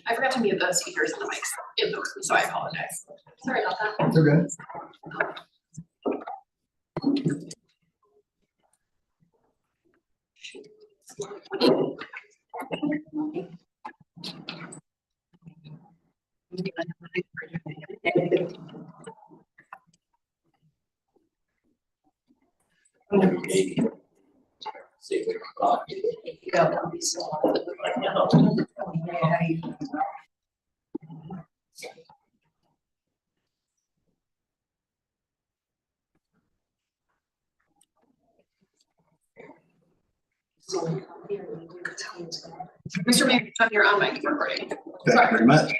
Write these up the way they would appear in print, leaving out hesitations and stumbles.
I forgot to mute the speakers and the mics in the room, so I apologize. Sorry about that. It's okay. Mr. Mayor, turn your own mic recording. Thank you very much.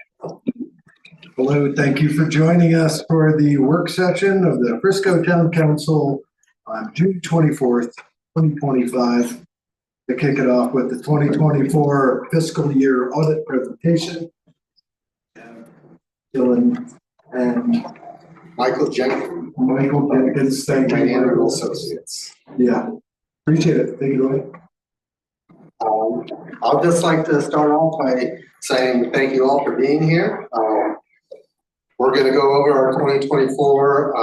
Hello, thank you for joining us for the work session of the Frisco Town Council on June 24th, 2025. To kick it off with the 2024 fiscal year audit presentation. Dylan and Michael Jenkins, thank you. Financial Associates. Yeah, appreciate it. Take it away. I'd just like to start off by saying thank you all for being here. We're going to go over our 2024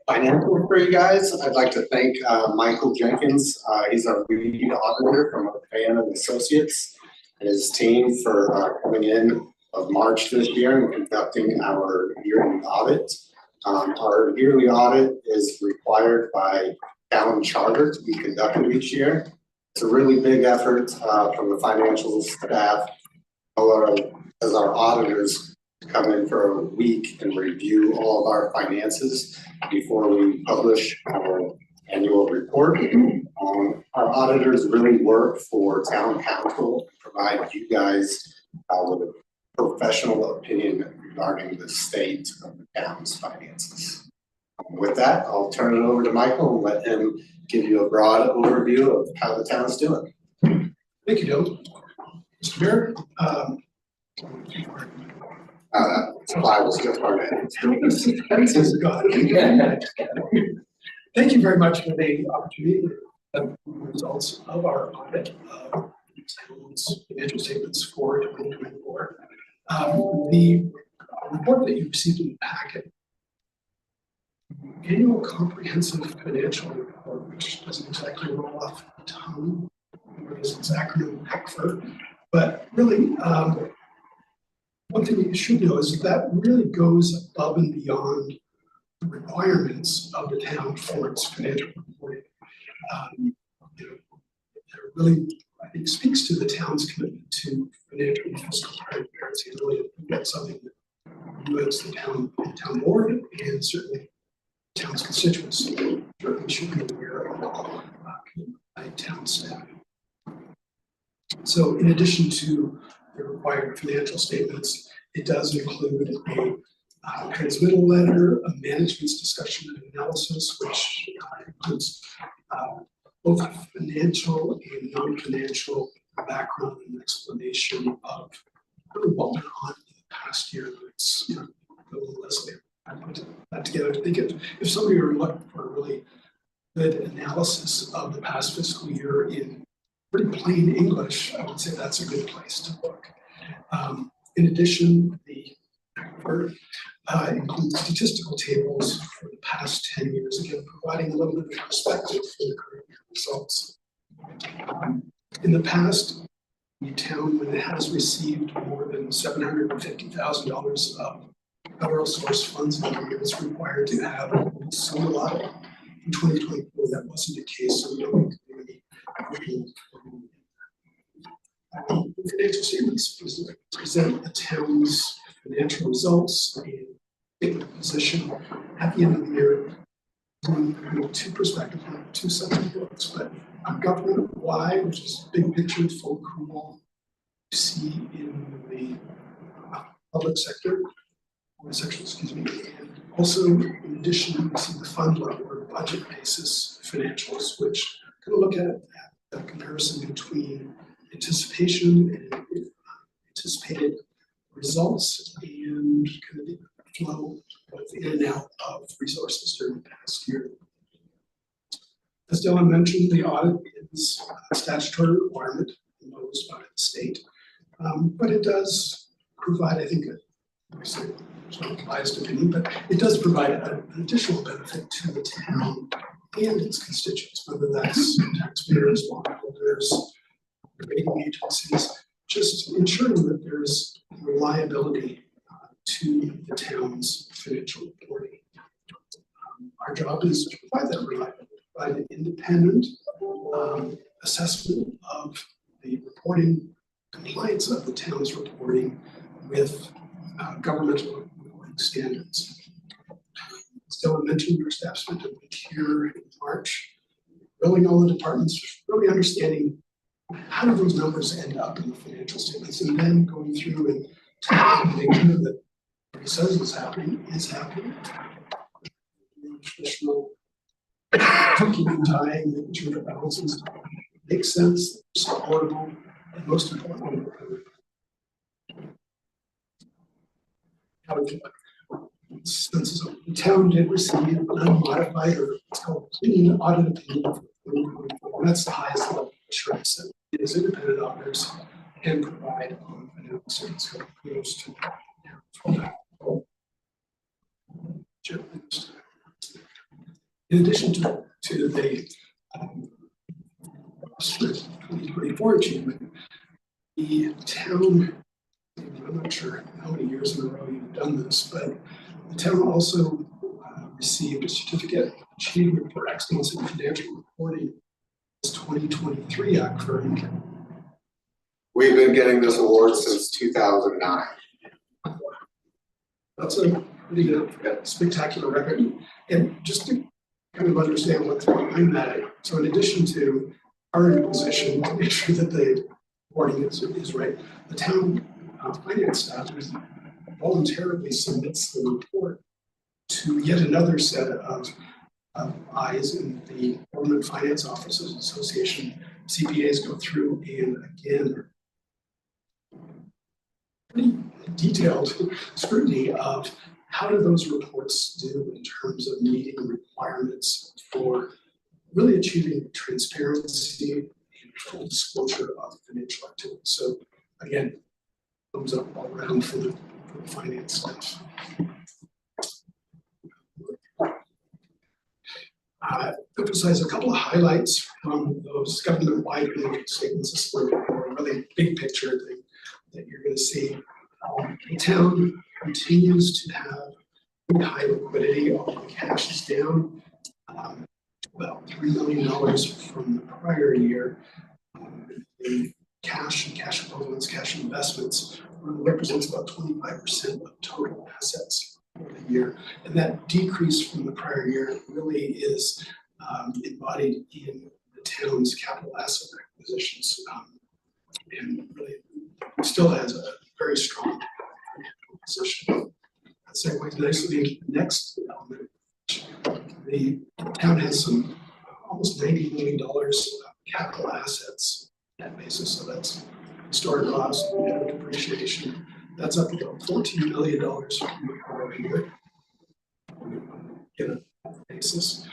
financials for you guys. I'd like to thank Michael Jenkins. He's our lead auditor from McMahon & Associates and his team for coming in of March this year and conducting our yearly audit. Our yearly audit is required by town charter to be conducted each year. It's a really big effort from the financial staff as our auditors come in for a week and review all of our finances before we publish our annual report. Our auditors really work for town council to provide you guys with a professional opinion regarding the state of the town's finances. With that, I'll turn it over to Michael and let him give you a broad overview of how the town's doing. Thank you, Dylan. Mr. Mayor, Supply was just our name. thank you very much for the opportunity of the results of our audit of financial statements for 2024. The report that you received in the packet, annual comprehensive financial report, which doesn't exactly roll off the tongue, because it's acronym HECFR, but really, one thing that you should know is that really goes above and beyond the requirements of the town for its financial reporting. It really, I think, speaks to the town's commitment to financial and fiscal transparency, and really that's something that you as the town board and certainly the town's constituents certainly should be aware of by town staff. So in addition to the required financial statements, it does include a transmittal letter, a management's discussion and analysis, which includes both financial and non-financial background and explanation of really what went on in the past year. It's Leslie, I put that together. I think if somebody were looking for a really good analysis of the past fiscal year in pretty plain English, I would say that's a good place to look. In addition, the report includes statistical tables for the past 10 years, again, providing a little bit of perspective for the current year results. In the past, the town, when it has received more than $750,000 of federal source funds, it's required to have some audit. In 2024, that wasn't the case, so we don't need any. The financial statements present the town's financial results and statement of position at the end of the year from two perspectives, not two separate books, but government-wide, which is big picture, full approval you see in the public sector, excuse me, and also in addition, we see the fund level or budget basis financials, which kind of look at that comparison between anticipation and anticipated results and kind of the flow of in and out of resources during the past year. As Dylan mentioned, the audit is a statutory requirement imposed by the state, but it does provide, I think, it's not a biased opinion, but it does provide an additional benefit to the town and its constituents, whether that's taxpayers, bondholders, rating agencies, just ensuring that there's reliability to the town's financial reporting. Our job is to provide that reliability, provide an independent assessment of the reporting compliance of the town's reporting with governmental reporting standards. As Dylan mentioned, our staff spent a week here in March, really all the departments, really understanding how do those numbers end up in the financial statements, and then going through and making sure that what he says is happening. Traditional keeping tying, making sure the balances make sense, supportable, and most importantly, since the town did receive an unmodified, or it's called clean audit opinion for 2024. That's the highest level of assurance that it is independent auditors can provide on financial statements. So kudos to in addition to the 2024 achievement, the town, I'm not sure how many years in a row you've done this, but the town also received a certificate of achievement for excellence in financial reporting. It's 2023 ACFR. We've been getting this award since 2009. That's a pretty spectacular record. And just to kind of understand what's behind that, so in addition to our position to make sure that the reporting is right, the town finance staff voluntarily submits the report to yet another set of eyes in the Government Finance Officers Association. CPAs go through and again pretty detailed scrutiny of how do those reports do in terms of meeting requirements for really achieving transparency and full disclosure of financial activity. So again, thumbs up all around for the finance staff. Emphasize a couple of highlights from those government-wide financial statements. This is a really big picture thing that you're going to see. The town continues to have pretty high liquidity. All the cash is down about $3 million from the prior year. The cash and cash equivalents, cash investments represents about 25% of total assets for the year. And that decrease from the prior year really is embodied in the town's capital asset acquisitions. And really still has a very strong position. That segues nicely into the next element. The town has some almost $90 million of capital assets net basis, so that's historic cost, net depreciation. That's up about $14 million from the prior year in a basis.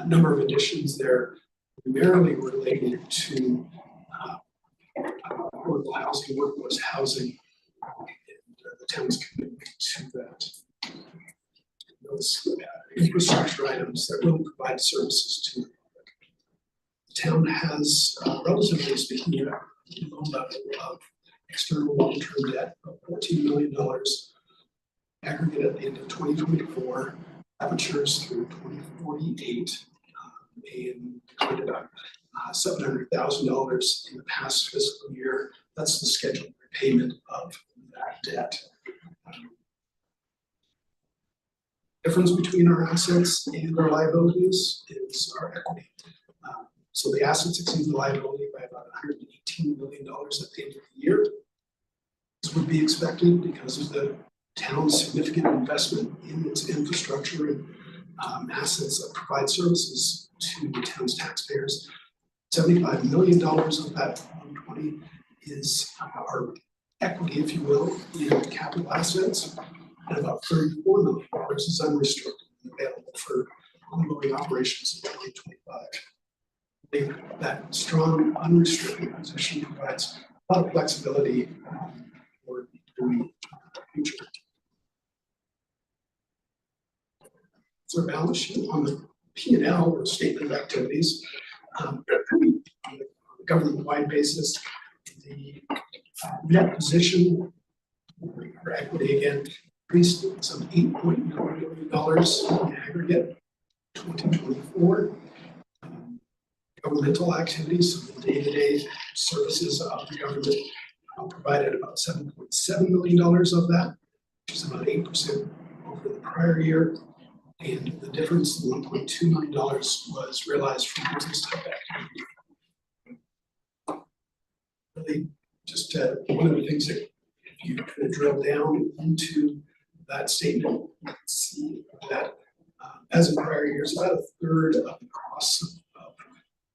Number of additions there primarily related to affordable housing, workforce housing, and the town's commitment to that. Those infrastructure items that really provide services to the town has, relatively speaking, a low level of external long-term debt of $14 million aggregate at the end of 2024. That matures through 2048, and declared about $700,000 in the past fiscal year. That's the scheduled repayment of that debt. Difference between our assets and our liabilities is our equity. So the assets exceed the liability by about $118 million at the end of the year. This would be expected because of the town's significant investment in its infrastructure and assets that provide services to the town's taxpayers. $75 million of that 120 is our equity, if you will, in capital assets, and about $34 million is unrestricted and available for ongoing operations in 2025. I think that strong unrestricted position provides a lot of flexibility for the future. So our balance sheet on the P&L or statement of activities, on a government-wide basis, the net position for equity again increased some $8.9 million in aggregate 2024. Governmental activities, so the day-to-day services of the government provided about $7.7 million of that, which is about 8% over the prior year. And the difference, the $1.2 million, was realized from business type activity. Really, just one of the things that if you kind of drill down into that statement, you can see that as in prior years, about a third of the costs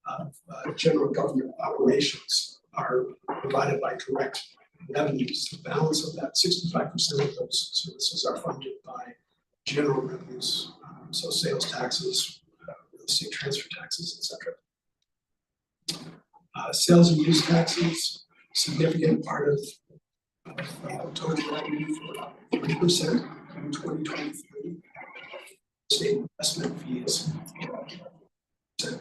of general government operations are provided by direct revenues. The balance of that, 65% of those services are funded by general revenues, so sales taxes, real estate transfer taxes, etc. Sales and use taxes, significant part of total revenue for about 30% in 2023. State investment fees, 2020. So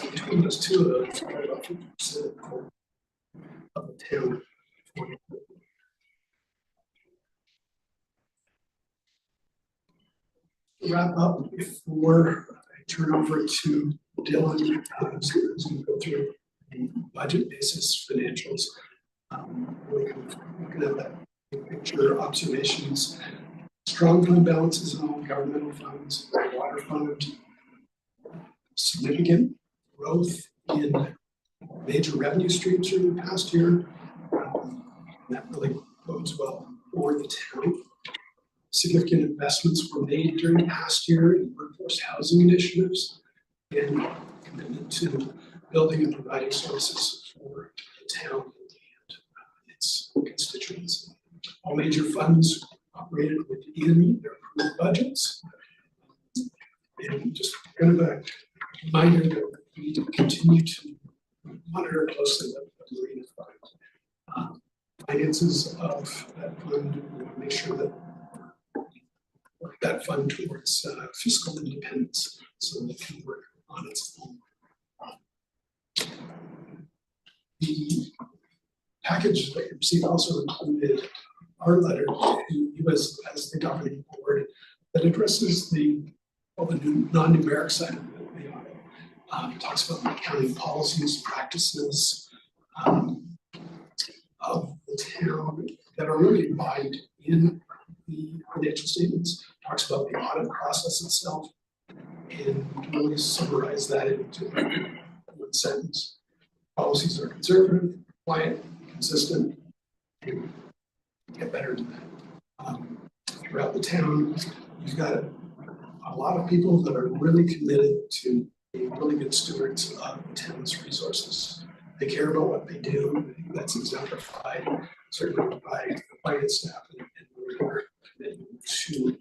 between those two of those, about 50% of the town. Wrap up before I turn over to Dylan, as we go through the budget basis financials. We're looking at that big picture observations. Strong fund balances in all governmental funds, water fund, significant growth in major revenue streams during the past year. That really bodes well for the town. Significant investments were made during the past year in workforce housing initiatives and commitment to building and providing services for the town and its constituents. All major funds operated within their approved budgets. And just kind of a reminder that we need to continue to monitor closely the Marina Fund. Finances of that fund, we want to make sure that that fund towards fiscal independence so that it can work on its own. The package that you received also included our letter to you as the governing board that addresses the non-numeric side of the audit. It talks about the accounting policies, practices of the town that are really embodied in the financial statements. Talks about the audit process itself, and really summarize that into one sentence. Policies are conservative, compliant, consistent, and get better than that. Throughout the town, you've got a lot of people that are really committed to being really good stewards of the town's resources. They care about what they do. I think that's exemplified certainly by the finance staff and their commitment to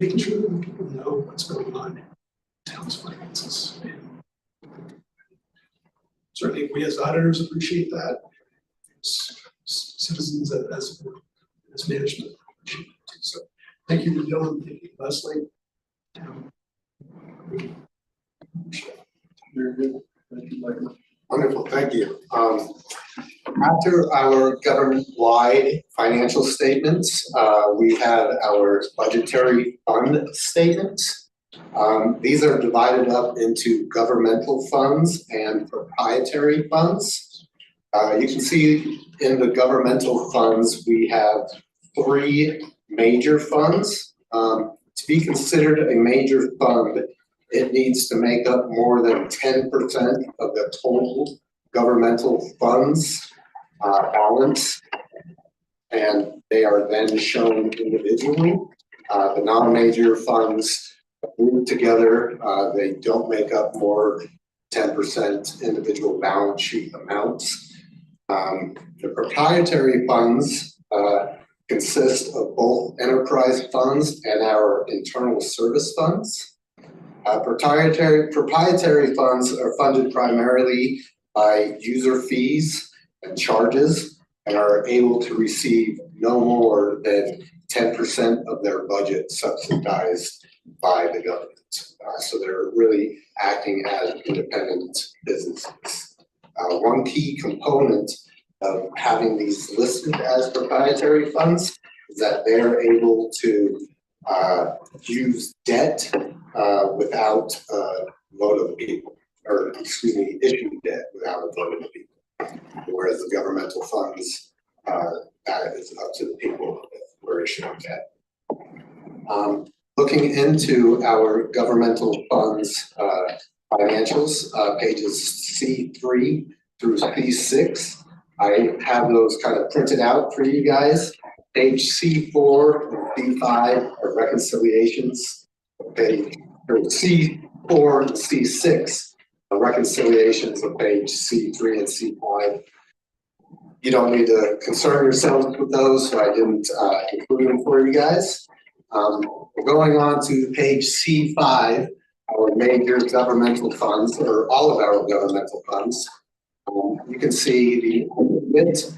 making sure that people know what's going on in the town's finances. And certainly we as auditors appreciate that. Citizens as management appreciate it too. So thank you to Dylan, thank you to Leslie. Very good. Thank you, Michael. Wonderful, thank you. After our government-wide financial statements, we have our budgetary fund statements. These are divided up into governmental funds and proprietary funds. You can see in the governmental funds, we have 3 major funds. To be considered a major fund, it needs to make up more than 10% of the total governmental funds balance, and they are then shown individually. The non-major funds grouped together, they don't make up more 10% individual balance sheet amounts. The proprietary funds consist of both enterprise funds and our internal service funds. Proprietary funds are funded primarily by user fees and charges and are able to receive no more than 10% of their budget subsidized by the government. So they're really acting as independent businesses. One key component of having these listed as proprietary funds is that they're able to use debt without a vote of the people, or excuse me, issue debt without a vote of the people. Whereas the governmental funds, that is up to the people if we're issuing debt. Looking into our governmental funds financials, pages C3 through C6, I have those kind of printed out for you guys. Page C4 and C5 are reconciliations. Page C4 and C6 are reconciliations of page C3 and C5. You don't need to concern yourselves with those, so I didn't include them for you guys. Going on to page C5, our major governmental funds, or all of our governmental funds. You can see the limit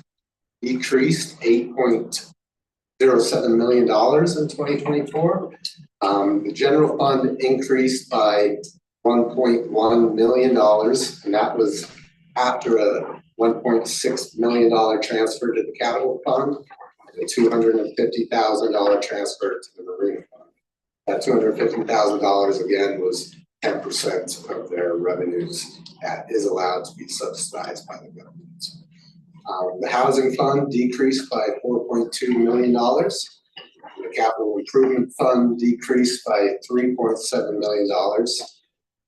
decreased $8.07 million in 2024. The general fund increased by $1.1 million, and that was after a $1.6 million transfer to the capital fund, and a $250,000 transfer to the marine fund. That $250,000 again was 10% of their revenues that is allowed to be subsidized by the government. The housing fund decreased by $4.2 million. The capital improvement fund decreased by $3.7 million.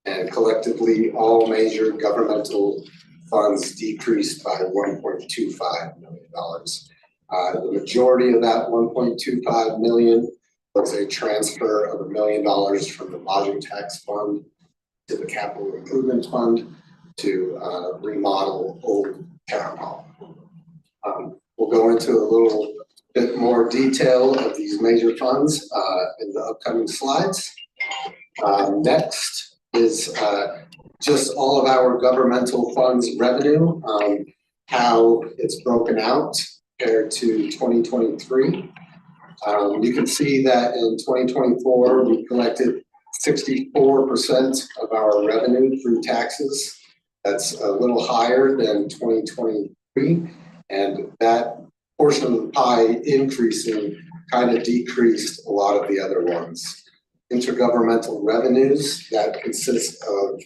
And collectively, all major governmental funds decreased by $1.25 million. The majority of that $1.25 million was a transfer of $1 million from the lodging tax fund to the capital improvement fund to remodel Old Town Hall. We'll go into a little bit more detail of these major funds in the upcoming slides. Next is just all of our governmental funds revenue, how it's broken out compared to 2023. You can see that in 2024, we collected 64% of our revenue through taxes. That's a little higher than 2023. And that portion of the pie increasing kind of decreased a lot of the other ones. Intergovernmental revenues, that consists of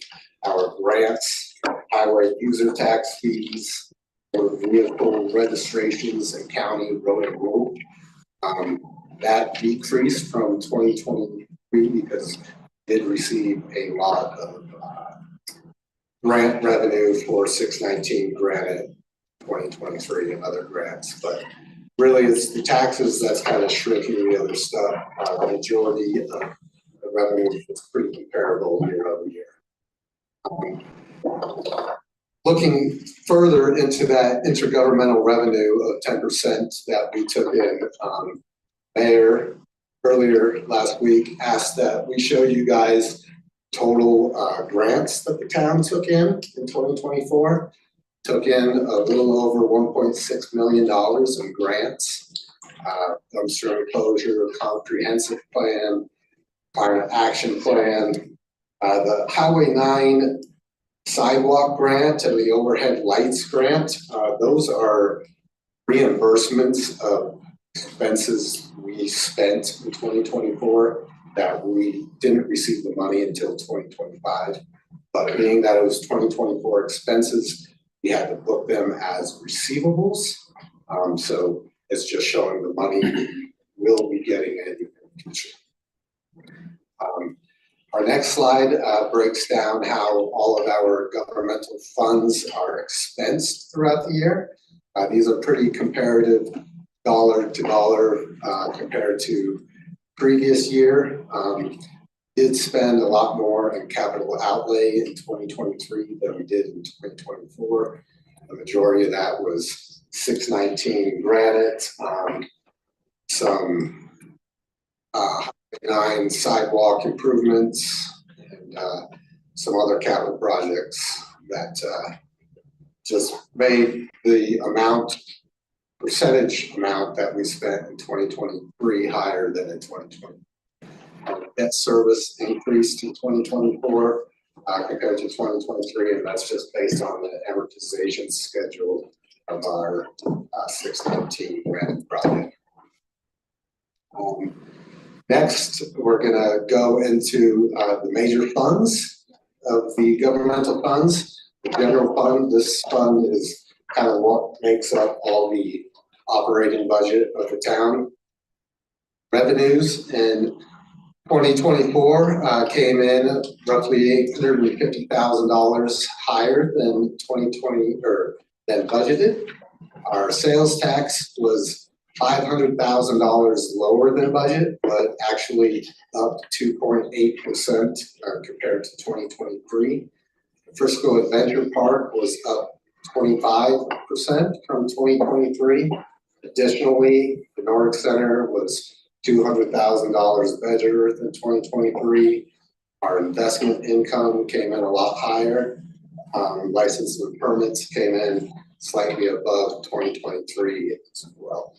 our grants, highway user tax fees, or vehicle registrations and county road and road. That decreased from 2023 because we did receive a lot of grant revenue for 619 granted 2023 and other grants, but really it's the taxes that's kind of shrinking the other stuff. The majority of the revenue is pretty comparable year over year. Looking further into that intergovernmental revenue of 10% that we took in, Mayor earlier last week asked that we show you guys total grants that the town took in 2024. Took in a little over $1.6 million in grants, dumpster enclosure, comprehensive plan, climate action plan. The Highway 9 sidewalk grant and the overhead lights grant. Those are reimbursements of expenses we spent in 2024 that we didn't receive the money until 2025. But being that it was 2024 expenses, we had to book them as receivables. So it's just showing the money we will be getting in the future. Our next slide breaks down how all of our governmental funds are expensed throughout the year. These are pretty comparative dollar to dollar compared to previous year. Did spend a lot more in capital outlay in 2023 than we did in 2024. The majority of that was 619 Granite, some 9 sidewalk improvements, and some other capital projects that just made the percentage amount that we spent in 2023 higher than in 2020. Debt service increased in 2024 compared to 2023, and that's just based on the amortization schedule of our 619 Granite project. Next, we're gonna go into the major funds of the governmental funds. The general fund, this fund is kind of what makes up all the operating budget of the town. Revenues in 2024 came in roughly $850,000 higher than 2020 or than budgeted. Our sales tax was $500,000 lower than budget, but actually up 2.8% compared to 2023. Frisco Adventure Park was up 25% from 2023. Additionally, the Nordic Center was $200,000 better than 2023. Our investment income came in a lot higher. Licenses and permits came in slightly above 2023 as well.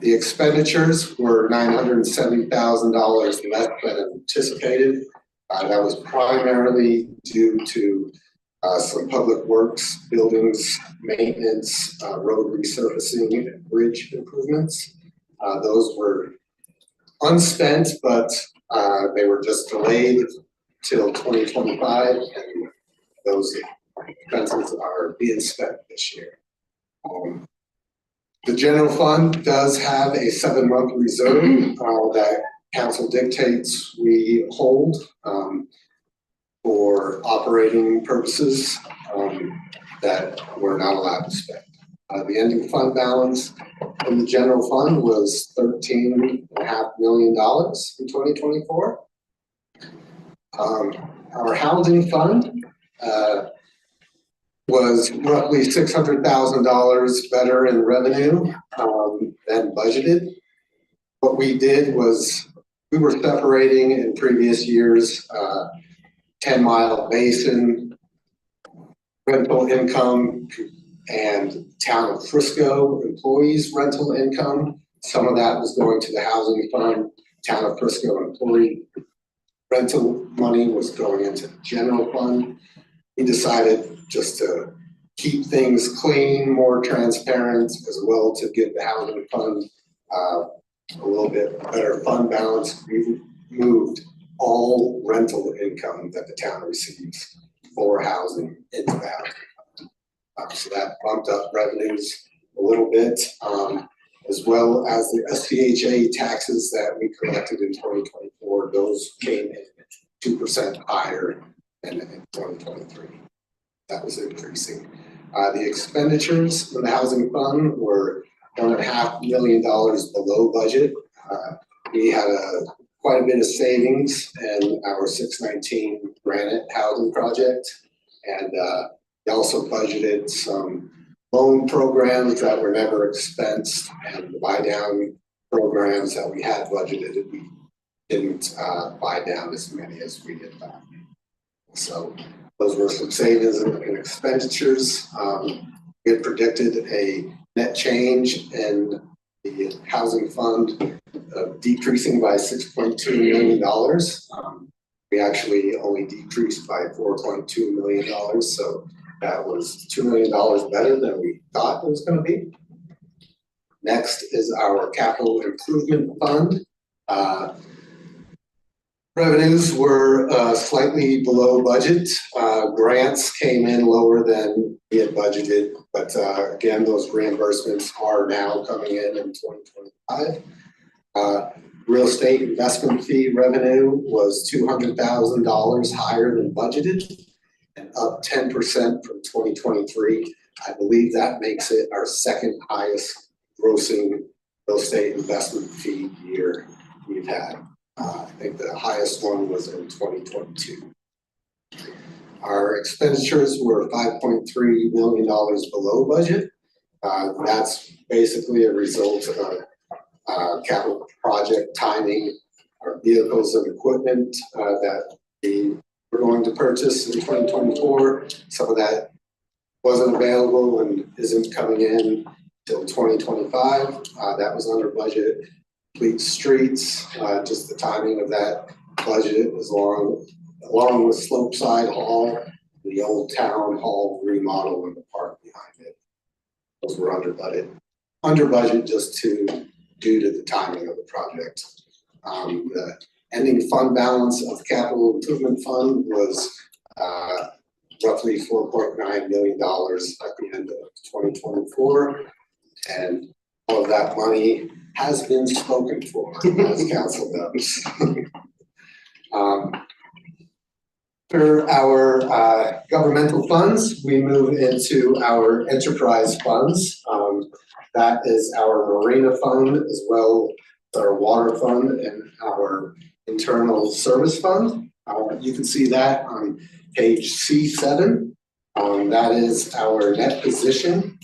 The expenditures were $970,000 less than anticipated. That was primarily due to some public works, buildings, maintenance, road resurfacing, and bridge improvements. Those were unspent, but they were just delayed till 2025, and those expenses are being spent this year. The general fund does have a 7-month reserve that council dictates we hold for operating purposes that we're not allowed to spend. The ending fund balance in the general fund was $13.5 million in 2024. Our housing fund was roughly $600,000 better in revenue than budgeted. What we did was we were separating in previous years 10 Mile Basin rental income and Town of Frisco employees rental income. Some of that was going to the housing fund. Town of Frisco employee rental money was going into the general fund. We decided just to keep things clean, more transparent, as well to give the housing fund a little bit better fund balance. We moved all rental income that the town receives for housing into the housing fund. So that bumped up revenues a little bit, as well as the SCHA taxes that we collected in 2024. Those came in 2% higher than in 2023. That was increasing. The expenditures in the housing fund were $1.5 million below budget. We had quite a bit of savings in our 619 Granite housing project, and we also budgeted some loan programs that were never expensed, and the buy down programs that we had budgeted, we didn't buy down as many as we did back. So those were some savings in expenditures. We had predicted a net change in the housing fund decreasing by $6.2 million. We actually only decreased by $4.2 million, so that was $2 million better than we thought it was gonna be. Next is our capital improvement fund. Revenues were slightly below budget. Grants came in lower than we had budgeted, but again, those reimbursements are now coming in 2025. Real estate investment fee revenue was $200,000 higher than budgeted and up 10% from 2023. I believe that makes it our second highest grossing real estate investment fee year we've had. I think the highest one was in 2022. Our expenditures were $5.3 million below budget. That's basically a result of capital project timing, our vehicles and equipment that we were going to purchase in 2024. Some of that wasn't available and isn't coming in till 2025. That was under budget. Complete streets, just the timing of that budget was along with Slopeside Hall, the old town hall remodel and the park behind it. Those were under budget just due to the timing of the project. The ending fund balance of the capital improvement fund was roughly $4.9 million at the end of 2024. And all of that money has been spoken for, as council knows. For our governmental funds, we move into our enterprise funds. That is our marina fund as well as our water fund and our internal service fund. You can see that on page C7. That is our net position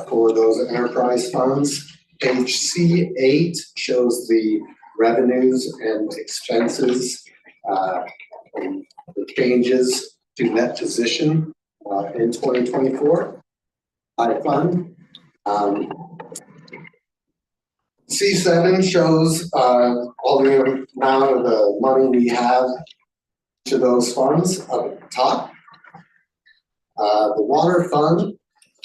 for those enterprise funds. Page C8 shows the revenues and expenses, the changes to net position in 2024 by fund. C7 shows all the amount of the money we have to those funds up at the top. The water fund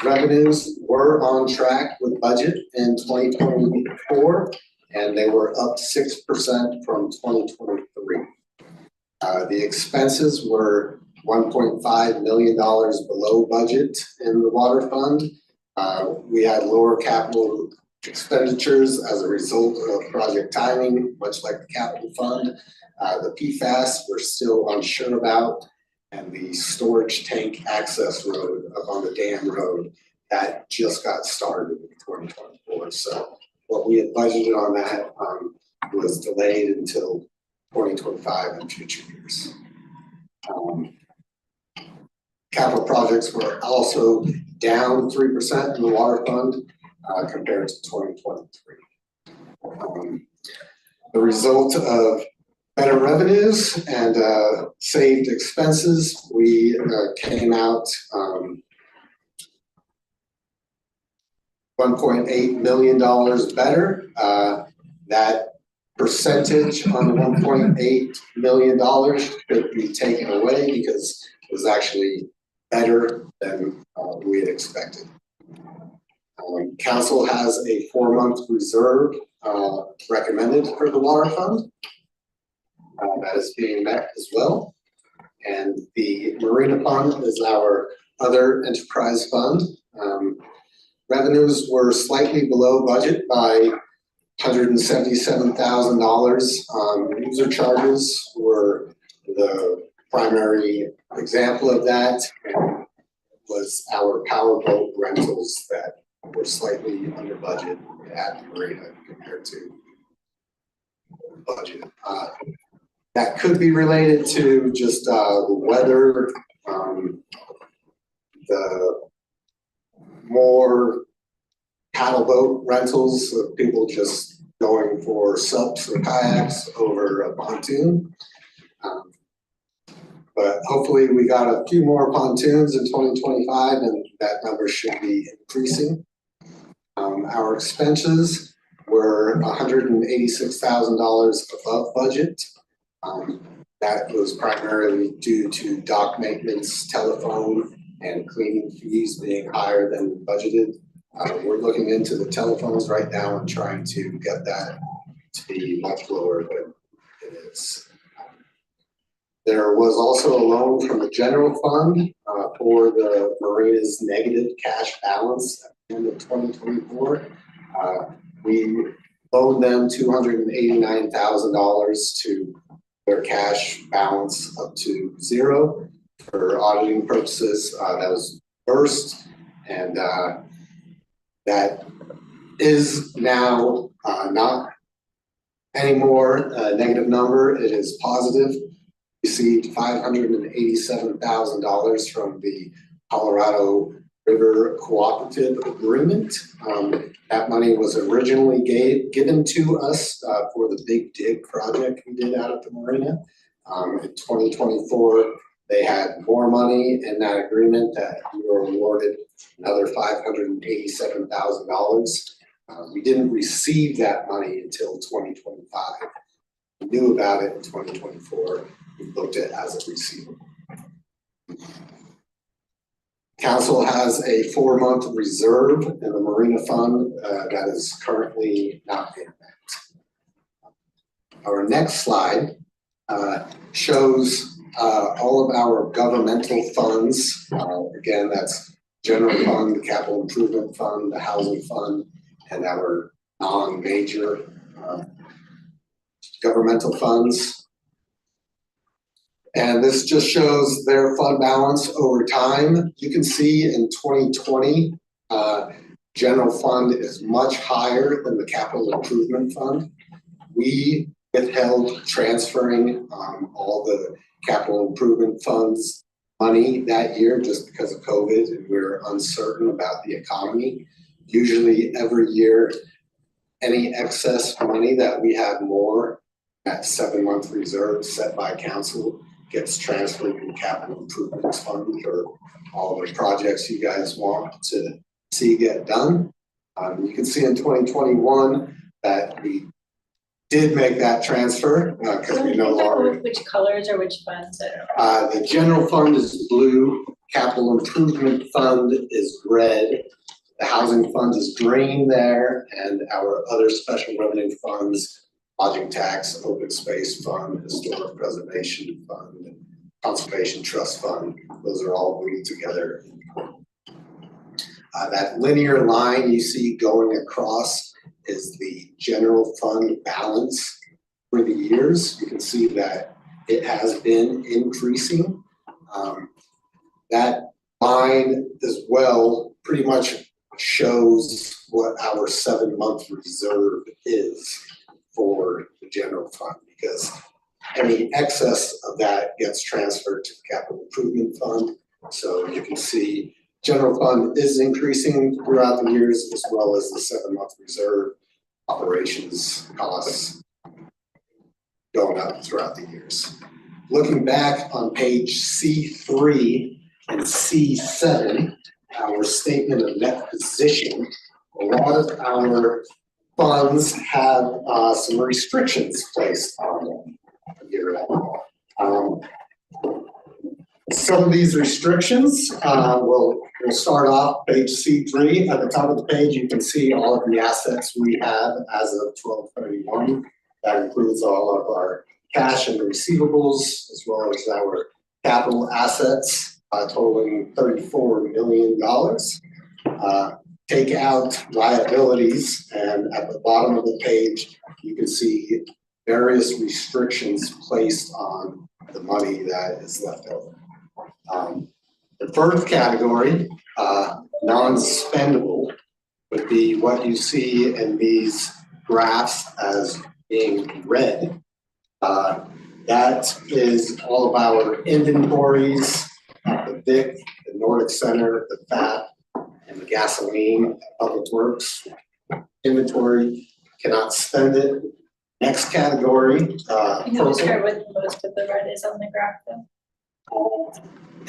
revenues were on track with budget in 2024, and they were up 6% from 2023. The expenses were $1.5 million below budget in the water fund. We had lower capital expenditures as a result of project timing, much like the capital fund. The PFAS we're still unsure about, and the storage tank access road up on the dam road, that just got started in 2024. So what we had budgeted on that was delayed until 2025 and future years. Capital projects were also down 3% in the water fund compared to 2023. The result of better revenues and saved expenses, we came out $1.8 million better. That percentage on the $1.8 million could be taken away because it was actually better than we had expected. Council has a 4-month reserve recommended for the water fund. That is being met as well. And the marina fund is our other enterprise fund. Revenues were slightly below budget by $177,000. User charges were the primary example of that, and was our powerboat rentals that were slightly under budget at the marina compared to budget. That could be related to just the weather, the more paddle boat rentals of people just going for SUPs or kayaks over a pontoon. But hopefully we got a few more pontoons in 2025 and that number should be increasing. Our expenses were $186,000 above budget. That was primarily due to dock maintenance, telephone, and cleaning fees being higher than budgeted. We're looking into the telephones right now and trying to get that to be much lower than it is. There was also a loan from the general fund for the marina's negative cash balance at the end of 2024. We loaned them $289,000 to their cash balance up to zero for auditing purposes. That was first, and that is now not anymore a negative number. It is positive. Received $587,000 from the Colorado River Cooperative Agreement. That money was originally given to us for the Big Dig project we did out at the marina. In 2024, they had more money in that agreement that we were awarded another $587,000. We didn't receive that money until 2025. We knew about it in 2024. We booked it as a receivable. Council has a 4-month reserve in the Marina Fund that is currently not being met. Our next slide shows all of our governmental funds. Again, that's General Fund, the Capital Improvement Fund, the Housing Fund, and our non-major governmental funds. And this just shows their fund balance over time. You can see in 2020, general fund is much higher than the capital improvement fund. We withheld transferring all the capital improvement funds money that year just because of COVID, and we were uncertain about the economy. Usually every year, any excess money that we have more, that 7-month reserve set by council gets transferred to the capital improvements fund for all the projects you guys want to see get done. You can see in 2021 that we did make that transfer because we no longer. Which colors or which funds? The general fund is blue, capital improvement fund is red, the housing fund is green there, and our other special revenue funds, lodging tax, open space fund, historic preservation fund, conservation trust fund, those are all grouped together. That linear line you see going across is the general fund balance for the years. You can see that it has been increasing. That line as well pretty much shows what our 7-month reserve is for the general fund, because any excess of that gets transferred to the capital improvement fund. So you can see general fund is increasing throughout the years, as well as the 7-month reserve operations costs going up throughout the years. Looking back on page C3 and C7, our statement of net position, a lot of our funds have some restrictions placed on them year end. Some of these restrictions we'll start off page C3. At the top of the page, you can see all of the assets we have as of 12/31. That includes all of our cash and receivables, as well as our capital assets totaling $34 million. Take out liabilities, and at the bottom of the page, you can see various restrictions placed on the money that is left over. The first category, non-spendable, would be what you see in these graphs as being red. That is all of our inventories, the VIC, the Nordic Center, the FAT, and the gasoline at Public Works. Inventory, cannot spend it. Next category, Can you describe what most of the red is on the graph though?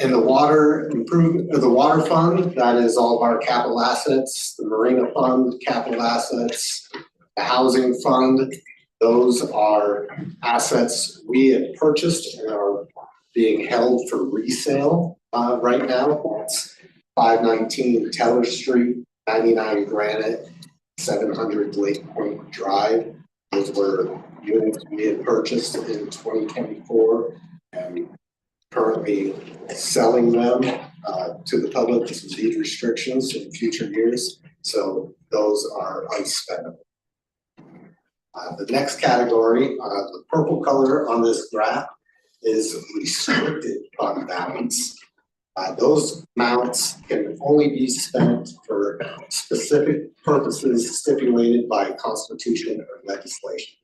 in the water improvement, the water fund, that is all of our capital assets, the marina fund, capital assets, the housing fund, Those are assets we have purchased and are being held for resale right now. That's 519 Teller Street, 99 Granite, 700 Lake Point Drive. Those were units we had purchased in 2024 and currently selling them to the public with some deed restrictions in future years. So those are unspendable. The next category, the purple color on this graph, is restricted fund balance. Those amounts can only be spent for specific purposes stipulated by constitution or legislation.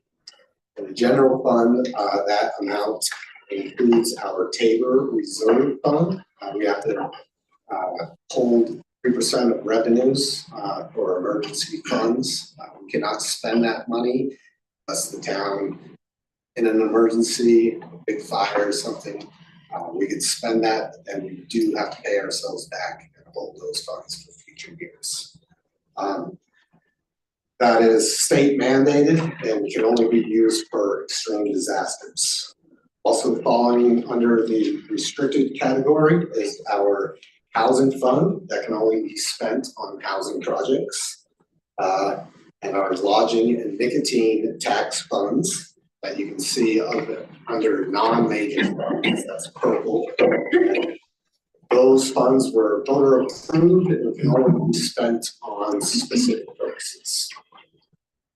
In the general fund, that amount includes our Tabor Reserve Fund. We have to hold 3% of revenues for emergency funds. We cannot spend that money unless the town, in an emergency, a big fire or something, we could spend that, and we do have to pay ourselves back and hold those funds for future years. That is state mandated and can only be used for extreme disasters. Also falling under the restricted category is our housing fund that can only be spent on housing projects. And our lodging and nicotine tax funds that you can see under non-major funds, that's purple. Those funds were voter approved and can only be spent on specific purposes.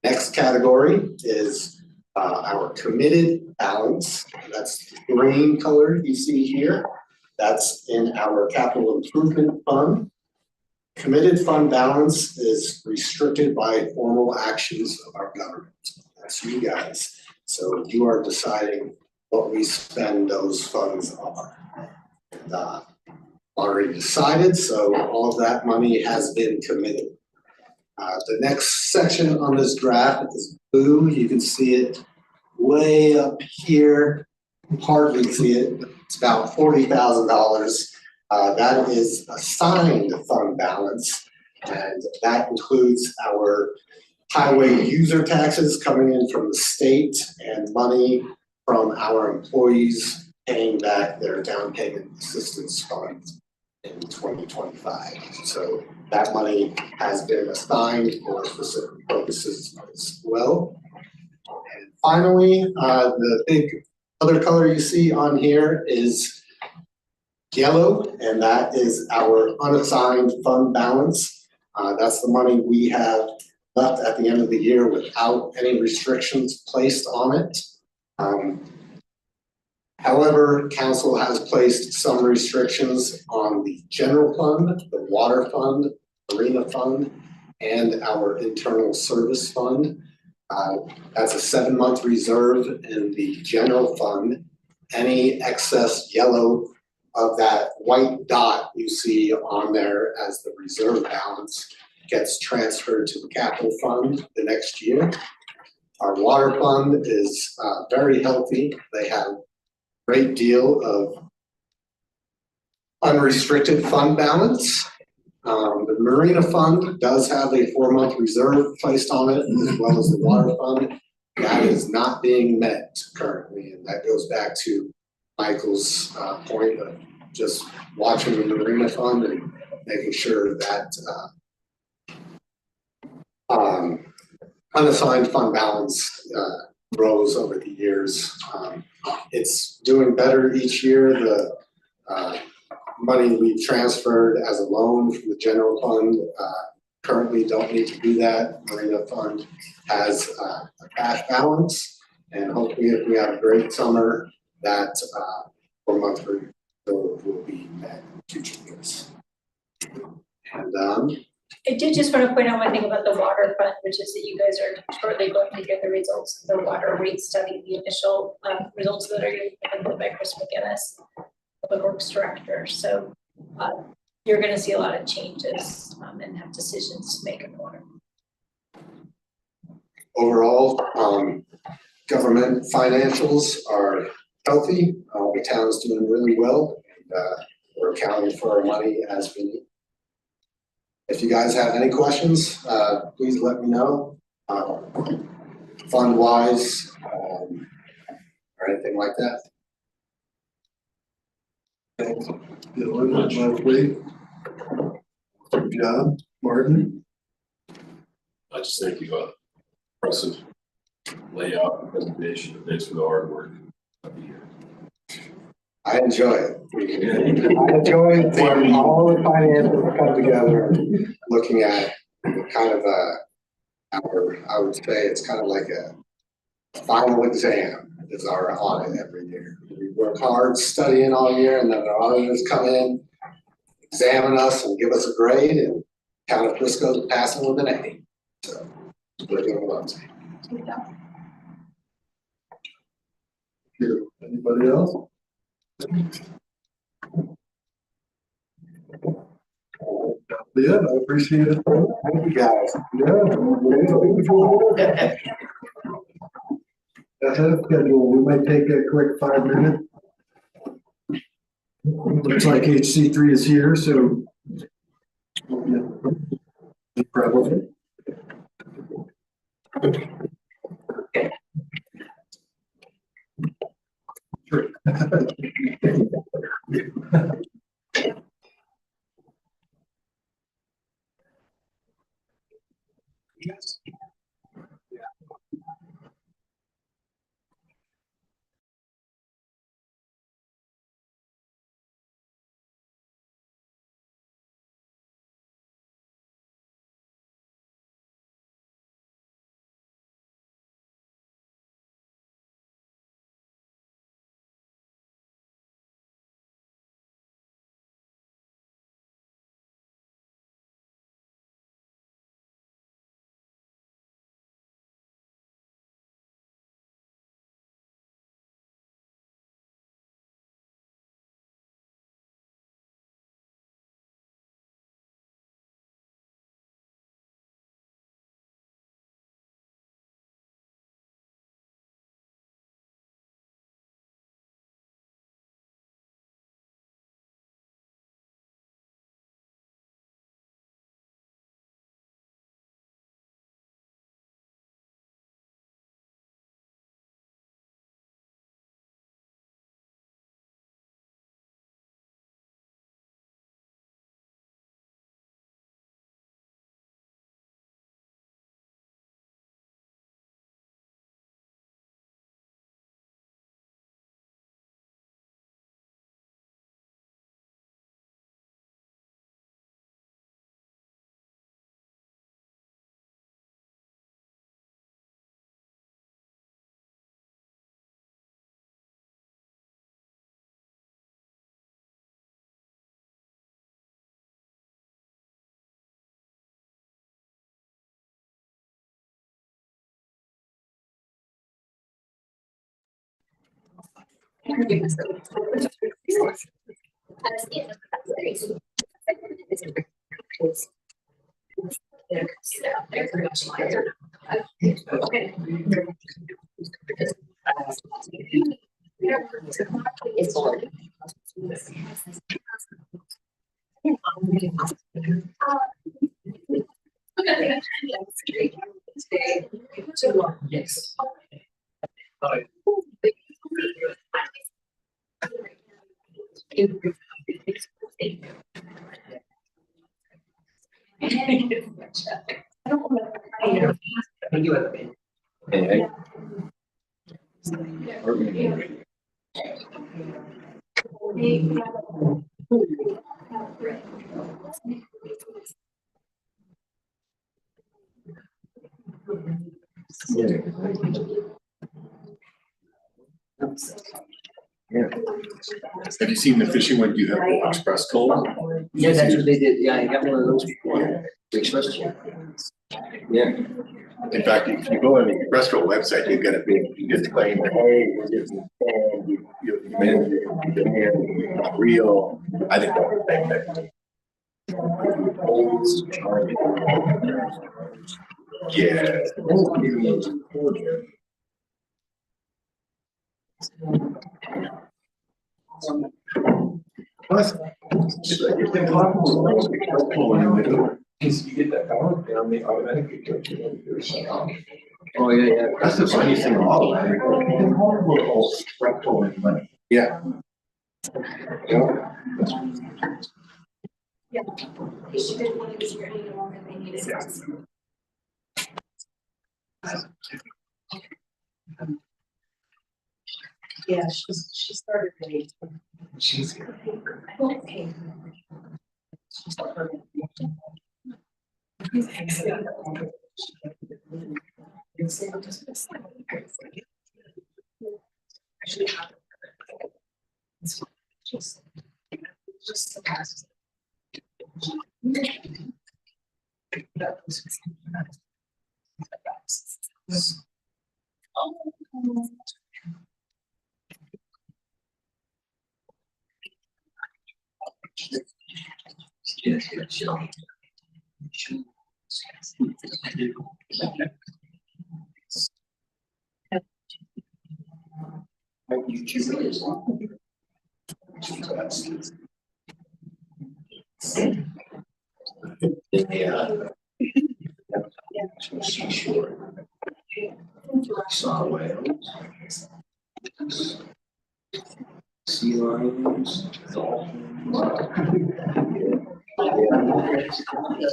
Next category is our committed balance. That's the green color you see here. That's in our capital improvement fund. Committed fund balance is restricted by formal actions of our government. That's you guys. So you are deciding what we spend those funds on. And, already decided, so all of that money has been committed. The next section on this graph is blue. You can see it way up here. You hardly see it. It's about $40,000. That is assigned fund balance, and that includes our highway user taxes coming in from the state and money from our employees paying back their down payment assistance funds in 2025. So that money has been assigned for specific purposes as well. And finally, the big other color you see on here is yellow, and that is our unassigned fund balance. That's the money we have left at the end of the year without any restrictions placed on it. However, council has placed some restrictions on the general fund, the water fund, arena fund, and our internal service fund. That's a 7-month reserve in the general fund. Any excess yellow of that white dot you see on there as the reserve balance gets transferred to the capital fund the next year. Our water fund is very healthy. They have a great deal of unrestricted fund balance. The marina fund does have a 4-month reserve placed on it, as well as the water fund. That is not being met currently, and that goes back to Michael's point of just watching the marina fund and making sure that unassigned fund balance grows over the years. It's doing better each year. The money we transferred as a loan from the general fund currently don't need to do that. Marina fund has a cash balance, and hopefully if we have a great summer, that 4-month reserve will be met in future years. And I did just want to point out one thing about the water fund, which is that you guys are shortly going to get the results of the water rate study, the initial results that are given by Chris McGinnis, Public Works Director. So you're going to see a lot of changes and have decisions to make in water. overall, government financials are healthy. The town's doing really well. And, we're accounting for our money as we need. If you guys have any questions, please let me know. fund wise, or anything like that. Dylan, Leslie. John, Martin. I just think you got impressive layout and presentation. Thanks for the hard work. I enjoy it. I enjoy seeing all the finances come together, and looking at kind of I would say it's kind of like a final exam is our audit every year. We work hard studying all year, and then our auditors come in, examine us and give us a grade, and Town of Frisco's passing with an A. So we're doing well. Anybody else? Yeah, I appreciate it. Thank you, guys. Yeah. Ahead of schedule, we might take a quick 5 minute. Looks like HC3 is here, so. Probably. Sure. Yes. Yes. Hey. Yeah. Have you seen the fishing one? You have the express cold? Yeah, that's what they did. Yeah, I got one of those before. Express. Yeah. In fact, if you go on the express cold website, you've got a big disclaimer, hey, we're just you're not real. I think that's the same thing. Yeah. It's impossible. You get that power, and they automatically go to Oh, yeah. That's the funniest thing of all, right? Yeah. She didn't want to be here any longer than they needed us. Yeah, she started late. She's. Okay. Just the past. Yeah. Seashore. Saw whales. Sea lions. Dolphins.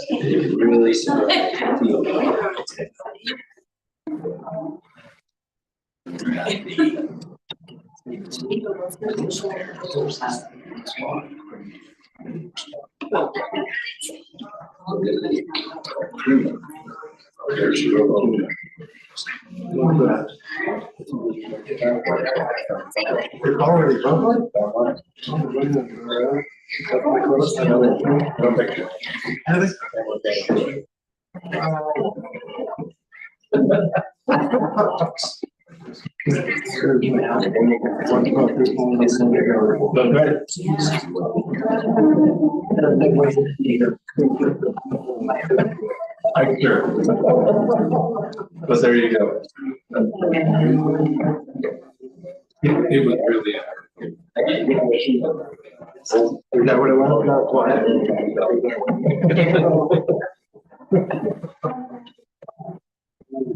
It really surprised There's your It's already public? I'm sure. But there you go. It was really. Is that what it was?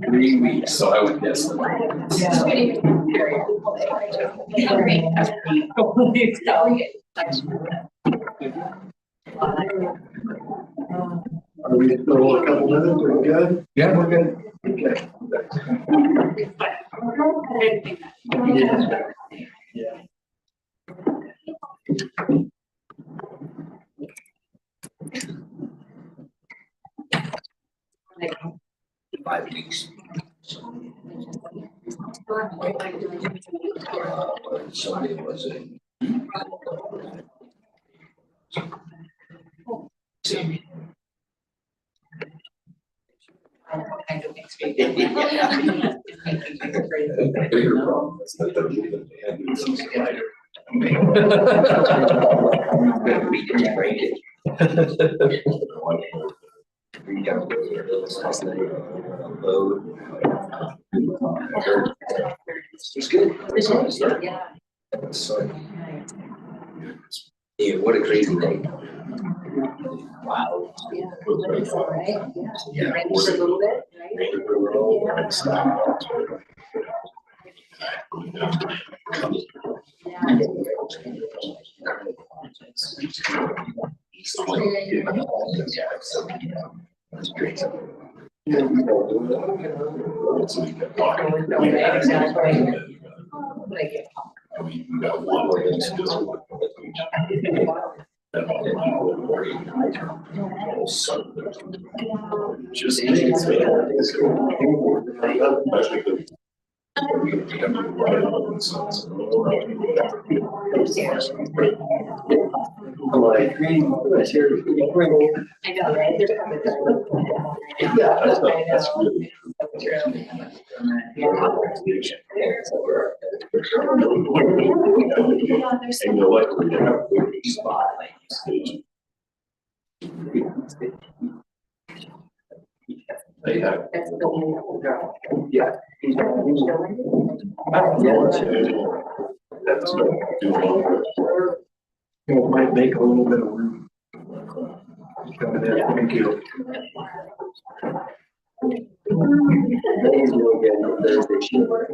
3 weeks, so I would guess. Are we still a couple minutes? Are we good? Yeah, we're good. Okay. Yeah. 5 weeks. Sunday was it? Bigger problem is that they're leaving the end of the slider. We can break it. We got load. It's good. Yeah. Yeah, what a crazy day. Wow. Yeah, that's all right, yeah. Yeah. Rain just a little bit, right? That's great. We got one more thing to do. Just. I'm like, let's hear it. I know, right? Yeah, that's really. And you're likely to have a good spot. They have. That's the Yeah. That's good. It might make a little bit of room. Thank you. Today's no good, Thursday. We went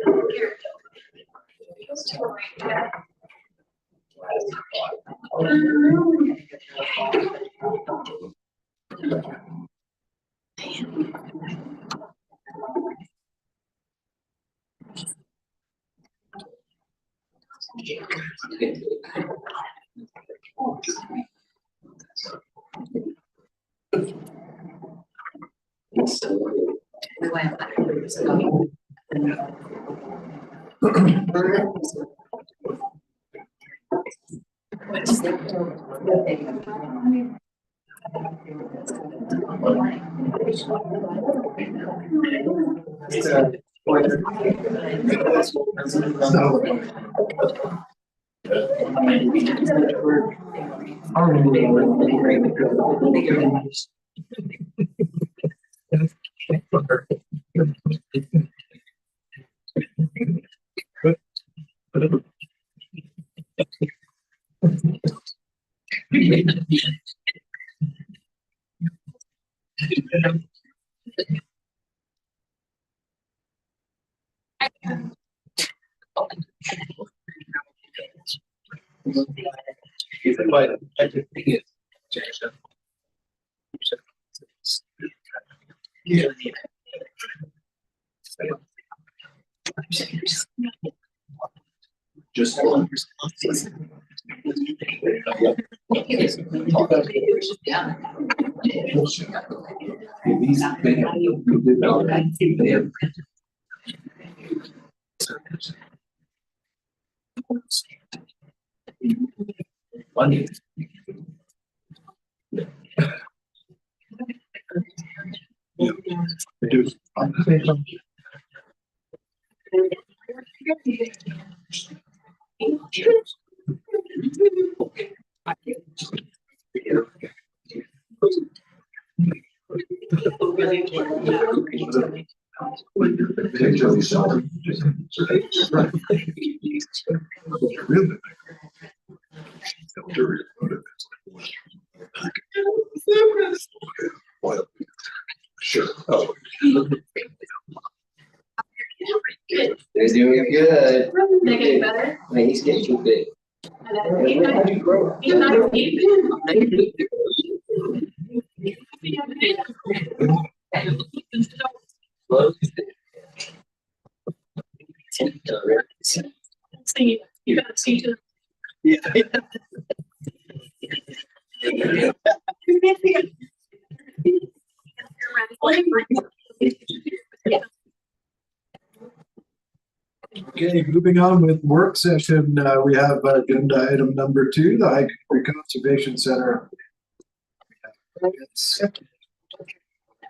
100 years ago. Just. Yeah. Money. Sure. Oh. They're doing good. They're getting better. Man, he's getting too big. How do you grow? You gotta see to. Okay, moving on with work session, we have agenda item number 2, the High Country Conservation Center.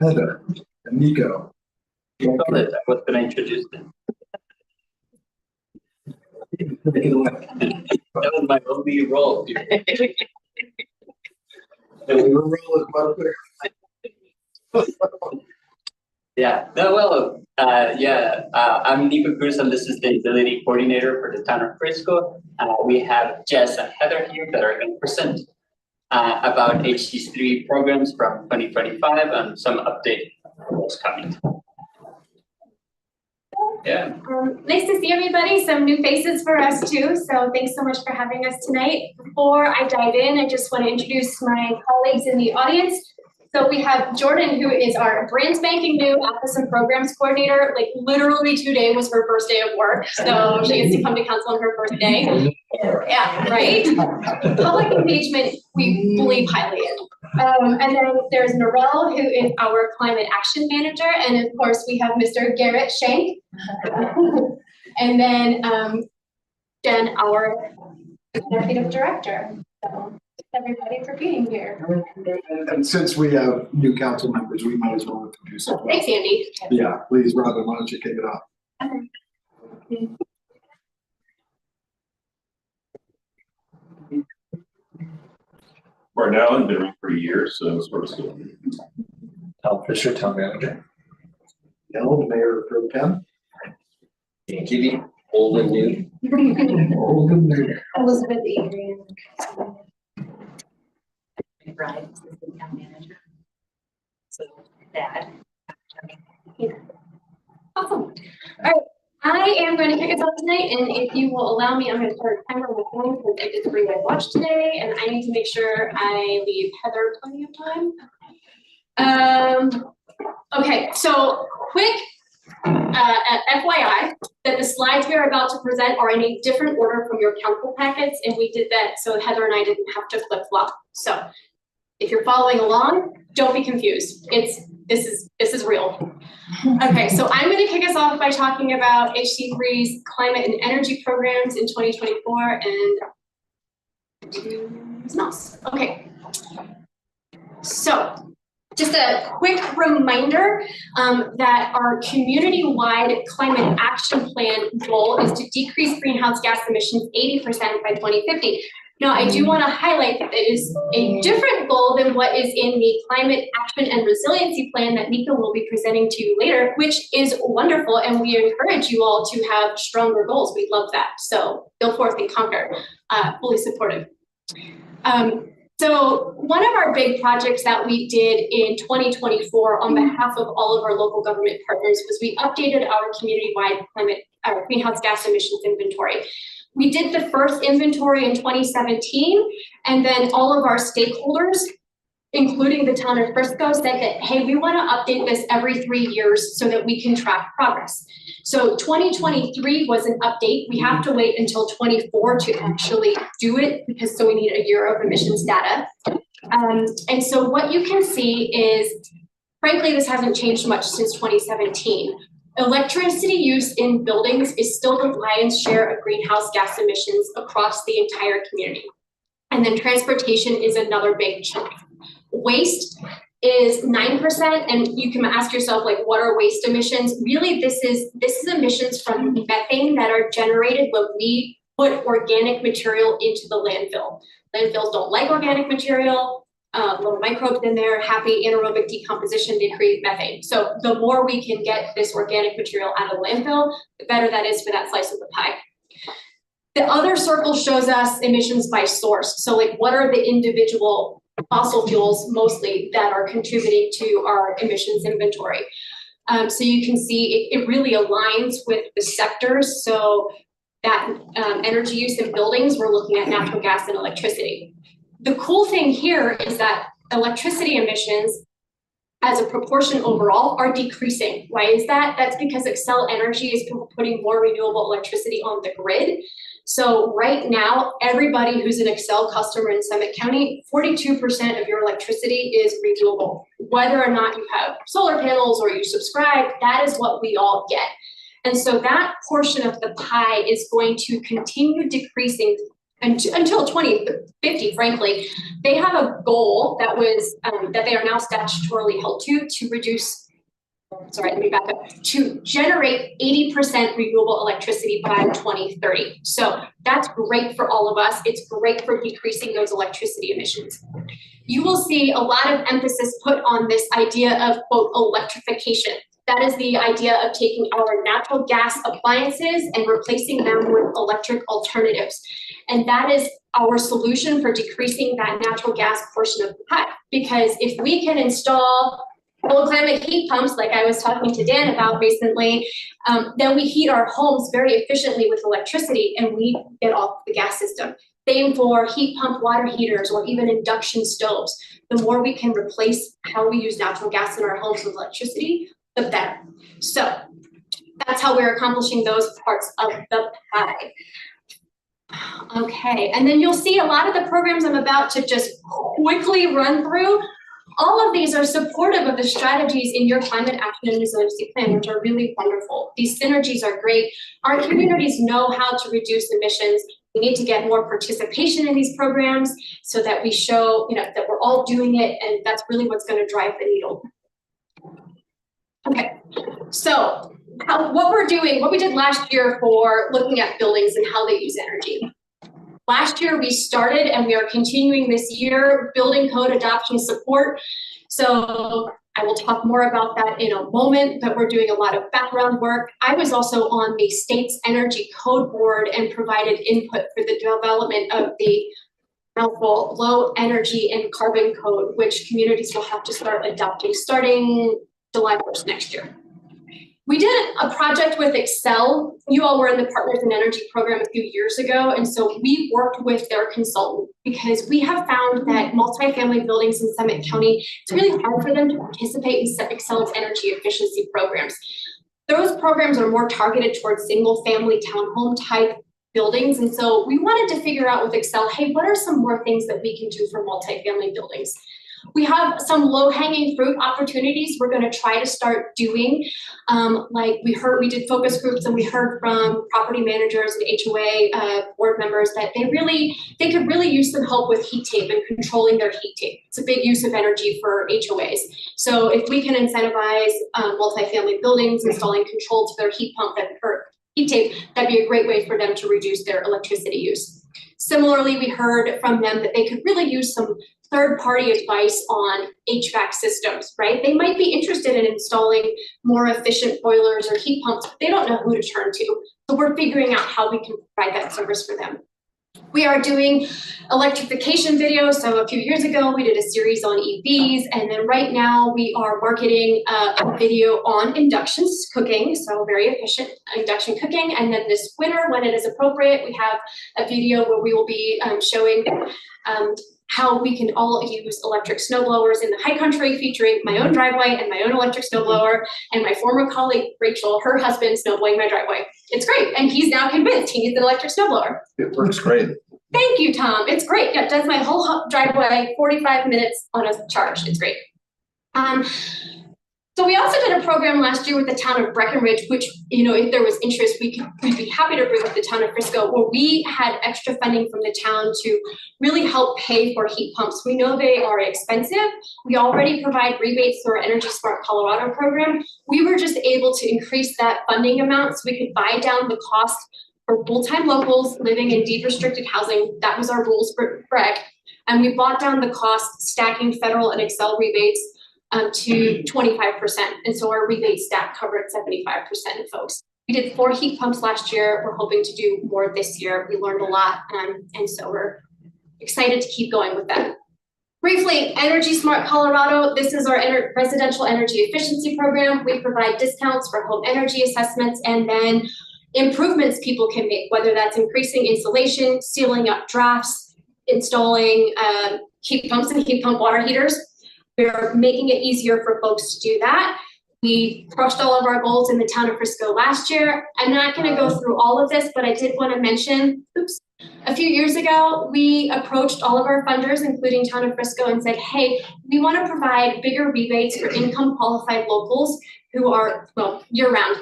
Heather and Nico. I was gonna introduce them. That was my only role. Yeah, no, well, I'm Nico Cruz, and this is the Sustainability Coordinator for the town of Frisco. We have Jess and Heather here that are going to present about HC3 programs from 2025 and some update on what's coming. Yeah. Nice to see everybody, some new faces for us too, so thanks so much for having us tonight. Before I dive in, I just want to introduce my colleagues in the audience. So we have Jordan, who is our brand spanking new Office and Programs Coordinator. Like literally today was her first day of work, so she gets to come to council on her first day. Yeah, right? Public engagement, we believe highly in. And then there's Narelle, who is our Climate Action Manager, and of course we have Mr. Garrett Shank. And then Jen, our Executive Director. So everybody for being here. And since we have new council members, we might as well introduce them. Thanks, Andy. Yeah, please, Robin, why don't you kick it off? Martin Allen, been around for a year, so sort of still. Tom Fisher, Town Manager. Ellen, Mayor Pro Tem. Kitty, old and new. Old and new. Elizabeth Adrian. Brian, Assistant Town Manager. So that, All right, I am going to kick us off tonight, and if you will allow me, I'm going to start a timer on my phone because I did bring my watch today, and I need to make sure I leave Heather plenty of time. Okay, so quick FYI, that the slides we are about to present are in a different order from your council packets, and we did that so Heather and I didn't have to flip-flop. So if you're following along, don't be confused. This is real. Okay, so I'm going to kick us off by talking about HC3's climate and energy programs in 2024 and okay. So just a quick reminder that our community-wide climate action plan goal is to decrease greenhouse gas emissions 80% by 2050. Now, I do want to highlight that it is a different goal than what is in the Climate Action and Resiliency Plan that Nika will be presenting to you later, which is wonderful, and we encourage you all to have stronger goals. We love that. So go forth and conquer, fully supportive. So one of our big projects that we did in 2024 on behalf of all of our local government partners was we updated our community-wide greenhouse gas emissions inventory. We did the first inventory in 2017, and then all of our stakeholders, including the town of Frisco, said that, hey, we want to update this every 3 years so that we can track progress. So 2023 was an update. We have to wait until 24 to actually do it because so we need a year of emissions data. And so what you can see is, frankly, this hasn't changed much since 2017. Electricity use in buildings is still the lion's share of greenhouse gas emissions across the entire community. And then transportation is another big chunk. Waste is 9%, and you can ask yourself, like, what are waste emissions? Really, this is emissions from methane that are generated when we put organic material into the landfill. Landfills don't like organic material. Little microbes in there, happy anaerobic decomposition, they create methane. So the more we can get this organic material out of the landfill, the better that is for that slice of the pie. The other circle shows us emissions by source. So like, what are the individual fossil fuels mostly that are contributing to our emissions inventory? So you can see it really aligns with the sectors. So that energy use in buildings, we're looking at natural gas and electricity. The cool thing here is that electricity emissions as a proportion overall are decreasing. Why is that? That's because Xcel Energy is putting more renewable electricity on the grid. So right now, everybody who's an Xcel customer in Summit County, 42% of your electricity is renewable. Whether or not you have solar panels or you subscribe, that is what we all get. And so that portion of the pie is going to continue decreasing until 2050, frankly. They have a goal that was that they are now statutorily held to reduce, sorry, let me back up, to generate 80% renewable electricity by 2030. So that's great for all of us. It's great for decreasing those electricity emissions. You will see a lot of emphasis put on this idea of, quote, electrification. That is the idea of taking our natural gas appliances and replacing them with electric alternatives. And that is our solution for decreasing that natural gas portion of the pie. Because if we can install cold climate heat pumps, like I was talking to Dan about recently, then we heat our homes very efficiently with electricity and we get off the gas system. Same for heat pump water heaters or even induction stoves. The more we can replace how we use natural gas in our homes with electricity, the better. So that's how we're accomplishing those parts of the pie. Okay, and then you'll see a lot of the programs I'm about to just quickly run through. All of these are supportive of the strategies in your climate action and resiliency plan, which are really wonderful. These synergies are great. Our communities know how to reduce emissions. We need to get more participation in these programs so that we show, that we're all doing it, and that's really what's going to drive the needle. Okay, so what we did last year for looking at buildings and how they use energy. Last year we started, and we are continuing this year, building code adoption support. So I will talk more about that in a moment, but we're doing a lot of background work. I was also on the state's energy code board and provided input for the development of the low energy and carbon code, which communities will have to start adopting starting July 1st next year. We did a project with Excel. You all were in the Partners in Energy program a few years ago, and so we worked with their consultant because we have found that multifamily buildings in Summit County, it's really hard for them to participate in Excel's energy efficiency programs. Those programs are more targeted towards single-family townhome type buildings, and so we wanted to figure out with Excel, hey, what are some more things that we can do for multifamily buildings? We have some low-hanging fruit opportunities we're going to try to start doing. Like we did focus groups, and we heard from property managers and HOA board members that they could really use some help with heat tape and controlling their heat tape. It's a big use of energy for HOAs. So if we can incentivize multifamily buildings installing control to their heat pump or heat tape, that'd be a great way for them to reduce their electricity use. Similarly, we heard from them that they could really use some third-party advice on HVAC systems, right? They might be interested in installing more efficient boilers or heat pumps, but they don't know who to turn to. So we're figuring out how we can provide that service for them. We are doing electrification videos. So a few years ago, we did a series on EVs, and then right now we are marketing a video on induction cooking, so very efficient induction cooking. And then this winter, when it is appropriate, we have a video where we will be showing how we can all use electric snow blowers in the high country, featuring my own driveway and my own electric snow blower, and my former colleague, Rachel, her husband, snow blowing my driveway. It's great, and he's now convinced he needs an electric snow blower. It works great. Thank you, Tom. It's great. It does my whole driveway 45 minutes on a charge. It's great. So we also did a program last year with the town of Breckenridge, which, if there was interest, we'd be happy to bring up the town of Frisco, where we had extra funding from the town to really help pay for heat pumps. We know they are expensive. We already provide rebates through our Energy Smart Colorado program. We were just able to increase that funding amount so we could buy down the cost for full-time locals living in deed restricted housing. That was our rules for BREC. And we bought down the cost, stacking federal and Excel rebates to 25%. And so our rebate stack covered 75% of folks. We did 4 heat pumps last year. We're hoping to do more this year. We learned a lot. And so we're excited to keep going with that. Briefly, Energy Smart Colorado. This is our residential energy efficiency program. We provide discounts for home energy assessments and then improvements people can make, whether that's increasing insulation, sealing up drafts, installing heat pumps and heat pump water heaters. We're making it easier for folks to do that. We crushed all of our goals in the town of Frisco last year. I'm not going to go through all of this, but I did want to mention, a few years ago, we approached all of our funders, including town of Frisco, and said, hey, we want to provide bigger rebates for income qualified locals who are, year round.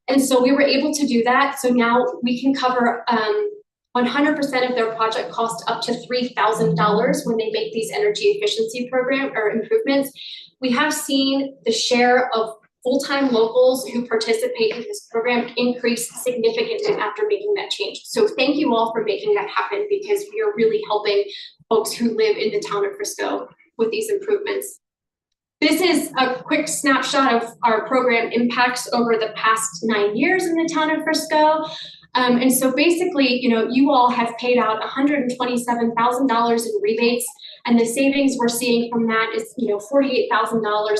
And so we were able to do that. So now we can cover 100% of their project cost up to $3,000 when they make these energy efficiency program or improvements. We have seen the share of full-time locals who participate in this program increase significantly after making that change. So thank you all for making that happen, because we are really helping folks who live in the town of Frisco with these improvements. This is a quick snapshot of our program impacts over the past 9 years in the town of Frisco. And so basically, you all have paid out $127,000 in rebates, and the savings we're seeing from that is, $48,000.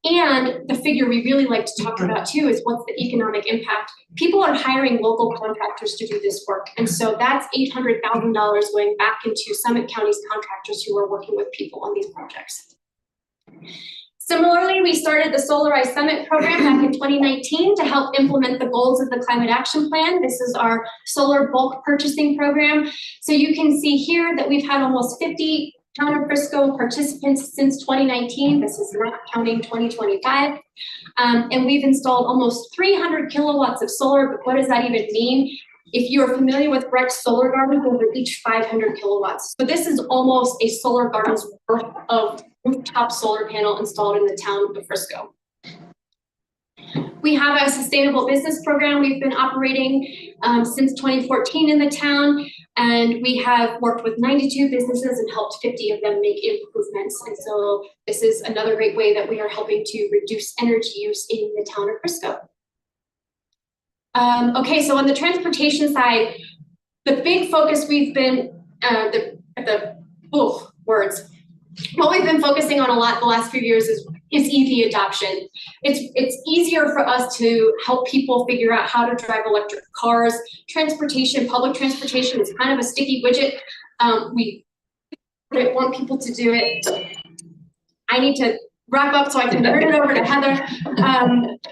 And the figure we really like to talk about too is what's the economic impact. People are hiring local contractors to do this work. And so that's $800,000 going back into Summit County's contractors who are working with people on these projects. Similarly, we started the Solarize Summit program back in 2019 to help implement the goals of the Climate Action Plan. This is our solar bulk purchasing program. So you can see here that we've had almost 50 Town of Frisco participants since 2019. This is not counting 2025. And we've installed almost 300 kilowatts of solar, but what does that even mean? If you are familiar with Breck's solar gardens, those are each 500 kilowatts. So this is almost a solar garden's worth of rooftop solar panel installed in the town of Frisco. We have a sustainable business program we've been operating since 2014 in the town, and we have worked with 92 businesses and helped 50 of them make improvements. And so this is another great way that we are helping to reduce energy use in the town of Frisco. Okay, so on the transportation side, the big focus we've been, what we've been focusing on a lot the last few years is is EV adoption. It's easier for us to help people figure out how to drive electric cars. Transportation, public transportation is kind of a sticky widget. We want people to do it. I need to wrap up so I can turn it over to Heather.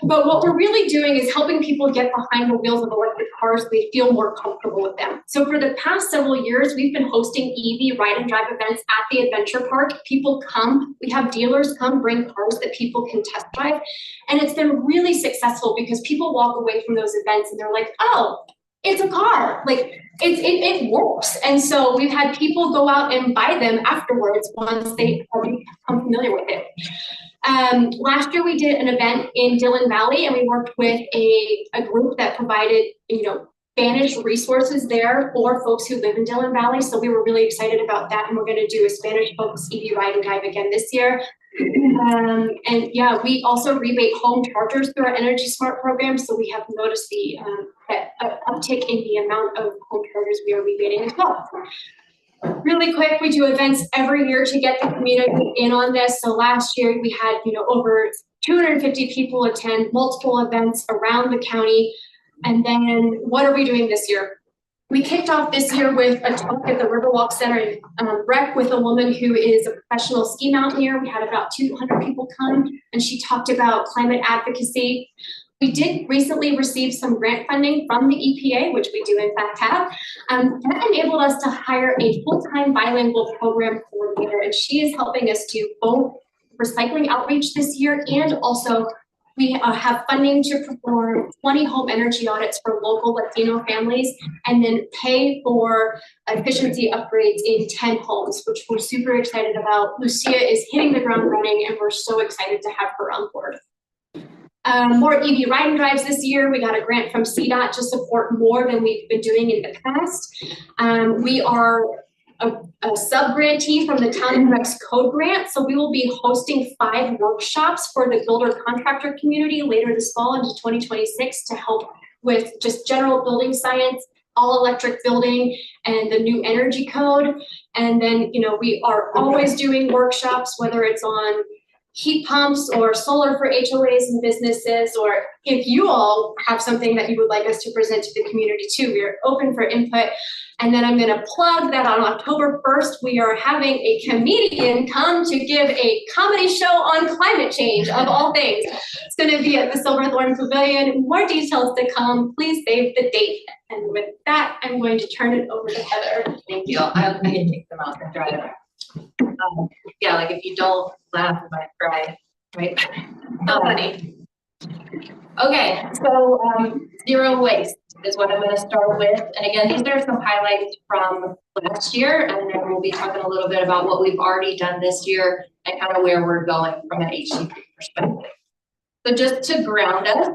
But what we're really doing is helping people get behind the wheels of electric cars so they feel more comfortable with them. So for the past several years, we've been hosting EV ride and drive events at the adventure park. People come, we have dealers come bring cars that people can test drive. And it's been really successful because people walk away from those events and they're like, oh, it's a car, like it works. And so we've had people go out and buy them afterwards once they already become familiar with it. Last year we did an event in Dillon Valley and we worked with a group that provided, Spanish resources there for folks who live in Dillon Valley. So we were really excited about that. And we're going to do a Spanish focused EV ride and drive again this year. And yeah, we also rebate home chargers through our Energy Smart program. So we have noticed the uptick in the amount of home chargers we are rebating as well. Really quick, we do events every year to get the community in on this. So last year we had, over 250 people attend multiple events around the county. And then what are we doing this year? We kicked off this year with a talk at the Riverwalk Center in Rec with a woman who is a professional ski mountaineer. We had about 200 people come and she talked about climate advocacy. We did recently receive some grant funding from the EPA, which we do in fact have. That enabled us to hire a full-time bilingual program coordinator, and she is helping us do both recycling outreach this year and also we have funding to perform 20 home energy audits for local Latino families and then pay for efficiency upgrades in 10 homes, which we're super excited about. Lucia is hitting the ground running and we're so excited to have her on board. More EV ride and drives this year. We got a grant from CDOT to support more than we've been doing in the past. We are a sub-grantee from the Town of Rex Code Grant. So we will be hosting 5 workshops for the builder contractor community later this fall into 2026 to help with just general building science, all electric building, and the new energy code. And then, we are always doing workshops, whether it's on heat pumps or solar for HOAs and businesses, or if you all have something that you would like us to present to the community too, we are open for input. And then I'm gonna plug that on October 1st, we are having a comedian come to give a comedy show on climate change, of all things. It's gonna be at the Silverthorne Pavilion. More details to come, please save the date. And with that, I'm going to turn it over to Heather. Thank you. I can take them out and drive. Yeah, like if you don't laugh, you might cry, right? So funny. Okay, so zero waste is what I'm going to start with. And again, these are some highlights from last year, and then we'll be talking a little bit about what we've already done this year and kind of where we're going from an HCP perspective. So just to ground us,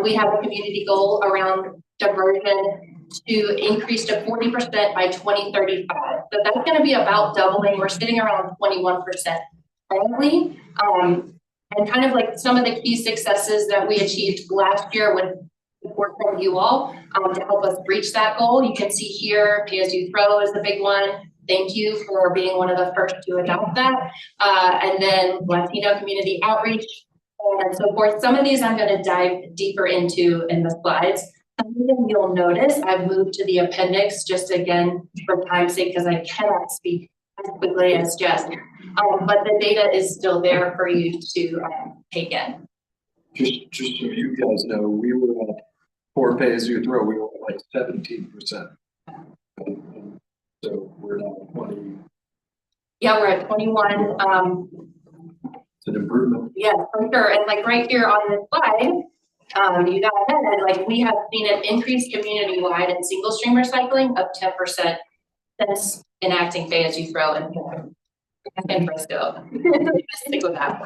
we have a community goal around diversion to increase to 40% by 2035. So that's going to be about doubling. We're sitting around 21% currently. And kind of like some of the key successes that we achieved last year with support from you all to help us reach that goal. You can see here, Pay As You Throw is the big one. Thank you for being one of the first to adopt that. And then Latino community outreach and so forth. Some of these I'm going to dive deeper into in the slides. Some of them you'll notice I've moved to the appendix just again for time's sake because I cannot speak as quickly as Jess. But the data is still there for you to take in. Just so you guys know, we were for Pay As You Throw, we were like 17%. So we're now 20. Yeah, we're at 21. It's an improvement. Yeah, for sure. And like right here on this slide, you got ahead, like we have seen an increased community-wide and single stream recycling of 10% since enacting Pay As You Throw in Frisco. Stick with that.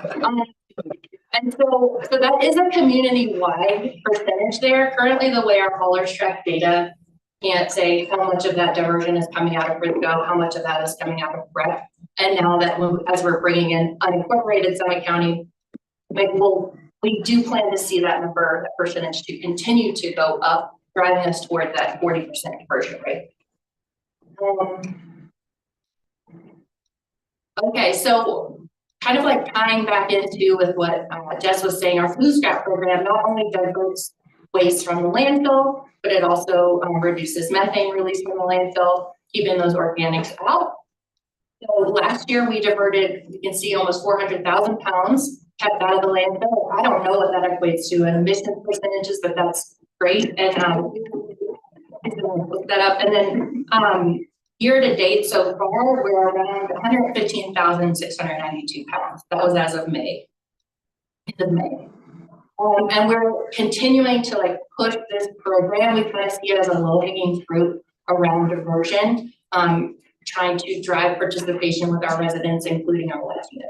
And so that is a community-wide percentage there. Currently, the way our haulers track data can't say how much of that diversion is coming out of Frisco, how much of that is coming out of Rec. And now that as we're bringing in unincorporated Summit County, like we do plan to see that number, that percentage to continue to go up, driving us toward that 40% conversion rate. Okay, so kind of like tying back into with what Jess was saying, our food scrap program not only diverts waste from the landfill, but it also reduces methane release from the landfill, keeping those organics out. So last year we diverted, you can see almost 400,000 pounds kept out of the landfill. I don't know what that equates to in emission percentages, but that's great. And look that up. And then year to date so far, we're around 115,692 pounds. That was as of May. End of May. And we're continuing to like push this program. We kind of see it as a low-hanging fruit around diversion, trying to drive participation with our residents, including our Latino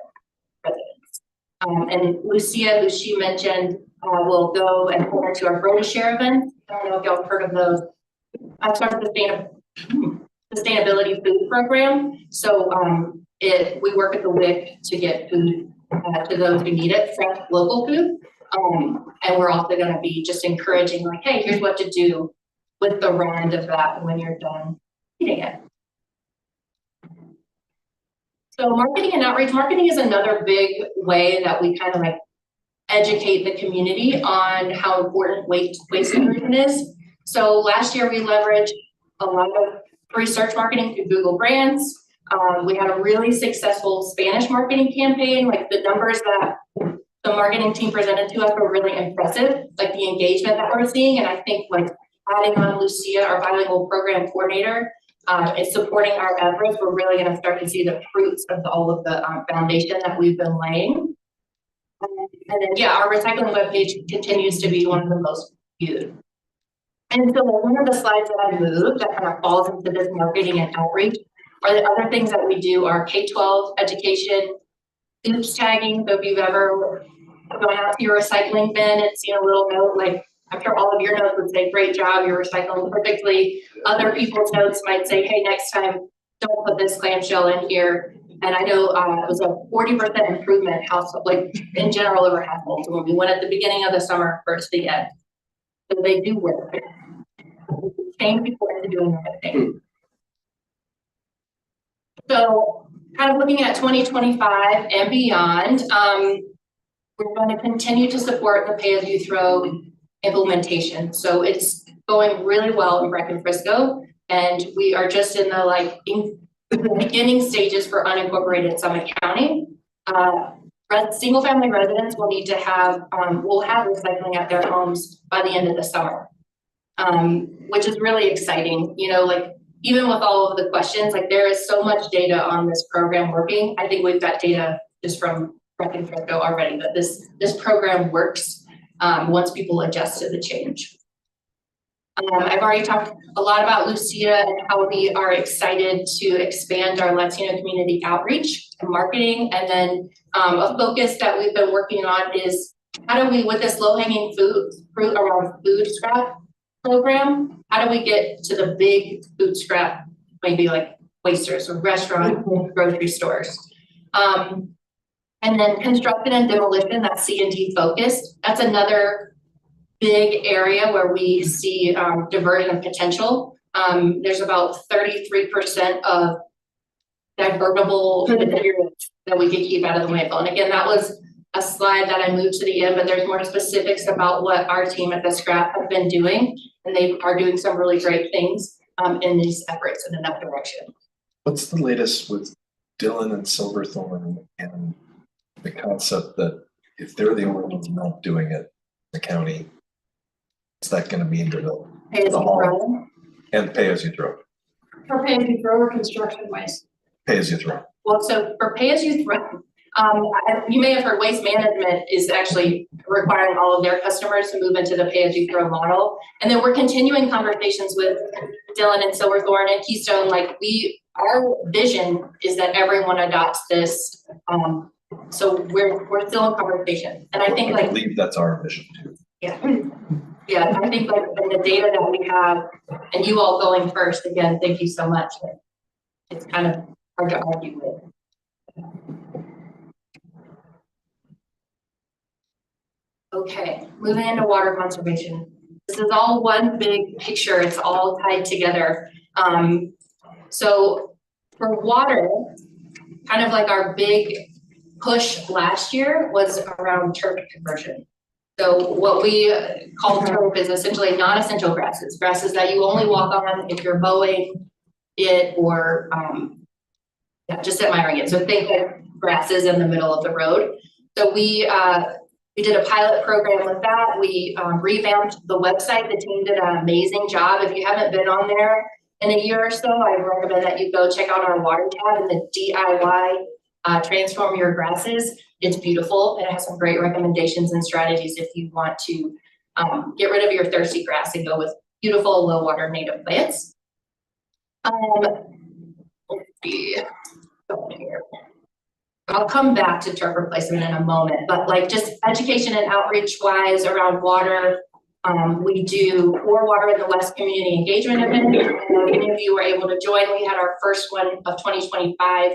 residents. And Lucia, who she mentioned, will go and hold her to our Grow to Share event. I don't know if y'all have heard of those. That's our sustainability food program. So we work at the WIC to get food to those who need it, fresh local food. And we're also going to be just encouraging, like, hey, here's what to do with the round of that when you're done eating it. So marketing and outreach. Marketing is another big way that we kind of like educate the community on how important waste diversion is. So last year we leveraged a lot of free search marketing through Google Brands. We had a really successful Spanish marketing campaign. Like the numbers that the marketing team presented to us were really impressive, like the engagement that we're seeing. And I think like adding on Lucia, our bilingual program coordinator, is supporting our efforts. We're really going to start to see the fruits of all of the foundation that we've been laying. And then, yeah, our recycling webpage continues to be one of the most viewed. And so one of the slides that I moved that kind of falls into this marketing and outreach are the other things that we do are K-12 education, oops tagging. So if you've ever gone out to your recycling bin and seen a little note, like I'm sure all of your notes would say, great job, you're recycling perfectly. Other people's notes might say, hey, next time, don't put this clamshell in here. And I know it was a 40% improvement household, like in general over households when we went at the beginning of the summer versus the end. So they do work. Train people into doing the right thing. So kind of looking at 2025 and beyond, we're going to continue to support the pay-as-you-throw implementation. So it's going really well in Breck and Frisco, and we are just in the beginning stages for unincorporated Summit County. Single-family residents will need to have, will have recycling at their homes by the end of the summer, which is really exciting. You know, like even with all of the questions, like there is so much data on this program working. I think we've got data just from Breck and Frisco already, but this program works once people adjust to the change. I've already talked a lot about Lucia and how we are excited to expand our Latino community outreach and marketing. And then a focus that we've been working on is how do we, with this low-hanging fruit around food scrap program, how do we get to the big food scrap, maybe like wasters or restaurant, grocery stores? And then construction and demolition, that's C&D focused. That's another big area where we see diversion potential. There's about 33% of divertible materials that we could keep out of the landfill. And again, that was a slide that I moved to the end, but there's more specifics about what our team at the Scrap have been doing. And they are doing some really great things in these efforts in that direction. What's the latest with Dillon and Silverthorne and the concept that if they're the only ones not doing it, the county, is that going to mean to the hall and pay as you throw? For pay as you throw or construction waste? Pay as you throw. Well, so for pay as you throw, you may have heard Waste Management is actually requiring all of their customers to move into the pay as you throw model. And then we're continuing conversations with Dillon and Silverthorne and Keystone. Like our vision is that everyone adopts this. So we're still in conversation. And I think I believe that's our vision too. Yeah. Yeah, I think like the data that we have, and you all going first, again, thank you so much. It's kind of hard to argue with. Okay, moving into water conservation. This is all one big picture. It's all tied together. So for water, kind of like our big push last year was around turf conversion. So what we call turf is essentially non-essential grasses, grasses that you only walk on if you're mowing it or just admiring it. So think like grasses in the middle of the road. So we did a pilot program with that. We revamped the website. The team did an amazing job. If you haven't been on there in a year or so, I recommend that you go check out our water tab and the DIY Transform Your Grasses. It's beautiful. It has some great recommendations and strategies if you want to get rid of your thirsty grass and go with beautiful low water native plants. Let's see. Here. I'll come back to turf replacement in a moment, but like just education and outreach wise around water, we do Pour Water in the West community engagement event. Many of you were able to join. We had our first one of 2025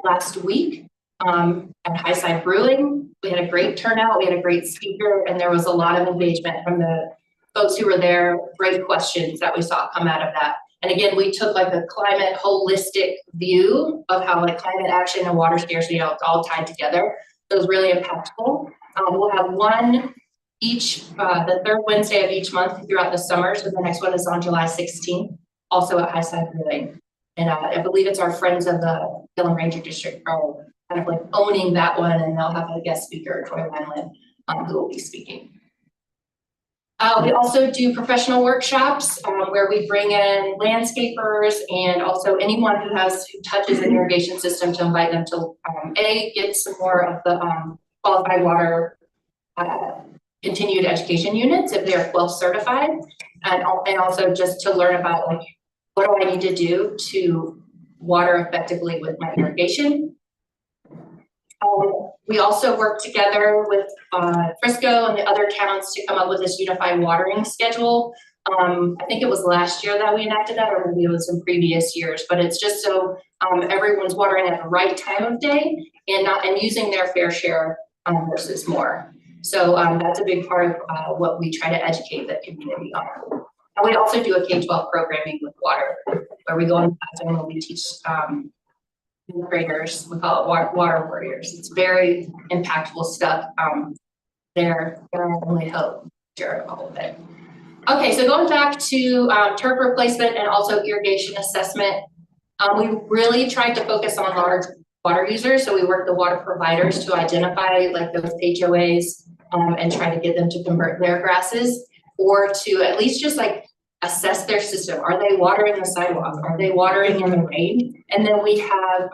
last week at Highside Brewing. We had a great turnout. We had a great speaker, and there was a lot of engagement from the folks who were there. Great questions that we saw come out of that. And again, we took like a climate holistic view of how like climate action and water scarcity it's all tied together. So it was really impactful. We'll have one each, the third Wednesday of each month throughout the summer. So the next one is on July 16th, also at Highside Brewing. And I believe it's our friends of the Gillum Ranger District are kind of like owning that one, and they'll have a guest speaker, Troy Lanlin, who will be speaking. We also do professional workshops where we bring in landscapers and also anyone who touches an irrigation system to invite them to get some more of the qualified water continued education units if they're well certified, and also just to learn about like what do I need to do to water effectively with my irrigation. We also work together with Frisco and the other towns to come up with this unified watering schedule. I think it was last year that we enacted that, or maybe it was in previous years, but it's just so everyone's watering at the right time of day and using their fair share versus more. So that's a big part of what we try to educate the community on. And we also do a K-12 programming with water, where we go in the classroom and we teach graders, we call it water warriors. It's very impactful stuff. They're our only hope, share all of it. Okay, so going back to turf replacement and also irrigation assessment, we really tried to focus on large water users. So we work the water providers to identify like those HOAs and try to get them to convert their grasses, or to at least just like assess their system. Are they watering the sidewalk? Are they watering in the rain? And then we have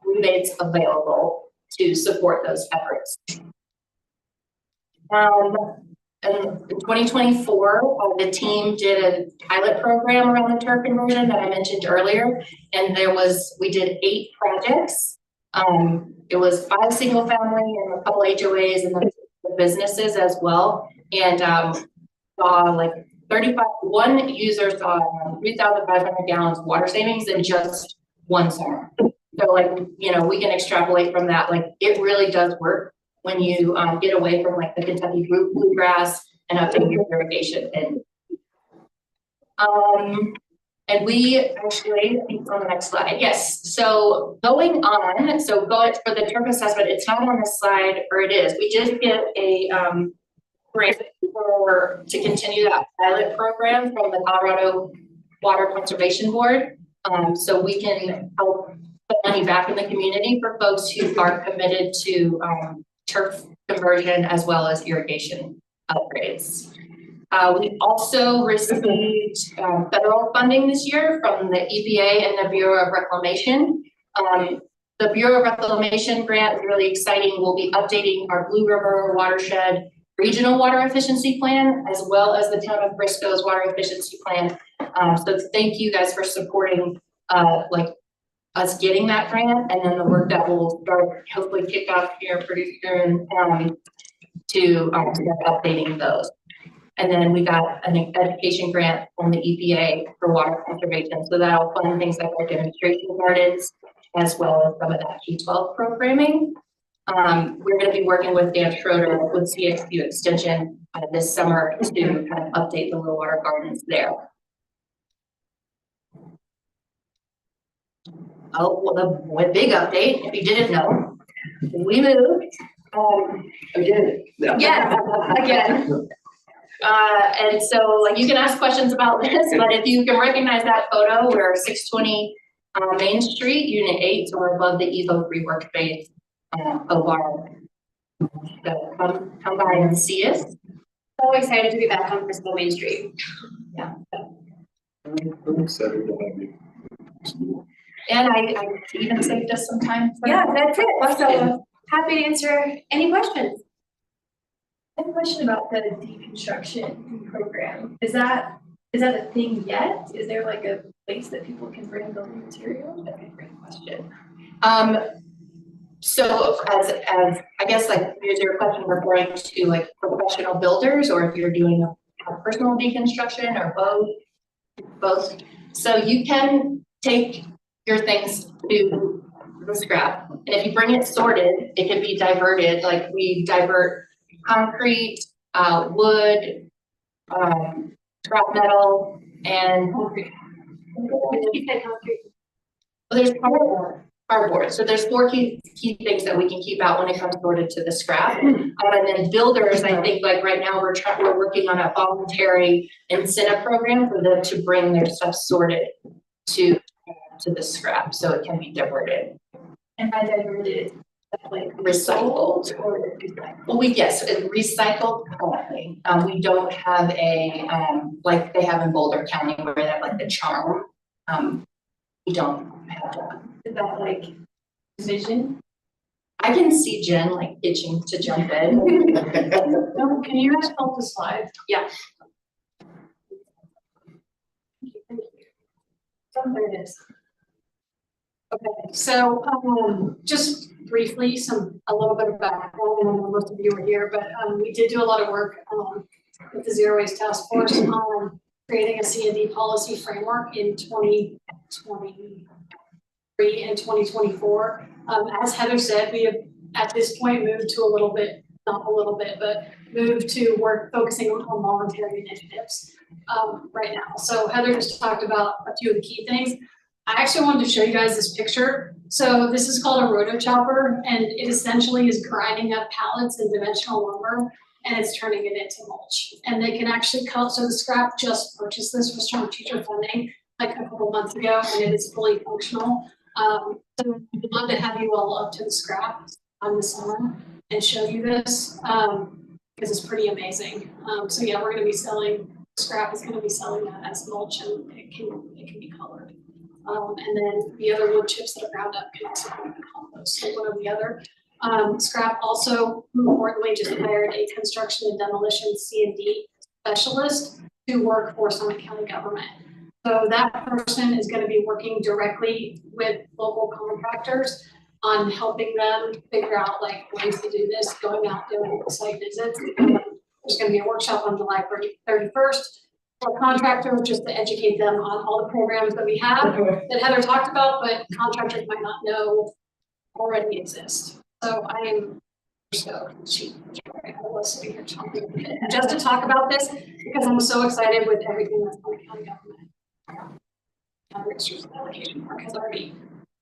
rebates available to support those efforts. In 2024, the team did a pilot program around the turf conversion that I mentioned earlier, and we did 8 projects. It was 5 single family and a couple HOAs and the businesses as well, and saw like one user saw 3,500 gallons of water savings in just one summer. So like, you know, we can extrapolate from that. Like it really does work when you get away from like the Kentucky bluegrass and update your irrigation. And we actually, I think on the next slide, yes. So going for the turf assessment, it's not on this slide, or it is. We did get a grant to continue that pilot program from the Colorado Water Conservation Board. So we can help put money back in the community for folks who are committed to turf conversion as well as irrigation upgrades. We also received federal funding this year from the EPA and the Bureau of Reclamation. The Bureau of Reclamation grant is really exciting. We'll be updating our Blue River watershed regional water efficiency plan, as well as the town of Frisco's water efficiency plan. So thank you guys for supporting like us getting that grant, and then the work that will start hopefully kick off here pretty soon to start updating those. And then we got an education grant from the EPA for water conservation. So that'll fund things like our demonstration gardens, as well as some of that K-12 programming. We're going to be working with Dan Schroeder with CXU Extension this summer to kind of update the low water gardens there. Oh, well, the big update, if you didn't know, we moved. Again. Yeah, again. And so like you can ask questions about this, but if you can recognize that photo, we're 620 Main Street, Unit 8, so we're above the Evo rework phase of our. So come by and see us. So excited to be back on Frisco Main Street. I'm excited to have you. And I even saved us some time. for- Yeah, that's it. So happy to answer any questions. I have a question about the deconstruction program. Is that a thing yet? Is there like a place that people can bring building materials? That'd be a great question. So as I guess like is your question referring to like professional builders or if you're doing a personal deconstruction or both? So you can take your things to the scrap and if you bring it sorted, it can be diverted. Like we divert concrete, wood, scrap metal and concrete. You said concrete. Well, there's cardboard. So there's 4 key things that we can keep out when it comes sorted to the scrap. And then builders, I think like right now we're working on a voluntary incentive program for them to bring their stuff sorted to the scrap so it can be diverted. And by diverted, like Recycled. or Well, yes, recycled currently. We don't have a like they have in Boulder County where they have like the charm. We don't have that. is that like vision? I can see Jen like itching to jump in. No, can you guys hold the slide? Yeah. There it is. Okay, so just briefly, a little bit of background, I know most of you are here, but we did do a lot of work with the Zero Waste Task Force on creating a C&D policy framework in 2023 and 2024. As Heather said, we have at this point moved to moved to work focusing on voluntary initiatives right now. So Heather just talked about a few of the key things. I actually wanted to show you guys this picture. So this is called a rotochopper, and it essentially is grinding up pallets and dimensional lumber, and it's turning it into mulch. And they can actually so the scrap just purchased this with strong teacher funding like a couple months ago, and it is fully functional. So we'd love to have you all up to the scrap this summer and show you this because it's pretty amazing. So yeah, we're going to be selling scrap is going to be selling that as mulch, and it can be colored. And then the other wood chips that are ground up can also go in compost. So one or the other. Scrap also, importantly, just hired a construction and demolition C&D specialist to work for Summit County government. So that person is going to be working directly with local contractors on helping them figure out like ways to do this, going out doing site visits. There's going to be a workshop on July 31st. For contractors, just to educate them on all the programs that we have that Heather talked about, but contractors might not know already exist. So I am stoked. I was sitting here talking just to talk about this because I'm so excited with everything that's on the county government. Research allocation work has already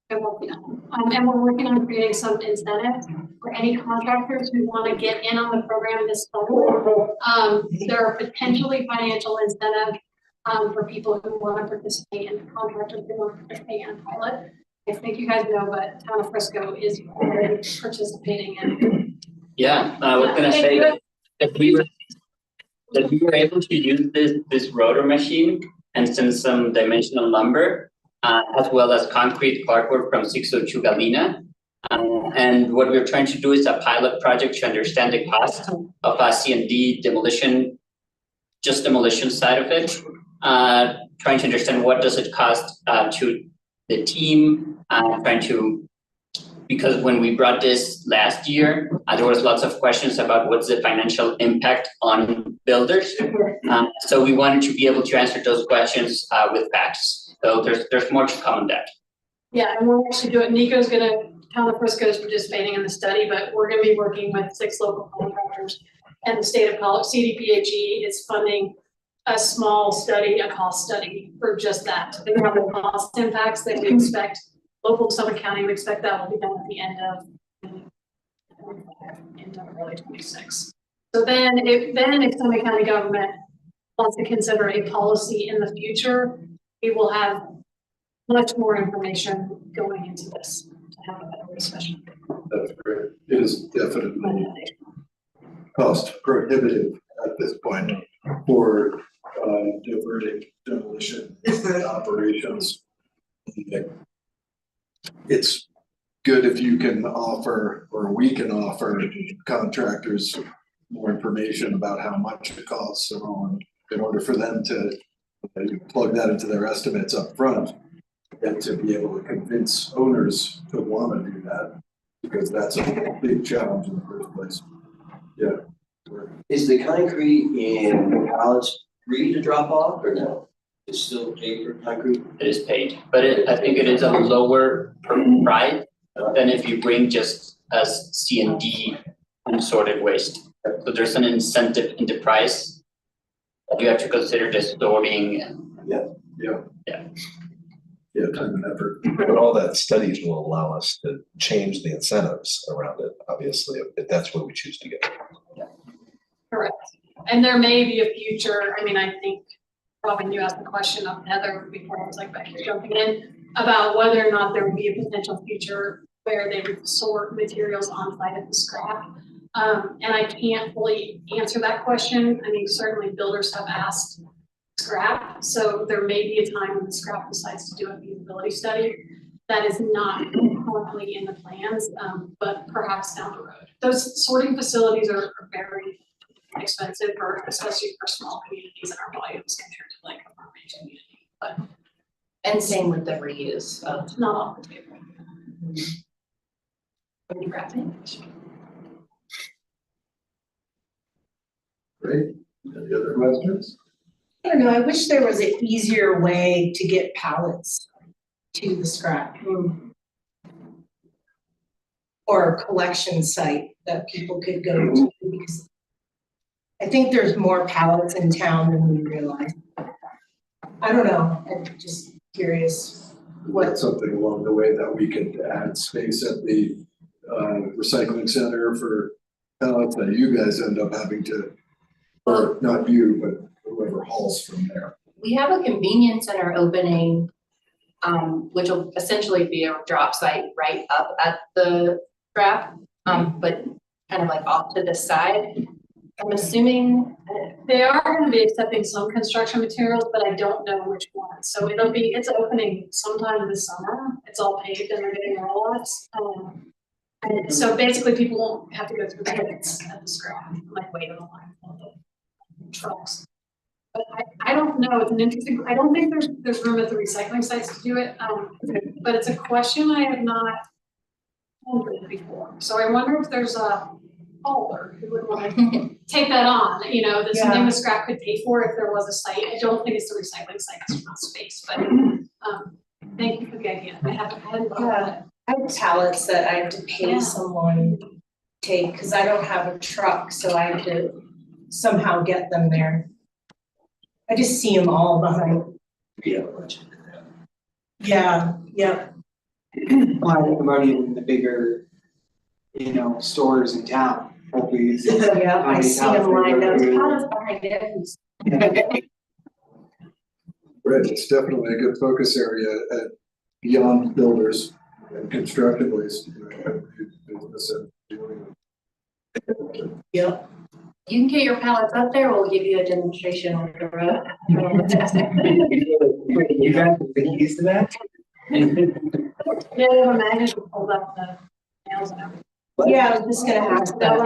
been working on. And we're working on creating some incentives for any contractors who want to get in on the program this summer. There are potentially financial incentives for people who want to participate in contractors who want to participate in a pilot. I think you guys know, but Town of Frisco is already participating in. Yeah, I was gonna say that we were able to use this rotor machine and send some dimensional lumber, as well as concrete cardboard from 602 Galena. And what we're trying to do is a pilot project to understand the cost of a C&D demolition, just demolition side of it. Trying to understand what does it cost to the team, because when we brought this last year, there was lots of questions about what's the financial impact on builders. So we wanted to be able to answer those questions with facts. So there's more to come on that. Yeah, and we're actually doing, Town of Frisco is participating in the study, but we're gonna be working with 6 local contractors, and the state of Colorado, CDPHE is funding a small study, a cost study for just that. To figure out the cost impacts that we expect. Local Summit County, we expect that will be done at the end of into early 26. So then if Summit County government wants to consider a policy in the future, we will have much more information going into this to have a better discussion. That's great. It is definitely cost prohibitive at this point for diverting demolition operations. It's good if you can offer, or we can offer contractors more information about how much it costs in order for them to plug that into their estimates up front and to be able to convince owners to want to do that, because that's a big challenge in the first place. Yeah. Is the concrete in pallets free to drop off or no? It's still paid for concrete? It is paid, but I think it is a lower price than if you bring just as C and D unsorted waste. So there's an incentive in the price that you have to consider the sorting and. Yeah, time and effort. But all that studies will allow us to change the incentives around it, obviously, if that's what we choose to get. Correct. And there may be a future, I mean, I think, Robin, you asked the question of Heather before I was like back here jumping in, about whether or not there would be a potential future where they would sort materials on site at the scrap. And I can't fully answer that question. I mean, certainly builders have asked scrap, so there may be a time when the scrap decides to do a feasibility study. That is not currently in the plans, but perhaps down the road. Those sorting facilities are very expensive, especially for small communities in our volumes compared to like a farming community, but. And same with the reuse of. It's not off the table. Great. Any other questions? I don't know, I wish there was an easier way to get pallets to the scrap. Or a collection site that people could go to, because I think there's more pallets in town than we realize. I don't know, I'm just curious What's something along the way that we could add space at the recycling center for pallets that you guys end up having to, or not you, but whoever hauls from there. We have a convenience center opening, which will essentially be a drop site right up at the scrap, but kind of like off to the side. I'm assuming They are gonna be accepting some construction materials, but I don't know which ones. So it's opening sometime this summer. It's all paved and they're getting roll-offs. And so basically people won't have to go through the pits at the scrap, like wait on the line for the trucks. But I don't know, it's an interesting, I don't think there's room at the recycling sites to do it. But it's a question I have not pondered before. So I wonder if there's a hauler who would want to take that on, that's something the scrap could pay for if there was a site. I don't think it's the recycling site, it's not space, but thank you for the idea. I hadn't thought about it. I have pallets that I have to pay someone to take, because I don't have a truck, so I have to somehow get them there. I just see them all behind. Yeah, much. Yeah, Well, I think about even the bigger, stores in town, hopefully. yeah, I see them lined up. Pallets behind it. Right, it's definitely a good focus area at beyond builders and construction waste. Business and doing. Yep. you can get your pallets up there, we'll give you a demonstration on the road. You guys have been used to that? Yeah, they have a magnet that pulls up the nails and everything. Yeah, I was just gonna ask Is that. that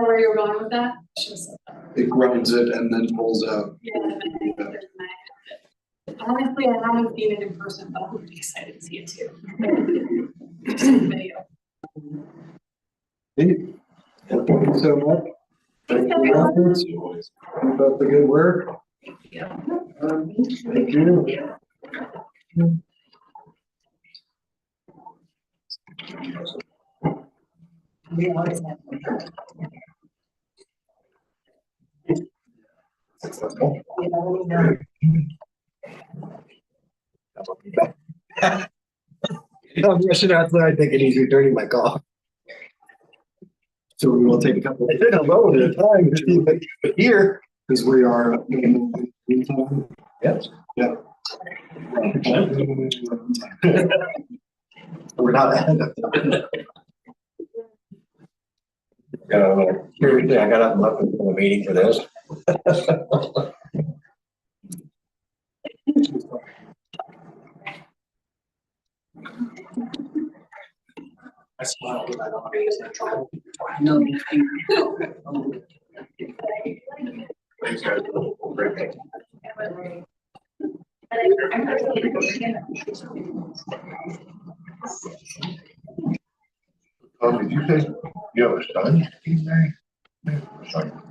where you're going with that? It grinds it and then pulls out. Yeah, the magnet, there's a magnet. Honestly, I haven't seen it in person, but I'm really excited to see it too. Just in video. Hey, thank you so much. Thank you for your efforts. Keep up the good work. Yeah. Thank you. We always have. I'm rushing outside thinking he's returning my call. So we will take a couple of vote at a time to see if it's here, because we are in time. Yes. Yeah. We're not ahead of them. Seriously, I got up and left from the meeting for this. I smiled when I don't mean it's trouble. Thanks, guys. Great. Did you say you have a son?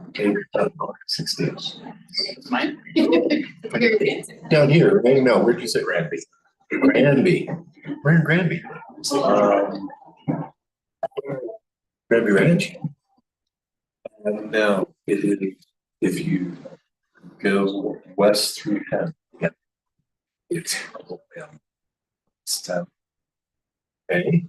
Okay, 16. Mine? Down here, no, where'd you say Granby? Granby. Where in Granby? Granby Ranch? No, it is, if you go west through town, yeah. It's, it's town. Okay.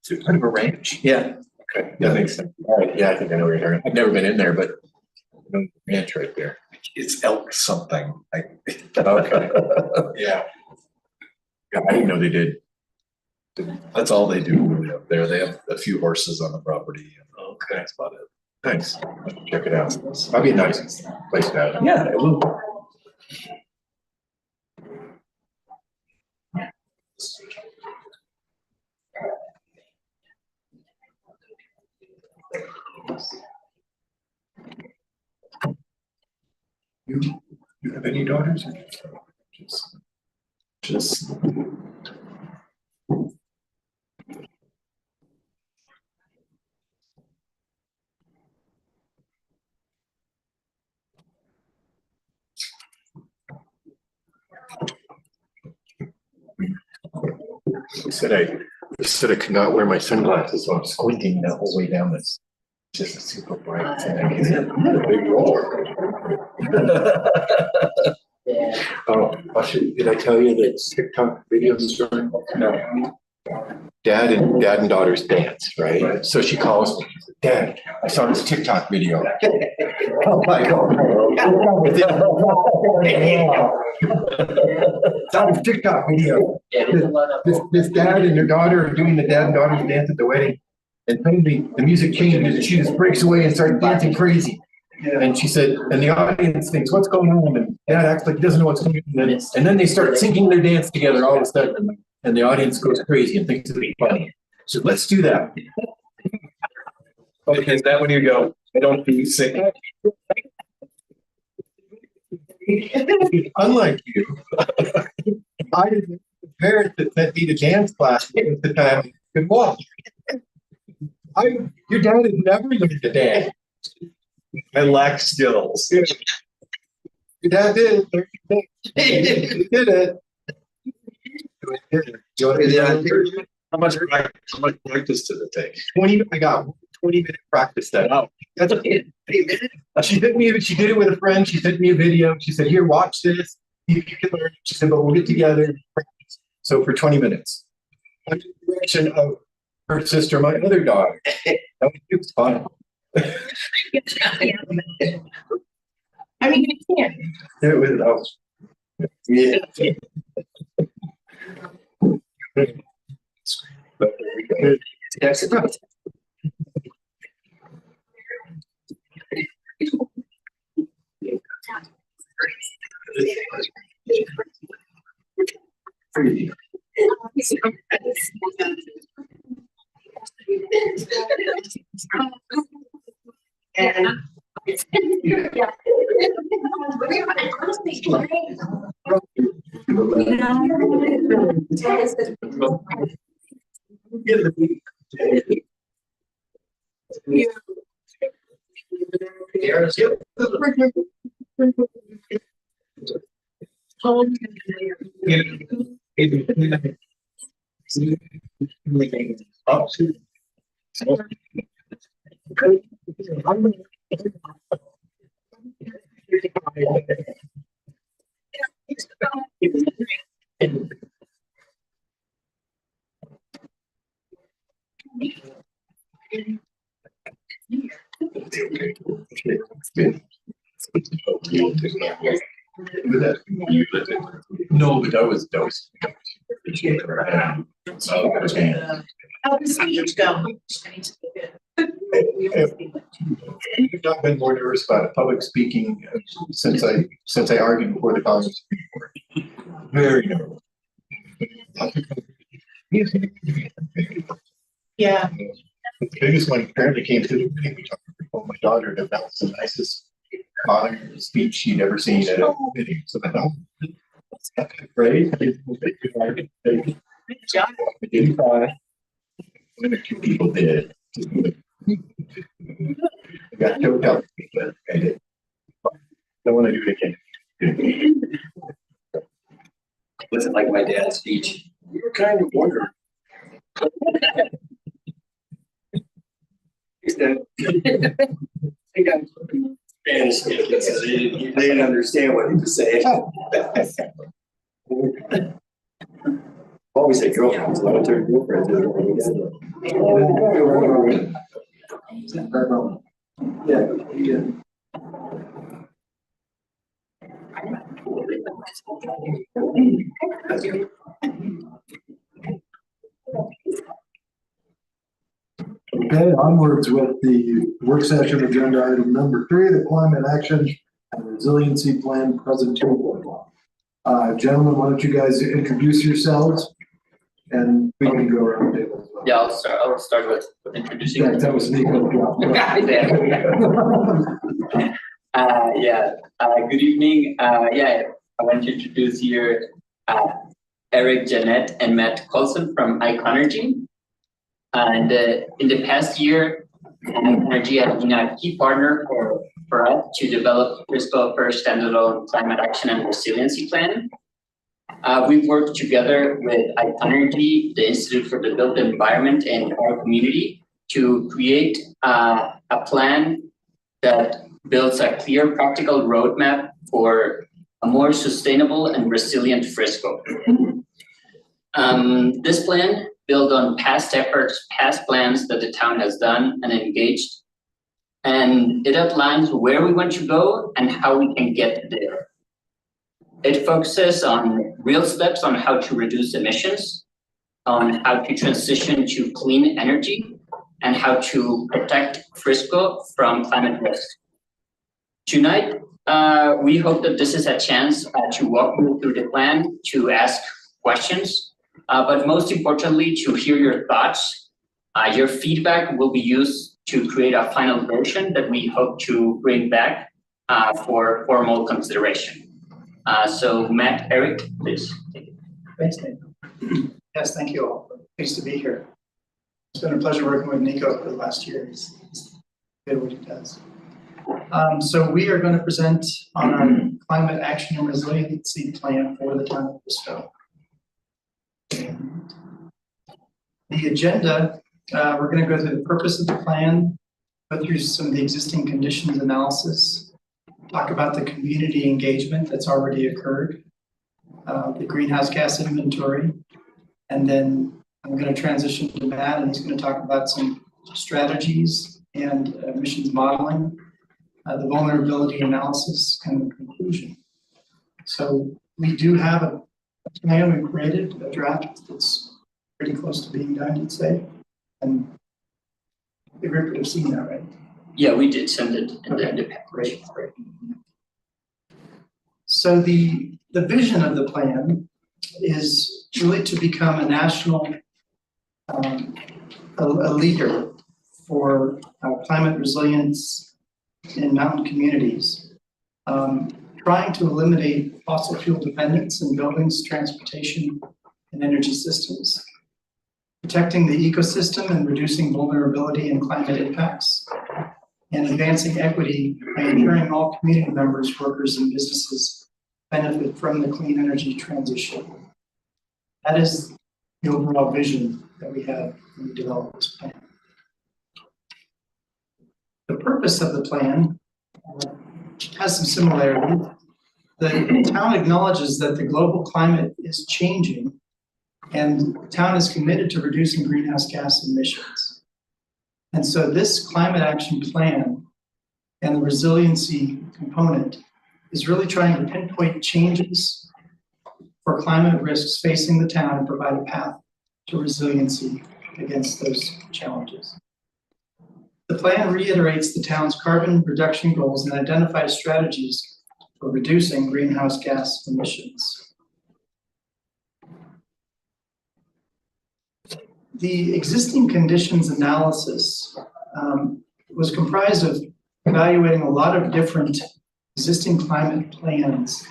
So it's kind of a ranch? Yeah. Okay, that makes sense. All right, yeah, I think I know where you're talking. I've never been in there, but I know the ranch right there. It's elk something. Okay. Yeah. Yeah, I didn't know they did. That's all they do really up there. They have a few horses on the property. Okay, that's about it. Thanks. Check it out. That'd be a nice place to have. Yeah, it will. You have any daughters? Or just. I said I could not wear my sunglasses, so I'm squinting the whole way down this. Just a super bright thing. It's a big roller. Oh, did I tell you that TikTok videos are no. Dad and daughter's dance, right? So she calls me, Dad, I saw this TikTok video. Oh my God. Saw this TikTok video. This dad and their daughter are doing the dad and daughter's dance at the wedding. And suddenly the music changes and she just breaks away and starts dancing crazy. And she said, and the audience thinks, what's going on? And dad acts like he doesn't know what's going on. And then they start syncing their dance together all of a sudden. And the audience goes crazy and thinks it'll be funny. So let's do that. Okay, is that when you go, I don't think you sing? Unlike you, I didn't parents that sent me to dance class at the time could walk. Your dad has never learned to dance. I lack skills. Your dad did. He did it. How much practice did it take? 20. I got 20-minute practice that. Oh, that's okay. She did it with a friend. She sent me a video. She said, "Here, watch this. You can learn." She said, "But we'll get together and practice." So for 20 minutes, under the direction of her sister, my other daughter. It was fun. I mean, you can. It was. Yeah. Yes. No, but that was. How does speech go? I've not been more nervous about public speaking since I argued before the Congress. Very nervous. Yeah. The biggest one apparently came through the meeting. We talked to my daughter that was the nicest honor speech she'd ever seen at a meeting. So I thought, that's not great. I didn't cry. And a few people did. I got choked up, but I did. Don't want to do it again. Wasn't like my dad's speech. We were kind of wondering. Spanish speakers, so they didn't understand what he was saying. Always say girlfriends, a lot of their girlfriends. Yeah. Okay, onwards with the work session agenda item number 3, the climate action and resiliency plan presentation. Gentlemen, why don't you guys introduce yourselves and we can go around the table as well. Yeah, I'll start with introducing. Yeah, that was Nico's job. Good evening. I want to introduce here Eric, Jeanette, and Matt Colson from Iconergy. And in the past year, Iconergy has been a key partner for us to develop Frisco first standalone climate action and resiliency plan. We've worked together with Iconergy, the Institute for the Built Environment, and our community to create a plan that builds a clear, practical roadmap for a more sustainable and resilient Frisco. This plan built on past efforts, past plans that the town has done and engaged, and it outlines where we want to go and how we can get there. It focuses on real steps on how to reduce emissions, on how to transition to clean energy, and how to protect Frisco from climate risk. Tonight, we hope that this is a chance to walk you through the plan, to ask questions, but most importantly, to hear your thoughts. Your feedback will be used to create a final version that we hope to bring back for formal consideration. So Matt, Eric, please. Thanks, Nico. Yes, thank you all. Pleased to be here. It's been a pleasure working with Nico for the last year. He's good at what he does. So we are going to present on our climate action and resiliency plan for the town of Frisco. The agenda, we're going to go through the purpose of the plan, go through some of the existing conditions analysis, talk about the community engagement that's already occurred, the greenhouse gas inventory, and then I'm going to transition to Matt, and he's going to talk about some strategies and emissions modeling, the vulnerability analysis, and the conclusion. So we do have a plan we created, a draft that's pretty close to being done, you'd say, and the group would have seen that, right? Yeah, we did send it in the package. Great. So the vision of the plan is really to become a national a leader for climate resilience in mountain communities, trying to eliminate fossil fuel dependence in buildings, transportation, and energy systems, protecting the ecosystem and reducing vulnerability and climate impacts, and advancing equity by ensuring all community members, workers, and businesses benefit from the clean energy transition. That is the overall vision that we have when we develop this plan. The purpose of the plan has some similarity. The town acknowledges that the global climate is changing, and the town is committed to reducing greenhouse gas emissions. And so this climate action plan and the resiliency component is really trying to pinpoint changes for climate risks facing the town and provide a path to resiliency against those challenges. The plan reiterates the town's carbon reduction goals and identifies strategies for reducing greenhouse gas emissions. The existing conditions analysis was comprised of evaluating a lot of different existing climate plans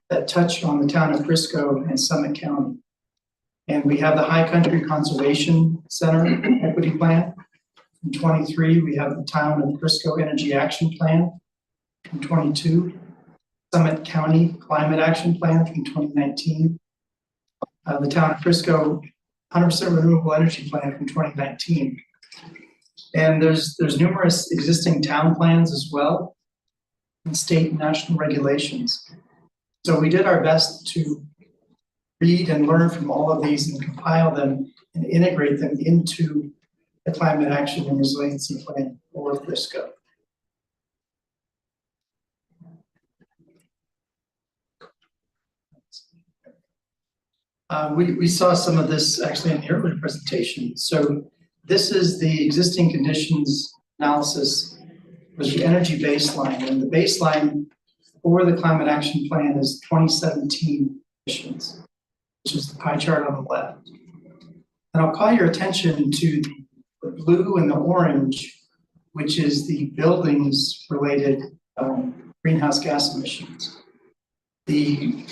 that touch on the town of Frisco and Summit County. And we have the High Country Conservation Center Equity Plan. In 23, we have the Town of Frisco Energy Action Plan. In 22, Summit County Climate Action Plan from 2019. The Town of Frisco 100% Renewable Energy Plan from 2019. And there's numerous existing town plans as well, and state and national regulations. So we did our best to read and learn from all of these and compile them and integrate them into the Climate Action and Resiliency Plan for Frisco. We saw some of this actually in the earlier presentation. So this is the existing conditions analysis with the energy baseline, and the baseline for the Climate Action Plan is 2017 emissions, which is the pie chart on the left. And I'll call your attention to the blue and the orange, which is the buildings related greenhouse gas emissions. The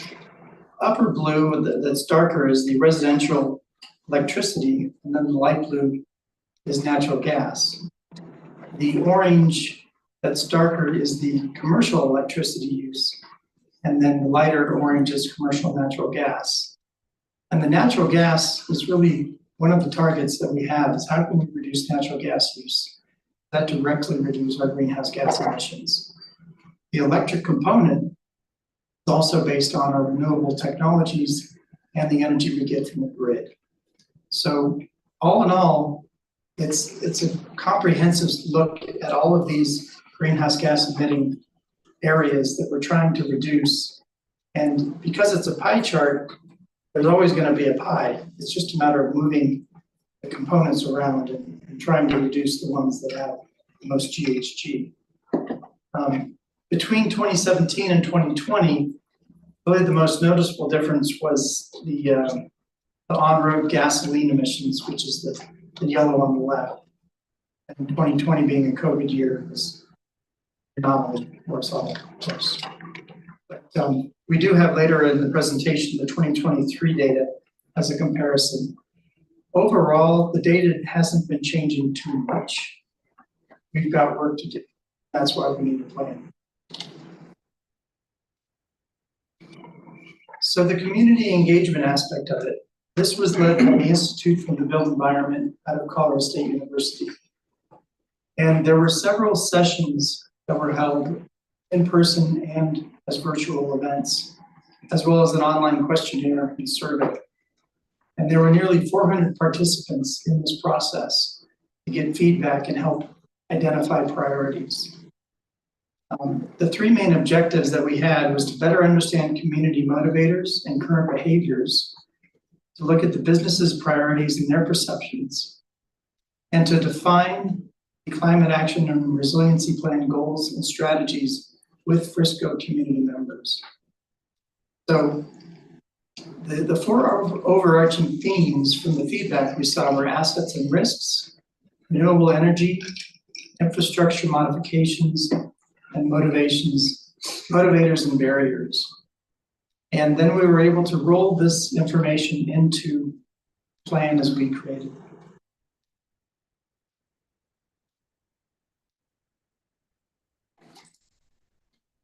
upper blue that's darker is the residential electricity, and then the light blue is natural gas. The orange that's darker is the commercial electricity use, and then the lighter orange is commercial natural gas. And the natural gas is really one of the targets that we have, is how can we reduce natural gas use? That directly reduces our greenhouse gas emissions. The electric component is also based on our renewable technologies and the energy we get from the grid. So all in all, it's a comprehensive look at all of these greenhouse gas emitting areas that we're trying to reduce. And because it's a pie chart, there's always going to be a pie. It's just a matter of moving the components around and trying to reduce the ones that have the most GHG. Between 2017 and 2020, really the most noticeable difference was the on-road gasoline emissions, which is the yellow on the left. And 2020 being a COVID year is anomaly for us all, of course. But we do have later in the presentation the 2023 data as a comparison. Overall, the data hasn't been changing too much. We've got work to do. That's why we need a plan. So the community engagement aspect of it, this was led by the Institute for the Built Environment out of Colorado State University. And there were several sessions that were held in person and as virtual events, as well as an online questionnaire and survey. And there were nearly 400 participants in this process to get feedback and help identify priorities. The three main objectives that we had was to better understand community motivators and current behaviors, to look at the business's priorities and their perceptions, and to define the climate action and resiliency plan goals and strategies with Frisco community members. So the four overarching themes from the feedback we saw were assets and risks, renewable energy, infrastructure modifications, and motivators and barriers. And then we were able to roll this information into the plan as we created.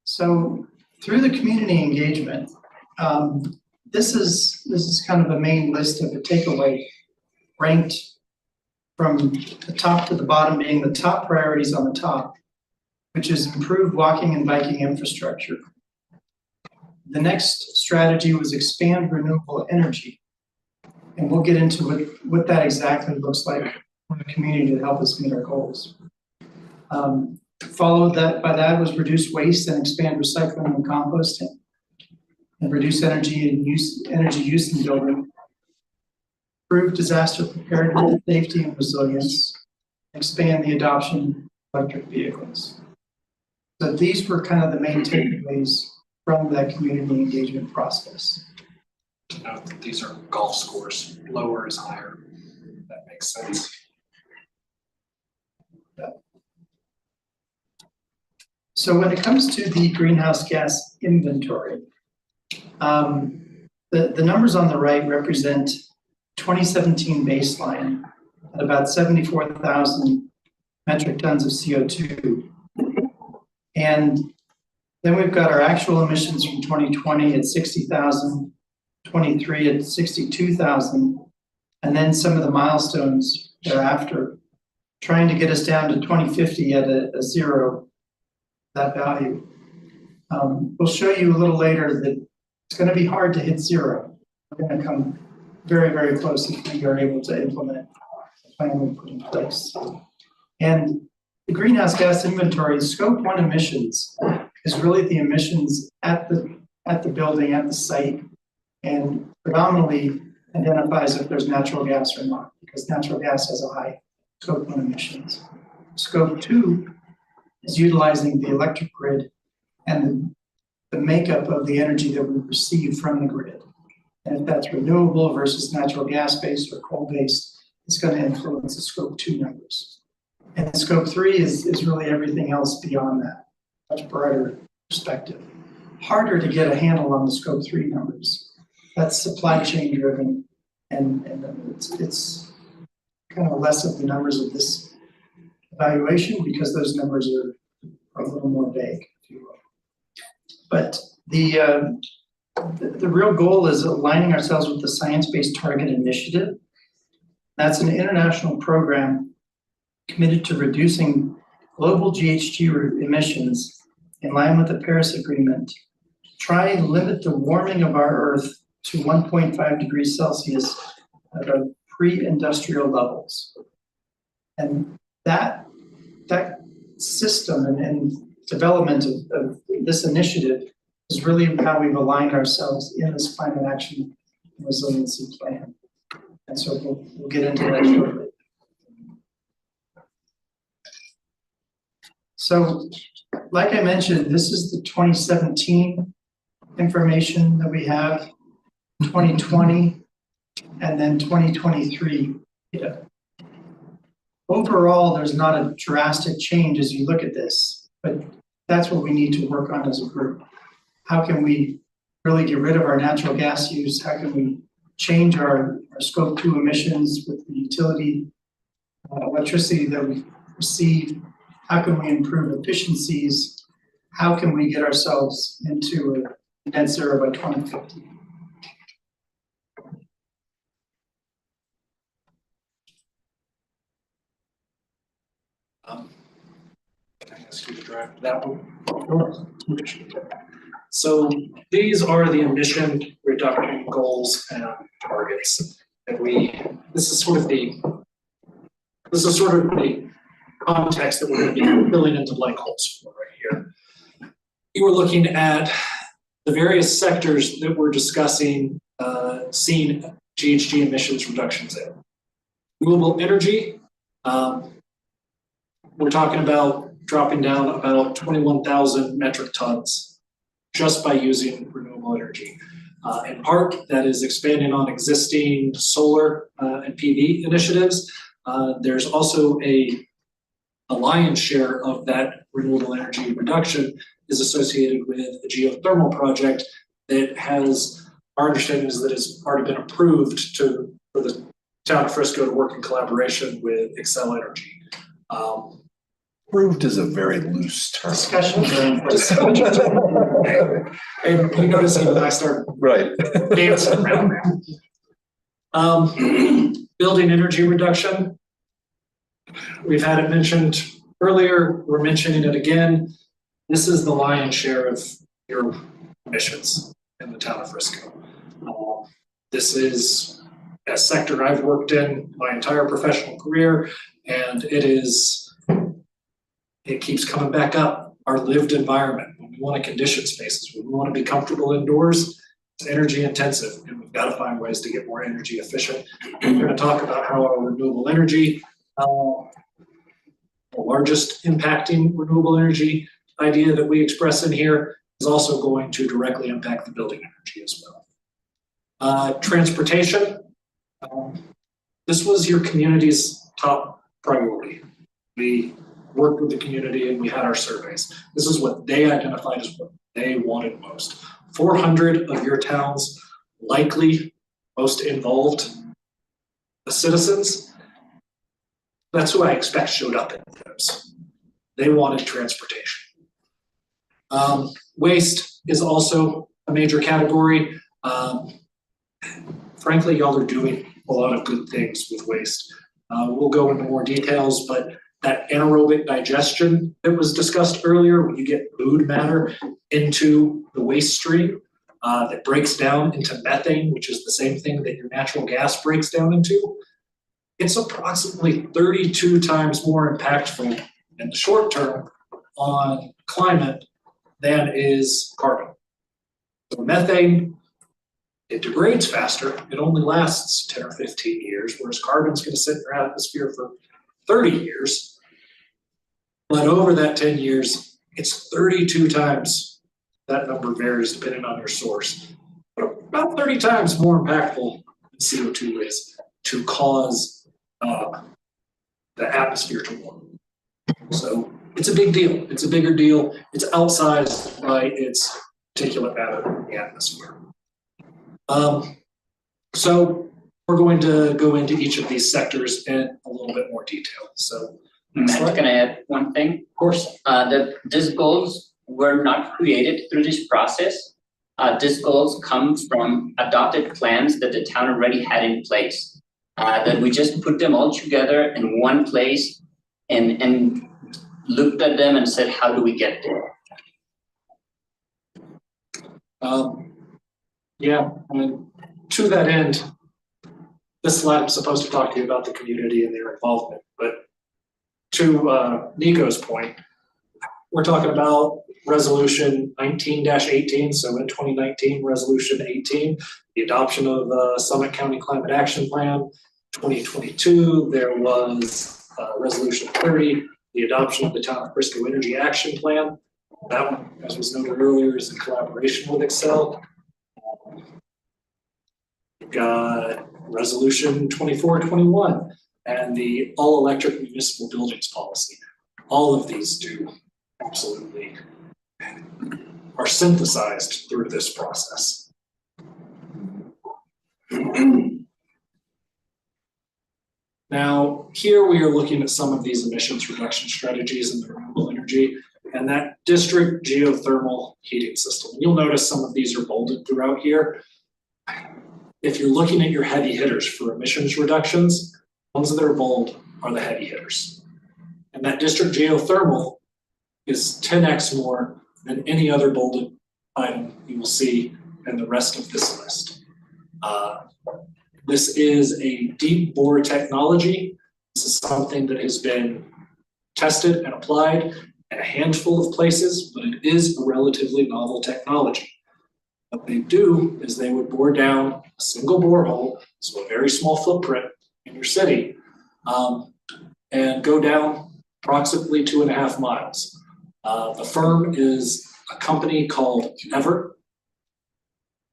So through the community engagement, this is kind of the main list of the takeaway, ranked from the top to the bottom, being the top priorities on the top, which is improved walking and biking infrastructure. The next strategy was expand renewable energy. And we'll get into what that exactly looks like from the community to help us meet our goals. Followed by that was reduce waste and expand recycling and composting, and reduce energy use in building. Improve disaster preparedness, safety, and resilience. Expand the adoption of electric vehicles. So these were kind of the main takeaways from that community engagement process. To note that these are golf scores, lower is higher. That makes sense. So when it comes to the greenhouse gas inventory, the numbers on the right represent 2017 baseline at about 74,000 metric tons of CO2. And then we've got our actual emissions from 2020 at 60,000, 23 at 62,000, and then some of the milestones thereafter, trying to get us down to 2050 at a zero, that value. We'll show you a little later that it's going to be hard to hit zero. We're going to come very, very close if we are able to implement the plan we put in place. And the greenhouse gas inventory, scope 1 emissions, is really the emissions at the building, at the site, and predominantly identifies if there's natural gas or not, because natural gas has a high scope 1 emissions. Scope 2 is utilizing the electric grid and the makeup of the energy that we receive from the grid. And if that's renewable versus natural gas-based or coal-based, it's going to influence the scope 2 numbers. And scope 3 is really everything else beyond that, much broader perspective. Harder to get a handle on the scope 3 numbers. That's supply chain driven, and it's kind of less of the numbers of this evaluation because those numbers are a little more vague, if you will. But the real goal is aligning ourselves with the Science Based Target Initiative. That's an international program committed to reducing global GHG emissions in line with the Paris Agreement, try and limit the warming of our Earth to 1.5 degrees Celsius at our pre-industrial levels. And that system and development of this initiative is really how we've aligned ourselves in this climate action and resiliency plan. And so we'll get into that shortly. So, like I mentioned, this is the 2017 information that we have, 2020, and then 2023 data. Overall, there's not a drastic change as you look at this, but that's what we need to work on as a group. How can we really get rid of our natural gas use? How can we change our scope 2 emissions with the utility electricity that we receive? How can we improve efficiencies? How can we get ourselves into a net zero by 2050? Can I ask you to drive that one? So these are the emission reduction goals and targets that this is sort of the context that we're going to be filling into blank holes for right here. You were looking at the various sectors that we're discussing, seeing GHG emissions reductions in. Renewable energy, we're talking about dropping down about 21,000 metric tons just by using renewable energy. In part, that is expanding on existing solar and PV initiatives. There's also a lion's share of that renewable energy reduction is associated with a geothermal project that has, our understanding is that it's already been approved for the town of Frisco to work in collaboration with Xcel Energy. Approved is a very loose term. Discussions. And you notice even I started dancing around there. Building energy reduction. We've had it mentioned earlier, we're mentioning it again. This is the lion's share of your emissions in the town of Frisco. This is a sector I've worked in my entire professional career, and it keeps coming back up. Our lived environment, when we want to condition spaces, when we want to be comfortable indoors, it's energy intensive, and we've got to find ways to get more energy efficient. We're going to talk about how our renewable energy, the largest impacting renewable energy idea that we express in here is also going to directly impact the building energy as well. Transportation. This was your community's top priority. We worked with the community and we had our surveys. This is what they identified as what they wanted most. 400 of your town's likely most involved citizens, that's who I expect showed up in those. They wanted transportation. Waste is also a major category. Frankly, y'all are doing a lot of good things with waste. We'll go into more details, but that anaerobic digestion that was discussed earlier, when you get food matter into the waste stream, that breaks down into methane, which is the same thing that your natural gas breaks down into, it's approximately 32 times more impactful in the short term on climate than is carbon. So methane, it degrades faster. It only lasts 10 or 15 years, whereas carbon's going to sit in your atmosphere for 30 years. But over that 10 years, it's 32 times. That number varies depending on your source, but about 30 times more impactful than CO2 is to cause the atmosphere to warm. So it's a big deal. It's a bigger deal. It's outsized by its particulate matter in the atmosphere. So we're going to go into each of these sectors in a little bit more detail. So, Matt, can I add one thing? Of course. These goals were not created through this process. These goals come from adopted plans that the town already had in place. That we just put them all together in one place and looked at them and said, how do we get there? Yeah, I mean, to that end, this slide I'm supposed to talk to you about the community and their involvement, but to Nico's point, we're talking about resolution 19-18, so in 2019, resolution 18, the adoption of the Summit County Climate Action Plan. 2022, there was resolution 30, the adoption of the Town of Frisco Energy Action Plan. That one, as was noted earlier, is in collaboration with Excel. We've got resolution 2421 and the all-electric municipal buildings policy. All of these do absolutely are synthesized through this process. Now, here we are looking at some of these emissions reduction strategies in the renewable energy and that district geothermal heating system. You'll notice some of these are bolded throughout here. If you're looking at your heavy hitters for emissions reductions, ones that are bold are the heavy hitters. And that district geothermal is 10x more than any other bolded item you will see in the rest of this list. This is a deep bore technology. This is something that has been tested and applied in a handful of places, but it is a relatively novel technology. What they do is they would bore down a single borehole, so a very small footprint in your city, and go down approximately 2.5 miles. The firm is a company called Ever.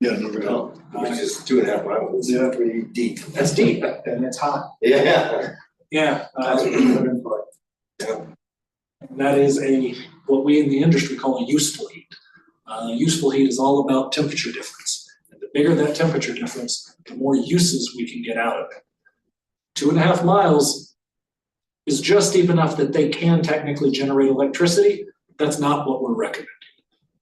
Yeah, no, which is 2.5 miles. Yeah. Pretty deep. That's deep and it's hot. Yeah. Yeah. That's what you're looking for. Yeah. And that is what we in the industry call a useful heat. Useful heat is all about temperature difference. And the bigger that temperature difference, the more uses we can get out of it. 2.5 miles is just deep enough that they can technically generate electricity. That's not what we're recommending.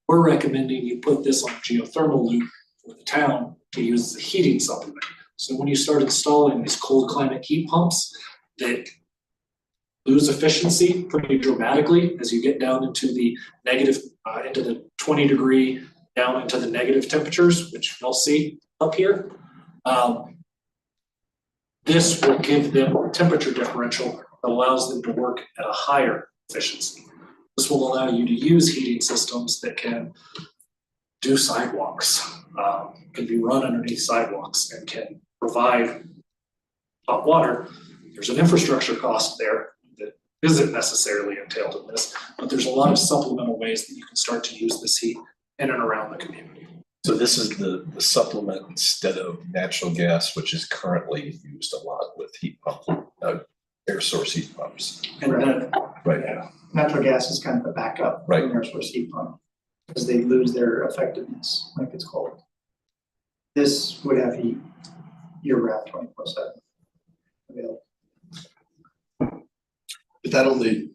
We're recommending you put this on a geothermal loop for the town to use as a heating supplement. So when you start installing these cold climate heat pumps that lose efficiency pretty dramatically as you get down into the negative, into the 20 degree, down into the negative temperatures, which you'll see up here. this will give them a temperature differential that allows them to work at a higher efficiency. This will allow you to use heating systems that can do sidewalks, can be run underneath sidewalks and can provide hot water. There's an infrastructure cost there that isn't necessarily entailed in this, but there's a lot of supplemental ways that you can start to use this heat in and around the community. So this is the supplement instead of natural gas, which is currently used a lot with heat pump, air source heat pumps. And then, Right. yeah, Natural gas is kind of the backup. Right. For air source heat pump, because they lose their effectiveness when it gets cold. This would have heat year-round, 24/7 available. But that only,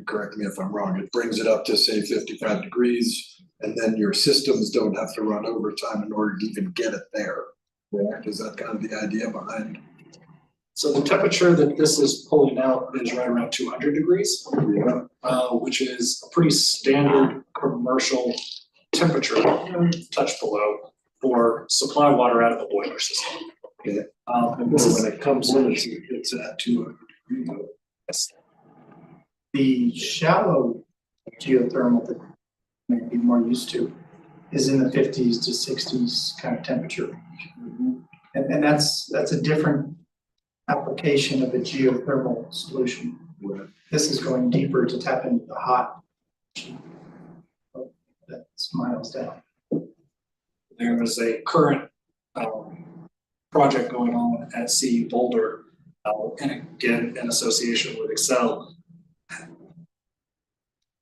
correct me if I'm wrong, it brings it up to say 55 degrees, and then your systems don't have to run overtime in order to even get it there. Correct? Is that kind of the idea behind? so the temperature that this is pulling out is right around 200 degrees, which is a pretty standard commercial temperature, touch below, for supply water out of the boiler system. Okay. And this is, When it comes in, it's at 200 degrees. The shallow geothermal that may be more used to is in the 50s to 60s kind of temperature range. And that's a different application of a geothermal solution. This is going deeper to tap into the hot. That's miles down. there is a current project going on at CU Boulder, and again, in association with Excel.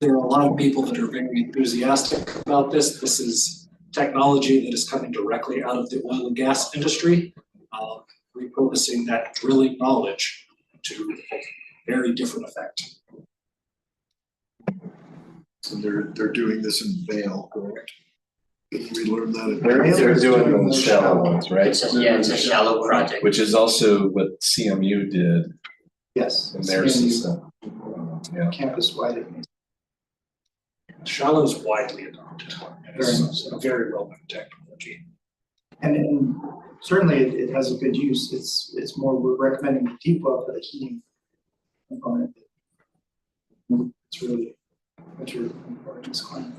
There are a lot of people that are very enthusiastic about this. This is technology that is coming directly out of the oil and gas industry, repurposing that drilling knowledge to a very different effect. So they're doing this in Vail, correct? Did we learn that? They're doing the shallow ones, right? It's a shallow project. Which is also what CMU did Yes. in their CMU system. Yeah. Campus-wide. Shallow is widely adopted. It's a very well-known technology. And certainly it has a good use. It's more, we're recommending the deep well for the heating component. It's really important in this climate.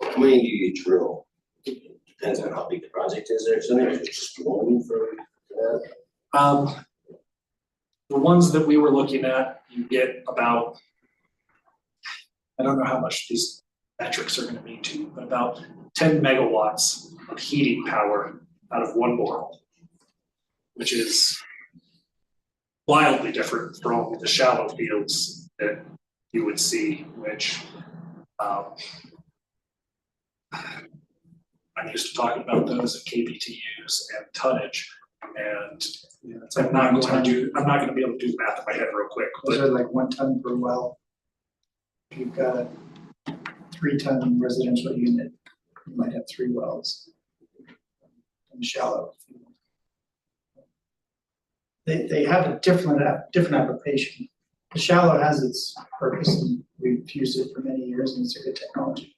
How many do you drill? Depends on how big the project is. There's something that's just one for that. The ones that we were looking at, you get about, I don't know how much these metrics are gonna mean to you, but about 10 megawatts of heating power out of one borehole, which is wildly different from the shallow fields that you would see, which I'm used to talking about those at KBTUs and tonnage, and I'm not gonna be able to do the math in my head real quick, Those but are like 1 ton per well. If you've got a 3-ton residential unit, you might have 3 wells. And shallow. They have a different application. The shallow has its purpose, and we've used it for many years, and it's a good technology.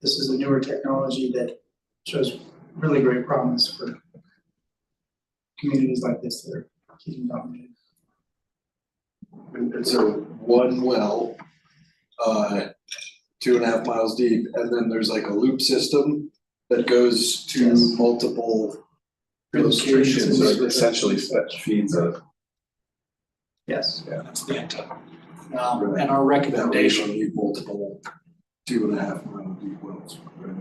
This is a newer technology that shows really great promise for communities like this that are heating dominated. And so one well, 2.5 miles deep, and then there's like a loop system that goes to Yes. multiple Locations locations. that essentially feeds a. Yes. Yeah. that's the intent. And our That way you recommendation, don't need multiple 2.5 mile deep wells. Right?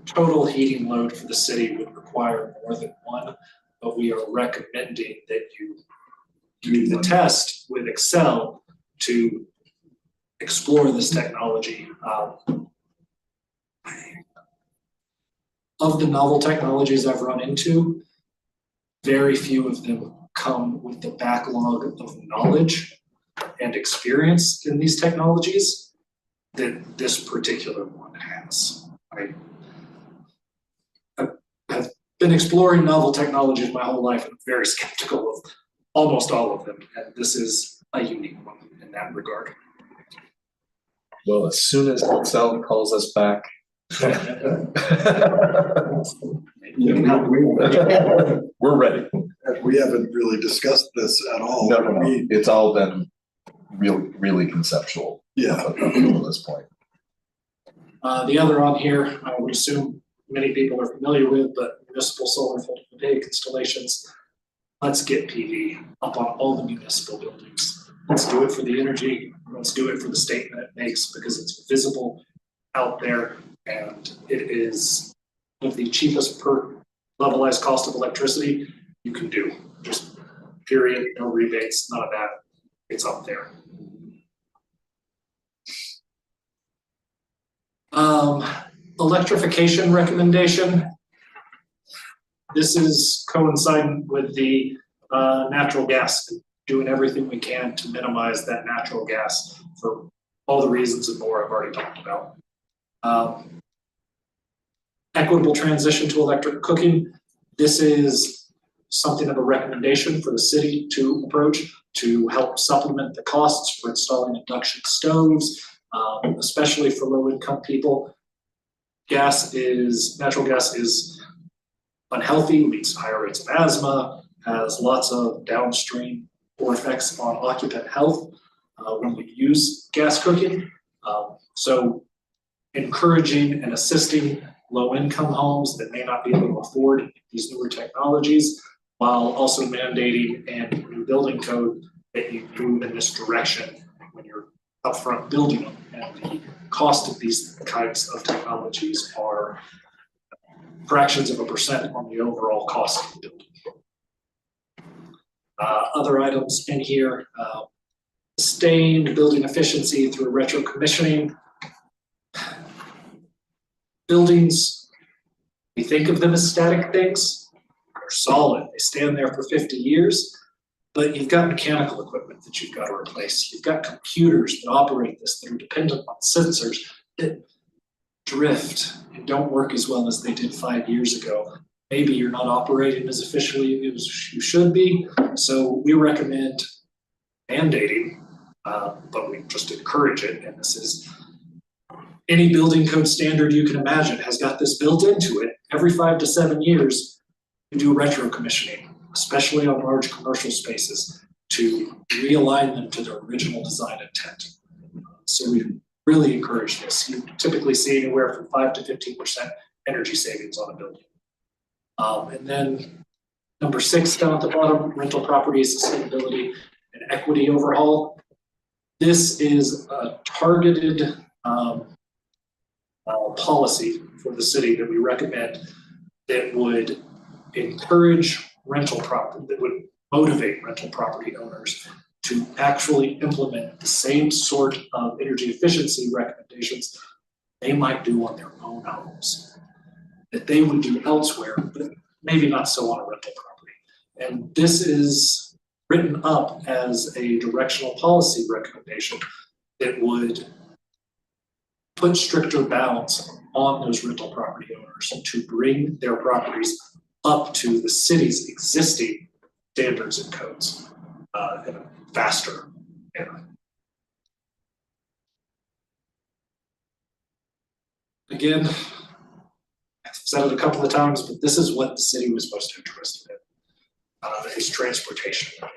total heating load for the city would require more than one, but we are recommending that you do the test with Excel to explore this technology. Of the novel technologies I've run into, very few of them come with the backlog of knowledge and experience in these technologies that this particular one has. I have been exploring novel technologies my whole life and I'm very skeptical of almost all of them, and this is a unique one in that regard. Well, as soon as Excel calls us back, We're ready. We haven't really discussed this at all. No, it's all been really conceptual. Yeah. Up until this point. The other on here, I would assume many people are familiar with, but municipal solar photovoltaic installations. Let's get PV up on all the municipal buildings. Let's do it for the energy. Let's do it for the statement it makes, because it's visible out there and it is one of the cheapest per levelized cost of electricity you can do. Just period, no rebates, none of that. It's up there. Electrification recommendation. This is coinciding with the natural gas, doing everything we can to minimize that natural gas for all the reasons and more I've already talked about. Equitable transition to electric cooking. This is something of a recommendation for the city to approach to help supplement the costs for installing induction stoves, especially for low-income people. Natural gas is unhealthy, leads to higher rates of asthma, has lots of downstream effects on occupant health when we use gas cooking. So encouraging and assisting low-income homes that may not be able to afford these newer technologies, while also mandating and new building code that you move in this direction when you're upfront building them. And the cost of these kinds of technologies are fractions of a percent on the overall cost of the building. Other items in here, sustained building efficiency through retro commissioning. Buildings, we think of them as static things. They're solid, they stand there for 50 years, but you've got mechanical equipment that you've got to replace. You've got computers that operate this that are dependent on sensors that drift and don't work as well as they did 5 years ago. Maybe you're not operating as efficiently as you should be. So we recommend mandating, but we just encourage it. And this is any building code standard you can imagine has got this built into it. Every 5 to 7 years, you do retro commissioning, especially on large commercial spaces, to realign them to their original design intent. So we really encourage this. You typically see anywhere from 5 to 15% energy savings on a building. And then number 6 down at the bottom, rental properties, sustainability and equity overhaul. This is a targeted policy for the city that we recommend that would encourage rental property, that would motivate rental property owners to actually implement the same sort of energy efficiency recommendations they might do on their own homes, that they would do elsewhere, but maybe not so on a rental property. And this is written up as a directional policy recommendation that would put stricter bounds on those rental property owners to bring their properties up to the city's existing standards and codes in a faster manner. Again, I've said it a couple of times, but this is what the city was most interested in, is transportation.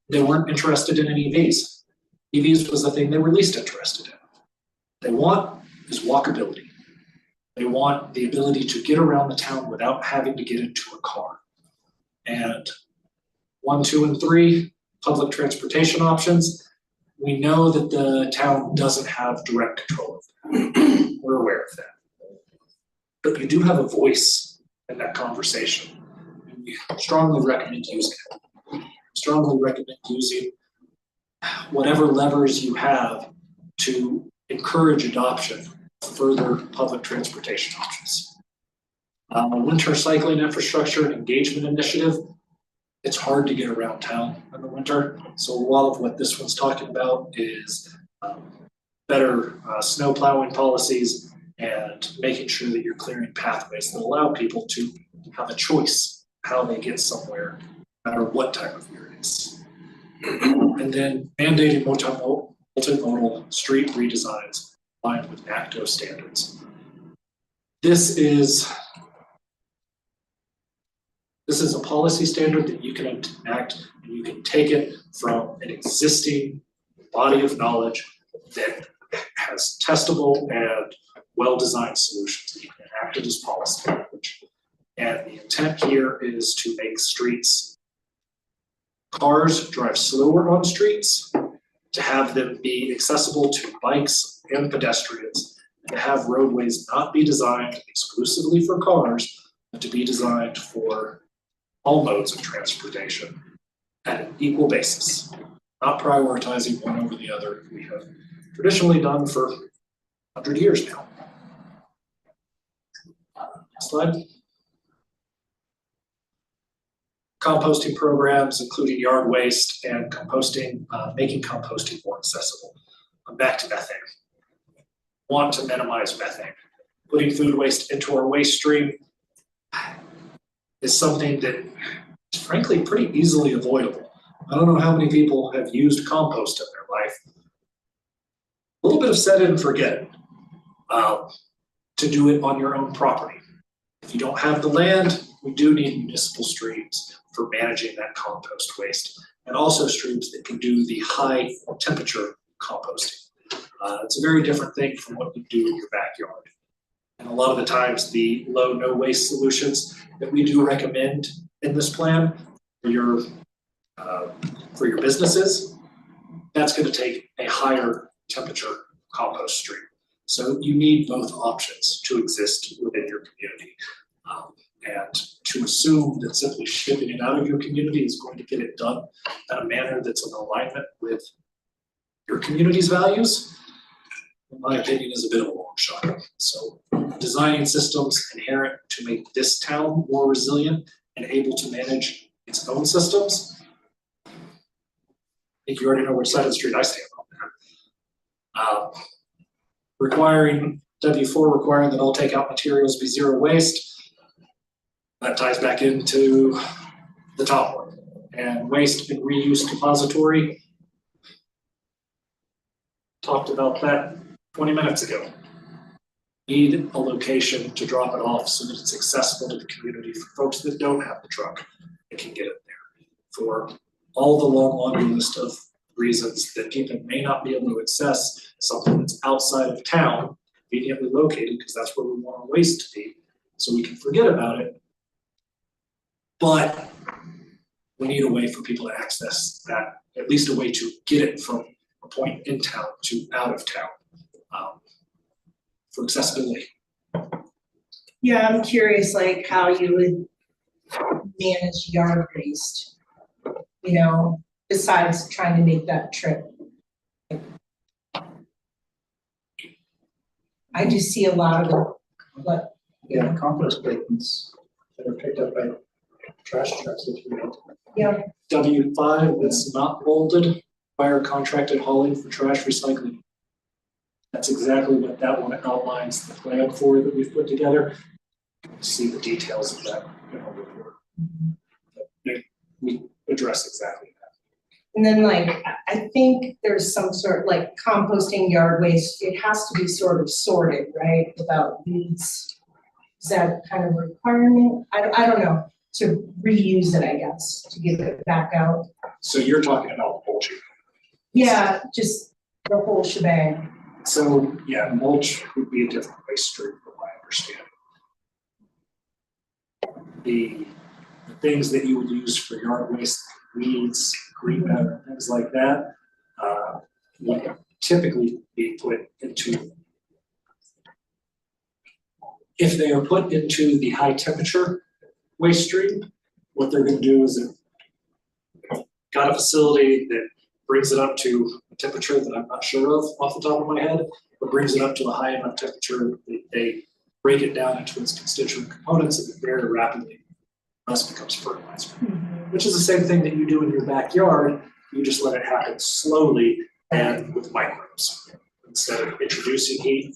They weren't interested in EVs. EVs was the thing they were least interested in. They want is walkability. They want the ability to get around the town without having to get into a car. And 1, 2, and 3, public transportation options. We know that the town doesn't have direct control of that. We're aware of that. But you do have a voice in that conversation. And we strongly recommend using it. Strongly recommend using whatever levers you have to encourage adoption of further public transportation options. Winter cycling infrastructure and engagement initiative. It's hard to get around town in the winter. So a lot of what this one's talking about is better snow plowing policies and making sure that you're clearing pathways that allow people to have a choice how they get somewhere, no matter what time of year it is. And then mandating multimodal street redesigns aligned with NACTO standards. This is a policy standard that you can enact, and you can take it from an existing body of knowledge that has testable and well-designed solutions, and you can enact it as policy language. And the intent here is to make streets, cars drive slower on streets, to have them be accessible to bikes and pedestrians, and to have roadways not be designed exclusively for cars, but to be designed for all modes of transportation at an equal basis, not prioritizing one over the other. We have traditionally done for 100 years now. Next slide. Composting programs, including yard waste and composting, making composting more accessible. I'm back to methane. Want to minimize methane. Putting food waste into our waste stream is something that is frankly pretty easily avoidable. I don't know how many people have used compost in their life. A little bit of set it and forget it, to do it on your own property. If you don't have the land, we do need municipal streams for managing that compost waste, and also streams that can do the high temperature composting. It's a very different thing from what you do in your backyard. And a lot of the times, the low, no waste solutions that we do recommend in this plan for your businesses, that's going to take a higher temperature compost stream. So you need both options to exist within your community. And to assume that simply shipping it out of your community is going to get it done in a manner that's in alignment with your community's values, in my opinion, is a bit of a long shot. So designing systems inherent to make this town more resilient and able to manage its own systems. I think you already know which side of the street I stand on that. Requiring W4 requiring that all takeout materials be zero waste. That ties back into the top one. And waste and reuse depository. Talked about that 20 minutes ago. Need a location to drop it off so that it's accessible to the community for folks that don't have the truck and can get it there. For all the long laundry list of reasons that people may not be able to access something that's outside of town, conveniently located, because that's where we want our waste to be, so we can forget about it. But we need a way for people to access that, at least a way to get it from a point in town to out of town, for accessibility. Yeah, I'm curious, like how you would manage yard waste, you know, besides trying to make that trip. I do see a lot of it, but. Yeah, compost bins that are picked up by trash trucks. Yeah. W5 that's not molded, require contracted hauling for trash recycling. That's exactly what that one outlines the plan for that we've put together. See the details of that in our report. We address exactly that. And then like, I think there's some sort like composting yard waste, it has to be sort of sorted, right, without weeds. Is that kind of a requirement? I don't know, to reuse it, I guess, to get it back out. So you're talking about mulching. Yeah, just the whole shebang. So yeah, mulch would be a different waste stream from my understanding. The things that you would use for yard waste, weeds, green matter, things like that, would typically be put into, if they are put into the high temperature waste stream, what they're going to do is got a facility that brings it up to a temperature that I'm not sure of off the top of my head, but brings it up to a high enough temperature that they break it down into its constituent components and very rapidly thus becomes fertilizer. Which is the same thing that you do in your backyard, you just let it happen slowly and with microbes. Instead of introducing heat,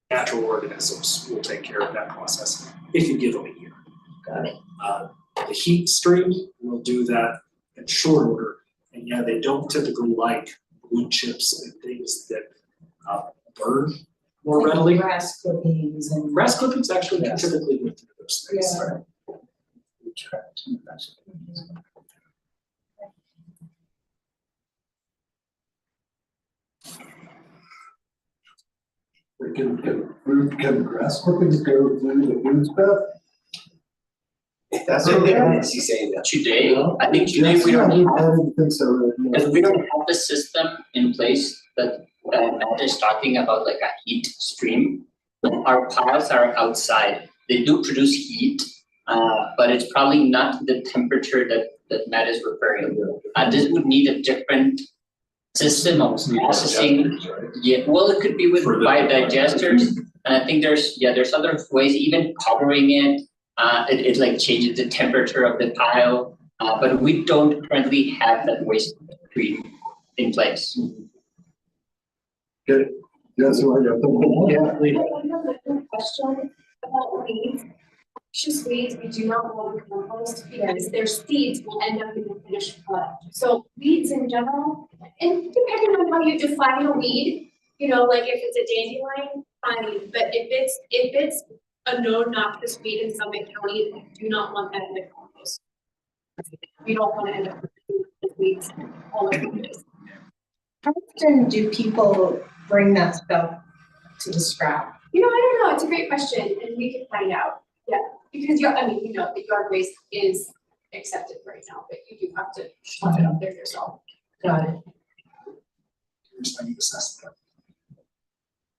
natural organisms will take care of that process if you give them a year. Got it. The heat stream will do that in short order. And yeah, they don't typically like wood chips and things that burn more Like readily. Grass clippings and. Grass clippings actually can Yes. typically live through those things. Yeah. Can grass clippings go through the food stuff? That's what he's saying that. Today, I think today we Yeah, don't I have, didn't think so. Right now. because we don't have the system in place that Matt is talking about, like a heat stream. Our piles are outside. They do produce heat, but it's probably not the temperature that Matt is referring to. This would need a different system of processing. Yeah, well, it could be with For the- biodigesters, and I think there's other ways, even covering it. It like changes the temperature of the pile, but we don't currently have that waste treat in place. Good. Yeah, so I got them. Yeah, please. I have a quick question about weeds. Noxious weeds, we do not want to compost because their seeds will end up in the finished product. So weeds in general, and depending on how you define a weed, you know, like if it's a dandelion, fine, but if it's a known noxious weed in Summit County, we do not want that in the compost. We don't want to end up with weeds all over the place. How often do people bring that stuff to the scrap? You know, I don't know, it's a great question, and we can find out, yeah, because I mean, you know, the yard waste is accepted right now, but you do have to schlep it up there yourself. Got it. How do you assess that?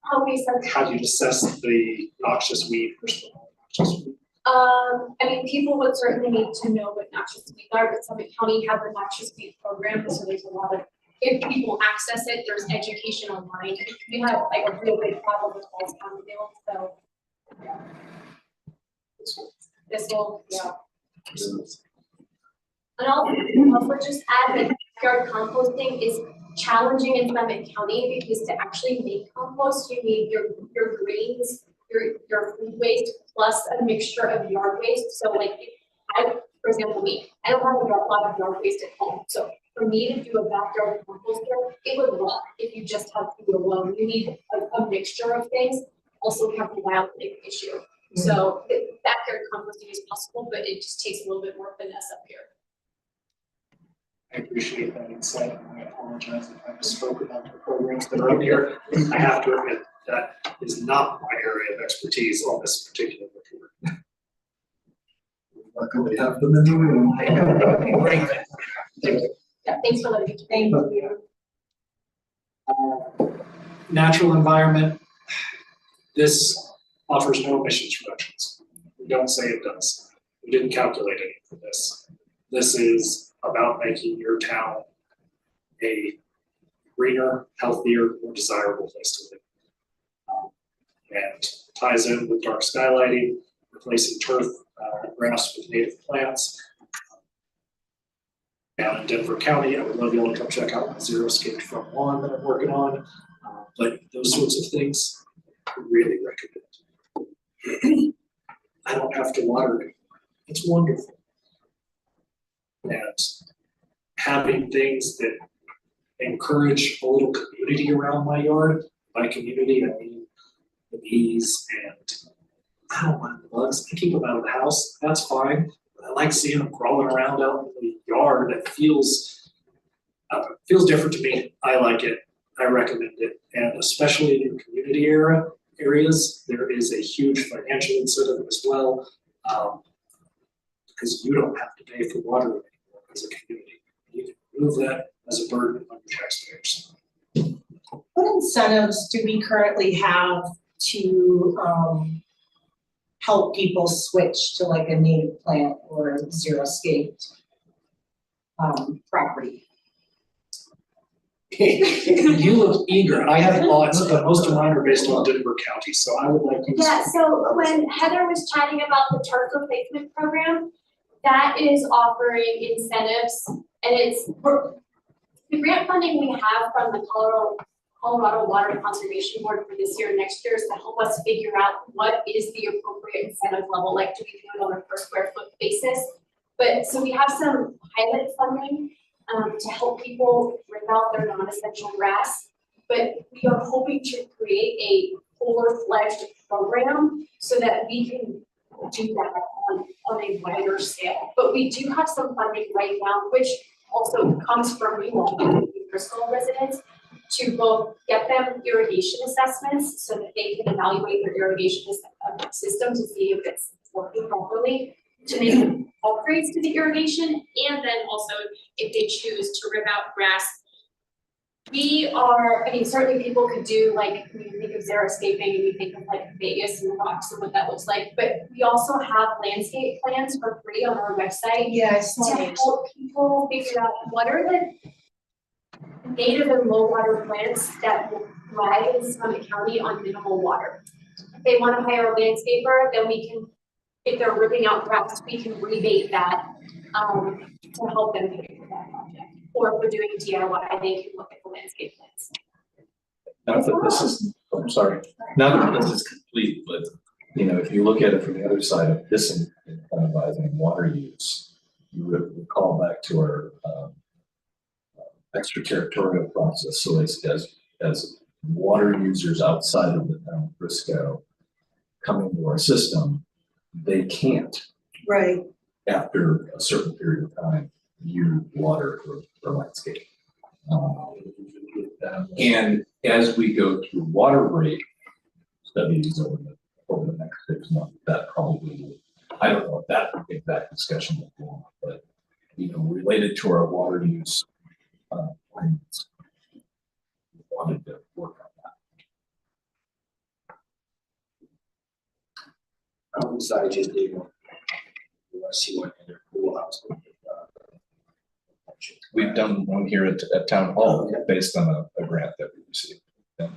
How we said. How do you assess the noxious weed versus non-noxious weed? I mean, people would certainly need to know what noxious weeds are, but Summit County has a noxious weed program, so there's a lot of, if people access it, there's education online. We have like a real big problem with false positive, so. Yeah. This will, yeah. And I'll also just add that backyard composting is challenging in Summit County because to actually make compost, you need your greens, your food waste plus a mixture of yard waste. So like for example, I don't have a lot of yard waste at home. So for me to do a backyard composter, it would rot if you just have food alone. You need a mixture of things. Also, we have the wildlife issue. So backyard composting is possible, but it just takes a little bit more finesse up here. I appreciate that insight, and I apologize if I misspoke about the programs that are up here. I have to admit, that is not my area of expertise on this particular report. Luckily, have them in the room. Yeah, thanks for letting me. Thank you. Natural environment, this offers no emissions reductions. We don't say it does. We didn't calculate any for this. This is about making your town a greener, healthier, more desirable place to live. And ties in with dark skylighting, replacing turf grass with native plants. Down in Denver County, I would love y'all to come check out my Zero Escape Front Lawn that I'm working on. But those sorts of things, I really recommend. I don't have to water it. It's wonderful. And having things that encourage a little community around my yard, by community, I mean the bees and I don't mind the bugs. I keep them out of the house. That's fine. But I like seeing them crawling around out in the yard. It feels different to me. I like it. I recommend it. And especially in community areas, there is a huge financial incentive as well, because you don't have to pay for water anymore as a community. You can remove that as a burden on your taxpayers. What incentives do we currently have to help people switch to like a native plant or zero escaped property? You look eager. I have thoughts, but most of mine are based on Denver County, so I would like you to. Yeah, so when Heather was chatting about the turf replacement program, that is offering incentives, and it's the grant funding we have from the Colorado Water Conservation Board for this year and next year is to help us figure out what is the appropriate incentive level, like do we do it on a per square foot basis? But so we have some pilot funding to help people rip out their non-essential grass, but we are hoping to create a full-fledged program so that we can do that on a wider scale. But we do have some funding right now, which also comes from you all, the Frisco residents, to both get them irrigation assessments so that they can evaluate their irrigation system to see if it's working properly, to make upgrades to the irrigation, and then also if they choose to rip out grass. Certainly people could do, like, when you think of xeriscaping and you think of like Vegas and the rocks and what that looks like, but we also have landscape plans for free on our website. Yes. To help people figure out what are the native and low water plants that will thrive in Summit County on minimal water. If they want to hire a landscaper, then we can, if they're ripping out grass, we can rebate that to help them pay for that project. Or if they're doing DIY, they can look at the landscape plans. Not that this is, I'm sorry, not that this is complete, but, you know, if you look at it from the other side of disincentivizing water use, you would recall back to our extraterritorial process. So as water users outside of the town of Frisco come into our system, they can't, Right. after a certain period of time, use water for landscape. And as we go through water rate studies over the next 6 months, that probably will, I don't know if that discussion will go on, but, you know, related to our water use plans, we wanted to work on that. Besides just you want to see what in their pool house. We've done one here at Town Hall based on a grant that we received. Yeah.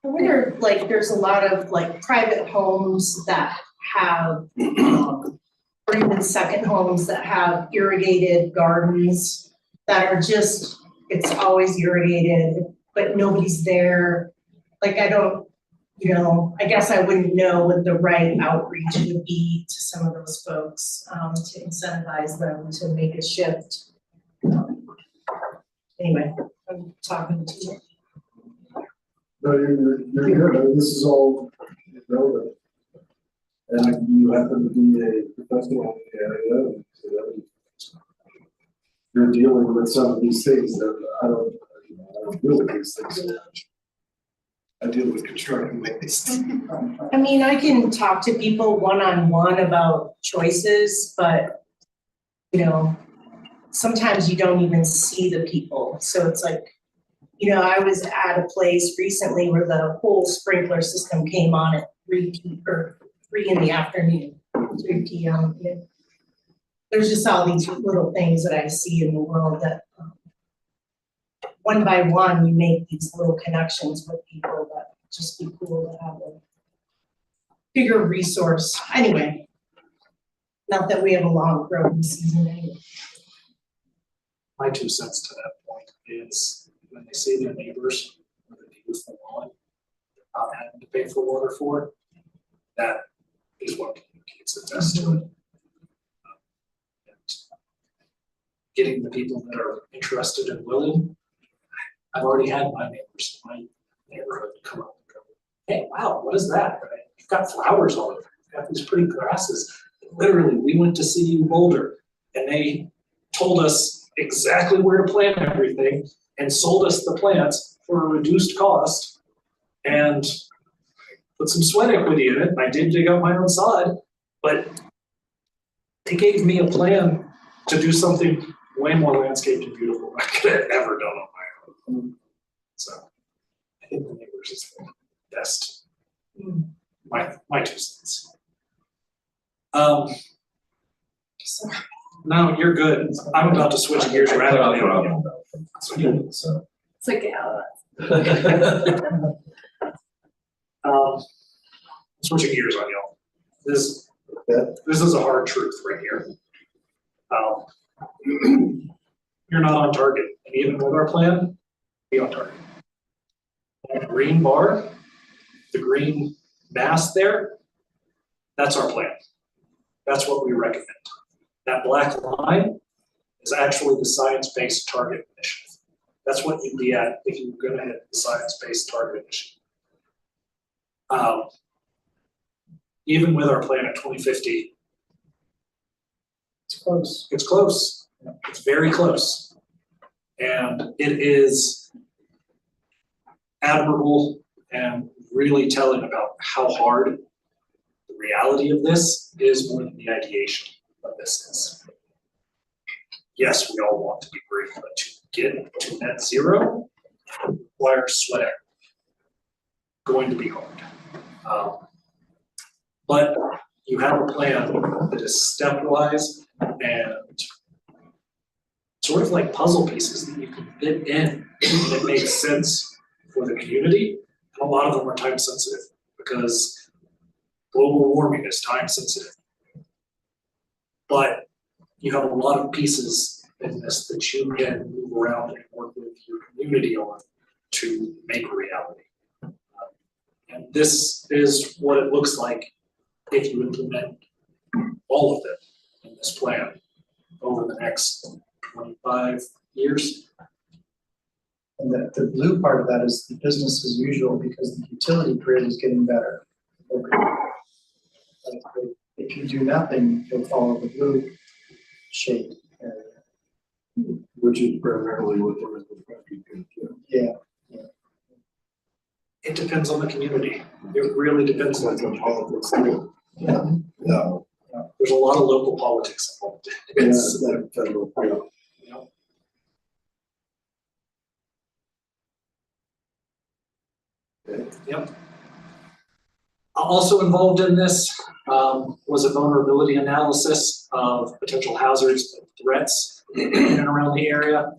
I wonder, like, there's a lot of like private homes that have, or even second homes that have irrigated gardens that are just, it's always irrigated, but nobody's there. Like, I don't, you know, I guess I wouldn't know what the right outreach would be to some of those folks, to incentivize them to make a shift. Anyway, I'm talking to you. No, you're good. This is all relevant. And you happen to be a professional in the area. So that you're dealing with some of these things that I don't deal with these things so much. I deal with construction waste. I mean, I can talk to people one-on-one about choices, but, you know, sometimes you don't even see the people. So it's like, you know, I was at a place recently where the whole sprinkler system came on at 3 in the afternoon, 3 p.m. There's just all these little things that I see in the world that one by one, you make these little connections with people that just be cool to have a bigger resource. Anyway, not that we have a long growing season anyway. My 2 cents to that point is when they see their neighbors, whether they use the lawn, not having to pay for water for it, that is what communicates the best to it. And getting the people that are interested and willing. I've already had my neighbors in my neighborhood come up and go, hey, wow, what is that? Right? You've got flowers all over. You've got these pretty grasses. Literally, we went to CU Boulder and they told us exactly where to plant everything and sold us the plants for a reduced cost and put some sweat equity in it. And I did dig up my own sod, but they gave me a plan to do something way more landscaped and beautiful than I could have ever done on my own. So I think the neighbors is the best. My 2 cents. No, you're good. I'm about to switch gears radically. So. It's like, Switching gears on y'all. This is a hard truth right here. You're not on target, and even with our plan, be on target. That green bar, the green mass there, that's our plan. That's what we recommend. That black line is actually the science-based target initiative. That's what you'd be at if you were gonna hit the science-based target initiative. Even with our plan at 2050, It's close. it's close. It's very close. And it is admirable and really telling about how hard the reality of this is more than the ideation of this is. Yes, we all want to be green, but to get to net zero requires sweat equity. Going to be hard. But you have a plan that is stepwise and sort of like puzzle pieces that you can fit in that makes sense for the community. And a lot of them are time sensitive because global warming is time sensitive. But you have a lot of pieces in this that you can move around and work with your community on to make a reality. And this is what it looks like if you implement all of them in this plan over the next 25 years. And the blue part of that is the business as usual because the utility grid is getting better. If you do nothing, you'll follow the blue shape area. Which is primarily what the rest of the country can do. Yeah. It depends on the community. It really depends on the politics. Yeah. No. There's a lot of local politics involved. It's, that federal, you know, Yep. Also involved in this was a vulnerability analysis of potential hazards and threats in and around the area.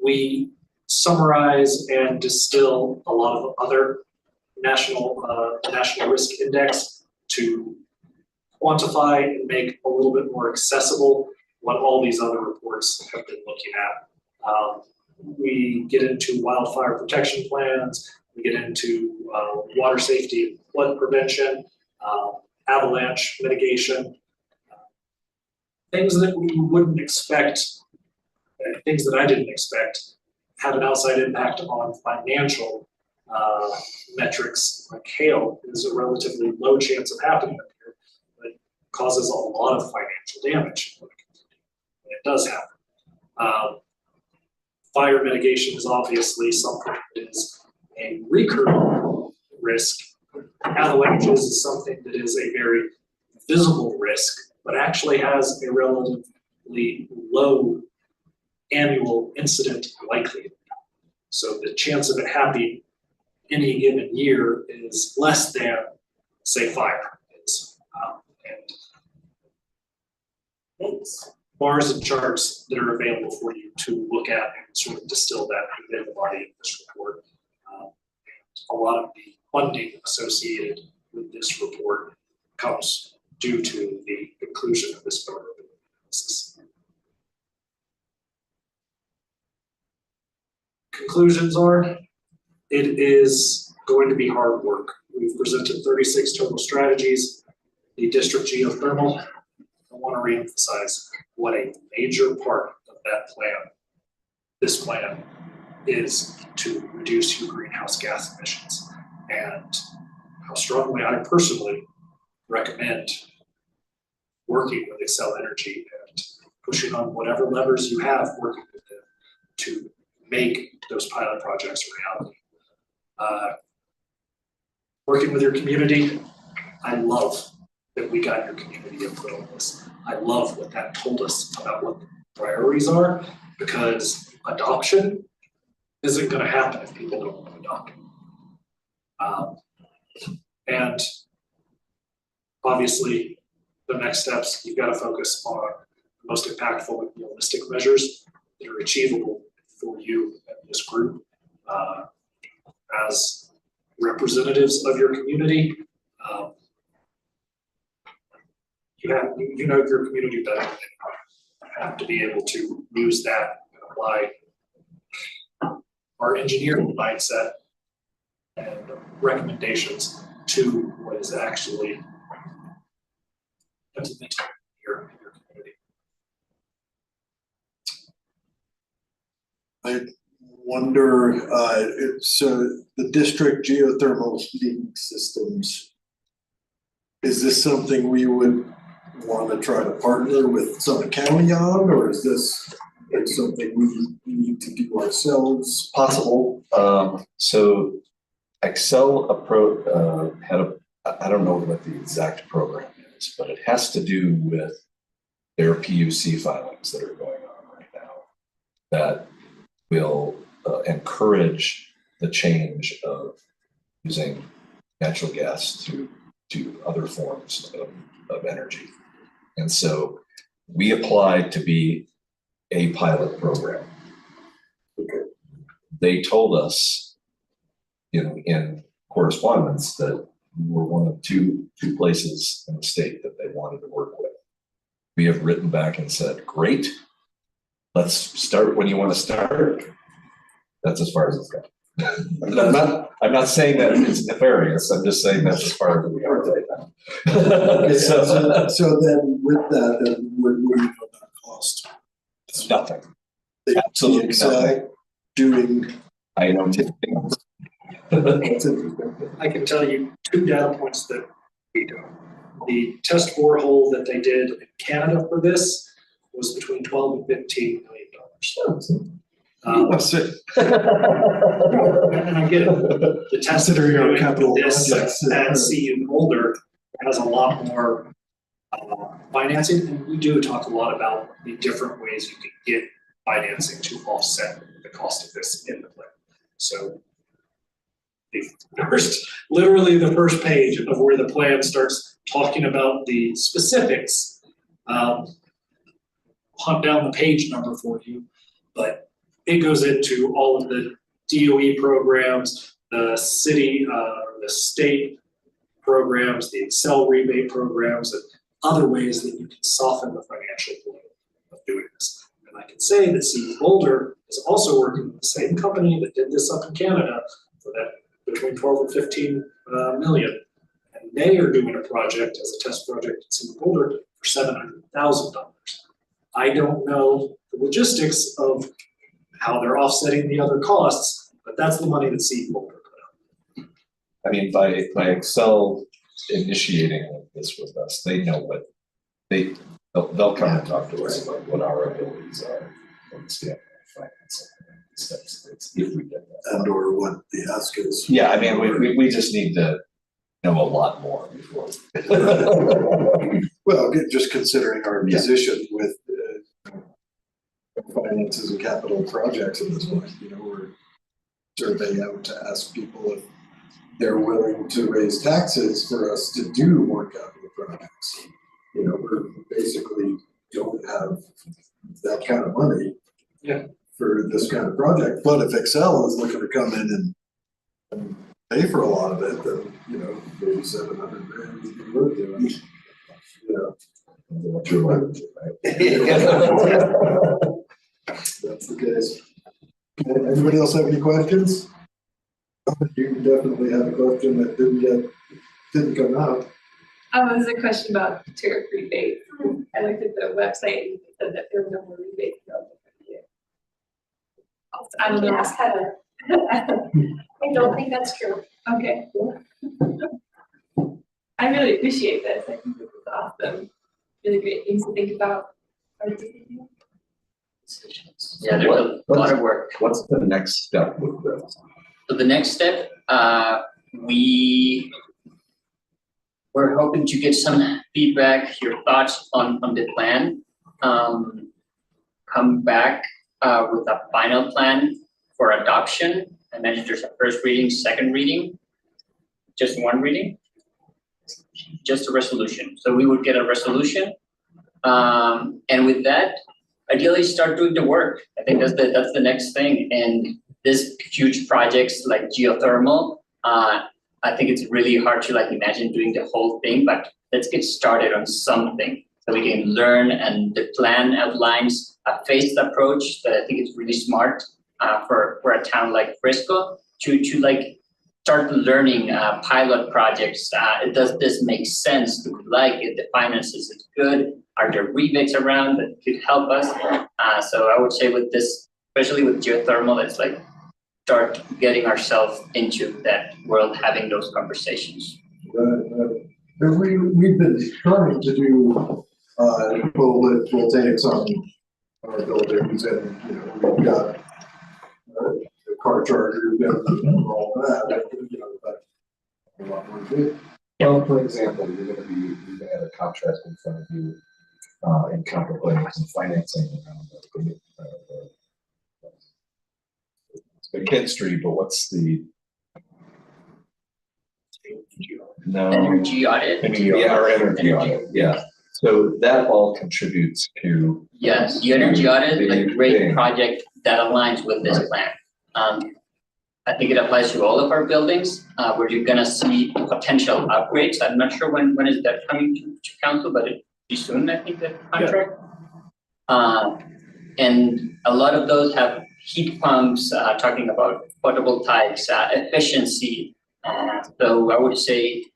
We summarize and distill a lot of other national risk index to quantify and make a little bit more accessible what all these other reports have been looking at. We get into wildfire protection plans, we get into water safety and flood prevention, avalanche mitigation, things that we wouldn't expect, things that I didn't expect, have an outside impact on financial metrics. Like hail is a relatively low chance of happening up here, but causes a lot of financial damage. It does happen. Fire mitigation is obviously something that is a recurring risk. Avalanches is something that is a very visible risk, but actually has a relatively low annual incident likelihood. So the chance of it happening any given year is less than, say, fire is. And bars and charts that are available for you to look at and sort of distill that within the body of this report. A lot of the funding associated with this report comes due to the inclusion of this vulnerability analysis. Conclusions are, it is going to be hard work. We've presented 36 total strategies. The district geothermal, I want to reemphasize what a major part of that plan, this plan, is to reduce your greenhouse gas emissions, and how strongly I personally recommend working with Xcel Energy and pushing on whatever levers you have working with them to make those pilot projects a reality. Working with your community, I love that we got your community input on this. I love what that told us about what the priorities are, because adoption isn't going to happen if people don't want to adopt. And obviously, the next steps, you've got to focus on the most impactful and realistic measures that are achievable for you and this group. As representatives of your community, you know your community better than anyone. You have to be able to use that and apply our engineering mindset and recommendations to what is actually implemented here in your community. wonder, it's the district geothermal heating systems. Is this something we would want to try to partner with Summit County on, or is this like something we need to do ourselves? Possible. So Excel had I don't know what the exact program is, but it has to do with their PUC filings that are going on right now that will encourage the change of using natural gas to other forms of energy. And so we applied to be a pilot program. They told us, in correspondence that we were one of two places in the state that they wanted to work with. We have written back and said, great, let's start when you want to start. That's as far as it's gone. I'm not saying that it's nefarious. I'm just saying that's as far as we are right now. Okay, so then with that, then what do you know about cost? It's nothing. Absolutely Excel nothing. Doing. I don't think. I can tell you 2 data points that we do. The test borehole that they did in Canada for this was between $12 and $15 million. And I get it. The test Considering our capital this projects. at CU Boulder has a lot more financing, and we do talk a lot about the different ways you can get financing to offset the cost of this in the plan. So literally the first page of where the plan starts talking about the specifics. Hunt down the page number for you, but it goes into all of the DOE programs, the city, the state programs, the Excel rebate programs, and other ways that you can soften the financial blow of doing this. And I can say that CU Boulder is also working with the same company that did this up in Canada for that between 12 and 15 million. And they are doing a project as a test project at CU Boulder for $700,000. I don't know the logistics of how they're offsetting the other costs, but that's the money that CU Boulder put up. I mean, by Excel initiating this with us, they know what they'll come and talk to us about what our abilities are from the standpoint of financing steps if we get that. And or what the ask is. Yeah, I mean, we just need to know a lot more before. Well, just considering our position with finances and capital projects at this point, we're surveying out to ask people if they're willing to raise taxes for us to do more capital projects. We're basically don't have that kind of money for this kind of project. But if Excel is looking to come in and pay for a lot of it, then, maybe 700 grand would be worth doing. That's the case. Anybody else have any questions? You definitely have a question that didn't come out. It was a question about tariff rebate. I looked at the website and it said that there were no more rebates available for the year. I don't know. Ask Heather. I don't think that's true. Okay. I really appreciate this. I think this is awesome. Really great things to think about. Yeah, there's a lot of work. What's the next step with this? So the next step, we're hoping to get some feedback, your thoughts on the plan. Come back with a final plan for adoption. I mentioned there's a first reading, second reading, just one reading, just a resolution. So we would get a resolution, and with that, ideally start doing the work. I think that's the next thing. And this huge projects like geothermal, I think it's really hard to imagine doing the whole thing, but let's get started on something so we can learn. And the plan outlines a phased approach that I think is really smart for a town like Frisco to start learning pilot projects. Does this make sense? Do we like it? The finances is good. Are there rebates around that could help us? So I would say with this, especially with geothermal, it's start getting ourselves into that world, having those conversations. We've been trying to do, voltaics on our buildings and, you know, we've got the car chargers and all that, you know, but a lot more to do. Well, for example, you're gonna have a contract in front of you, and contemplating some financing around the Kent Street, but what's the? No. Energy audit? Our energy audit, yeah. So that all contributes to. Yes, the energy audit, a the great thing. project that aligns with this plan. I think it applies to all of our buildings, where you're gonna see potential upgrades. I'm not sure when is that coming to council, but it'll be soon, I think, the contract. And a lot of those have heat pumps, talking about photovoltaics, efficiency. So I would say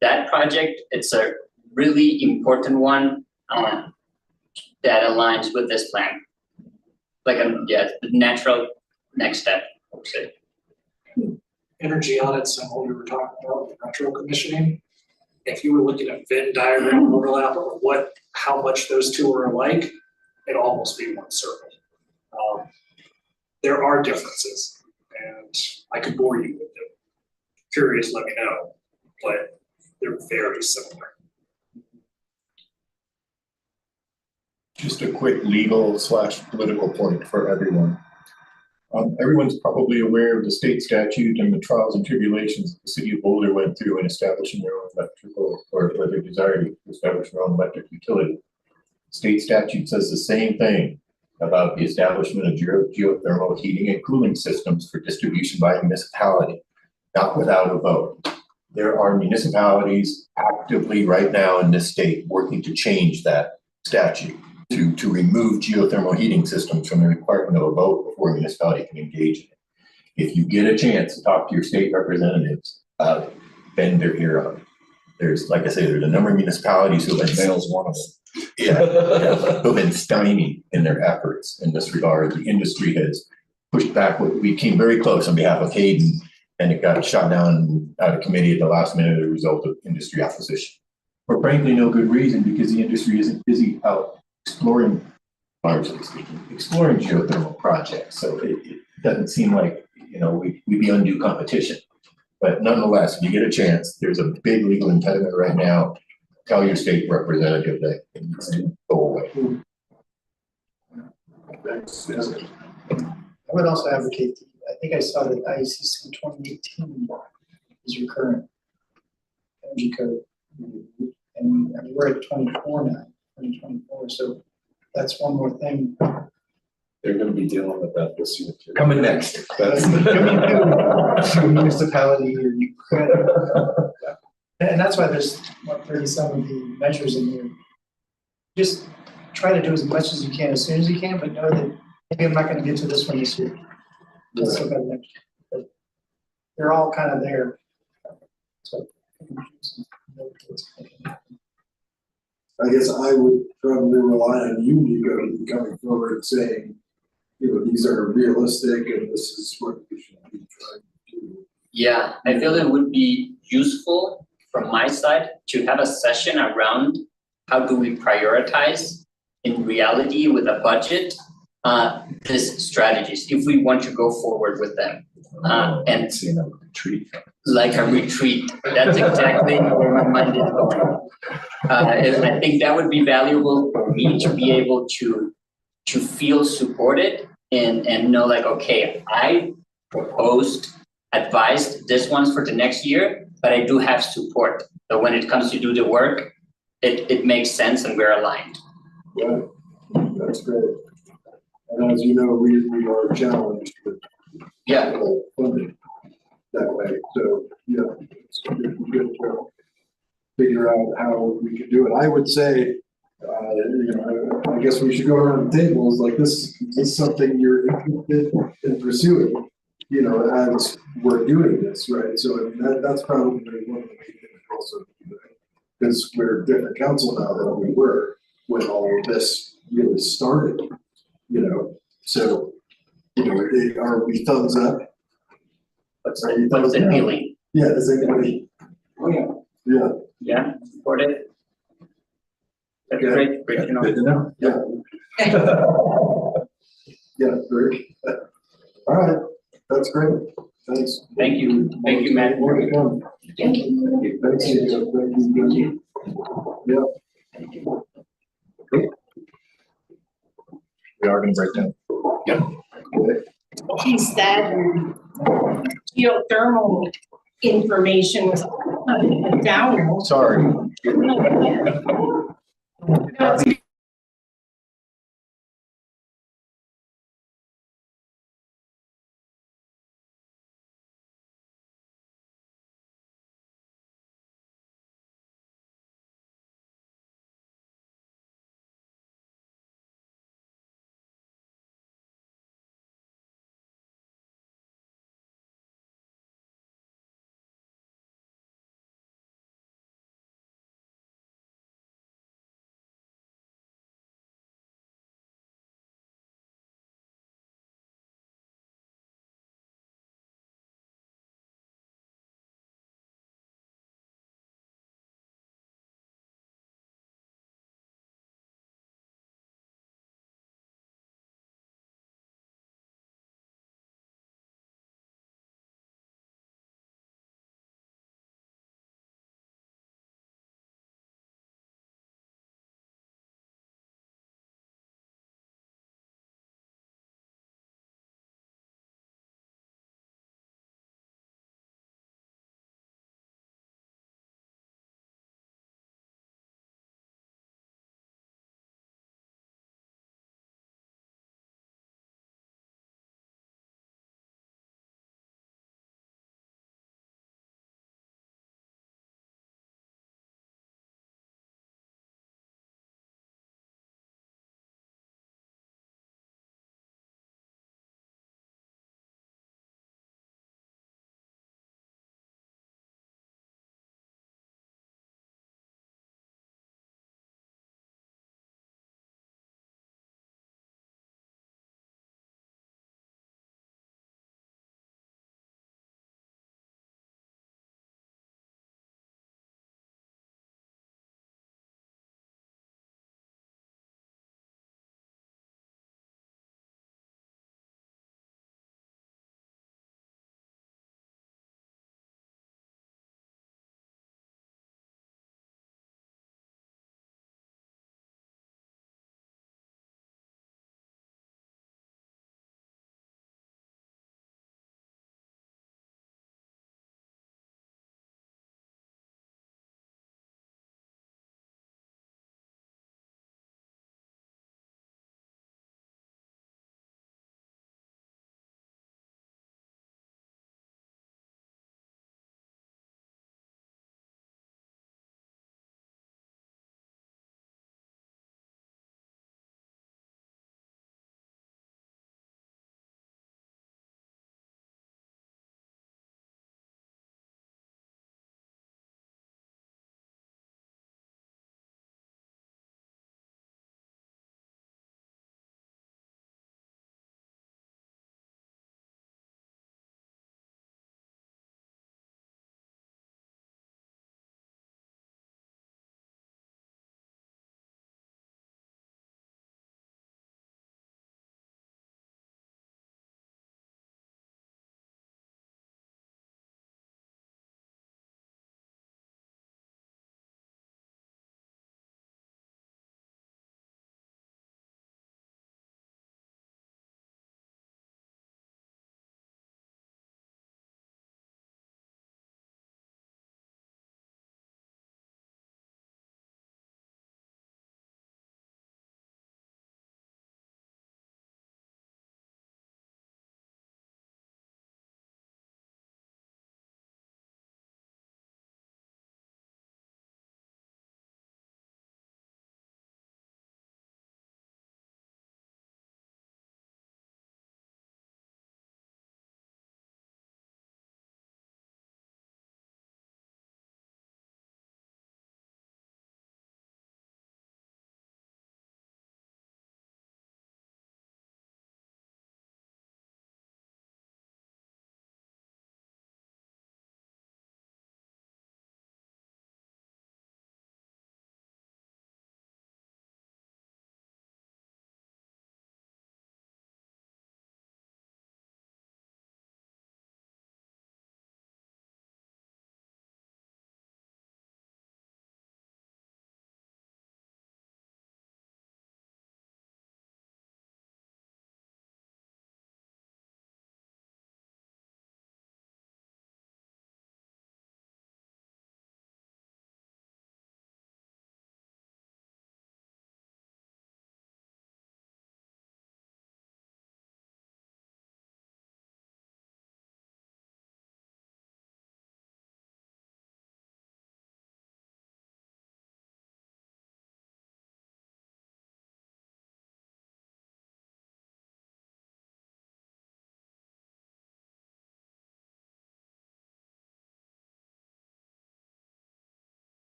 that project, it's a really important one, that aligns with this plan. Like, the natural next step, I would say. Energy audits and what we were talking about, the retro commissioning. If you were looking at Venn diagram overlap of how much those two are alike, it'd almost be one circle. There are differences, and I could bore you with them. Curious, let me know, but they're very similar. Just a quick legal/political point for everyone. Everyone's probably aware of the state statute and the trials and tribulations the city of Boulder went through in establishing their own electrical, or their desire to establish their own electric utility. State statute says the same thing about the establishment of geothermal heating and cooling systems for distribution by a municipality, not without a vote. There are municipalities actively right now in this state working to change that statute to remove geothermal heating systems from the requirement of a vote before a municipality can engage in it. If you get a chance to talk to your state representatives, bend their ear on it. There's, like I say, there's a number of municipalities who have been, Vail's one of them. who've been stymied in their efforts in this regard. The industry has pushed back. We came very close on behalf of Hayden, and it got shot down out of committee at the last minute as a result of industry opposition. For frankly, no good reason, because the industry isn't busy out exploring, largely speaking, exploring geothermal projects. So it doesn't seem like, you know, we'd be undue competition. But nonetheless, if you get a chance, there's a big legal impediment right now. Tell your state representative that it needs to go away. I would also advocate, I think I saw that IECC 2018 is your current energy code. And we're at 24 now, 2024, so that's one more thing. They're gonna be dealing with that this year too. Coming next. That's Municipality or you could. And that's why there's, 30-some of the measures in here. Just try to do as much as you can, as soon as you can, but know that maybe I'm not gonna get to this one this year. Let's look at it next year. But they're all kind of there. So. I guess I would probably rely on you, Nico, to be coming forward and saying, you know, these are realistic and this is what we should be trying to do. Yeah, I feel it would be useful from my side to have a session around how do we prioritize in reality with a budget, these strategies, if we want to go forward with them. And seeing a retreat. like a retreat, that's exactly where my mind is going. I think that would be valuable for me to be able to feel supported and know like, okay, I proposed, advised this one's for the next year, but I do have support. So when it comes to do the work, it makes sense and we're aligned. Yeah, that's great. And as you know, we are challenged with funding that way. So, yeah, it's good to figure out how we can do it. I would say, you know, I guess we should go around the tables like this is something you're interested in pursuing, you know, as we're doing this, right? So I mean, that's probably one of the main things also, because we're a different council now than we were when all of this really started, you know. So Are we thumbs up? What's Are you what's the thumbs down? feeling? Yeah, does anybody? Oh, yeah. Yeah. Yeah, support it. That's Yeah. great, great to know. Good to know, yeah. Yeah, great. All right, that's great. Thanks. Thank you, Matt. More to come. Thank you. Thanks, Ian. Thank you. Yeah. We are gonna break down. Geez, that geothermal information was down. Sorry.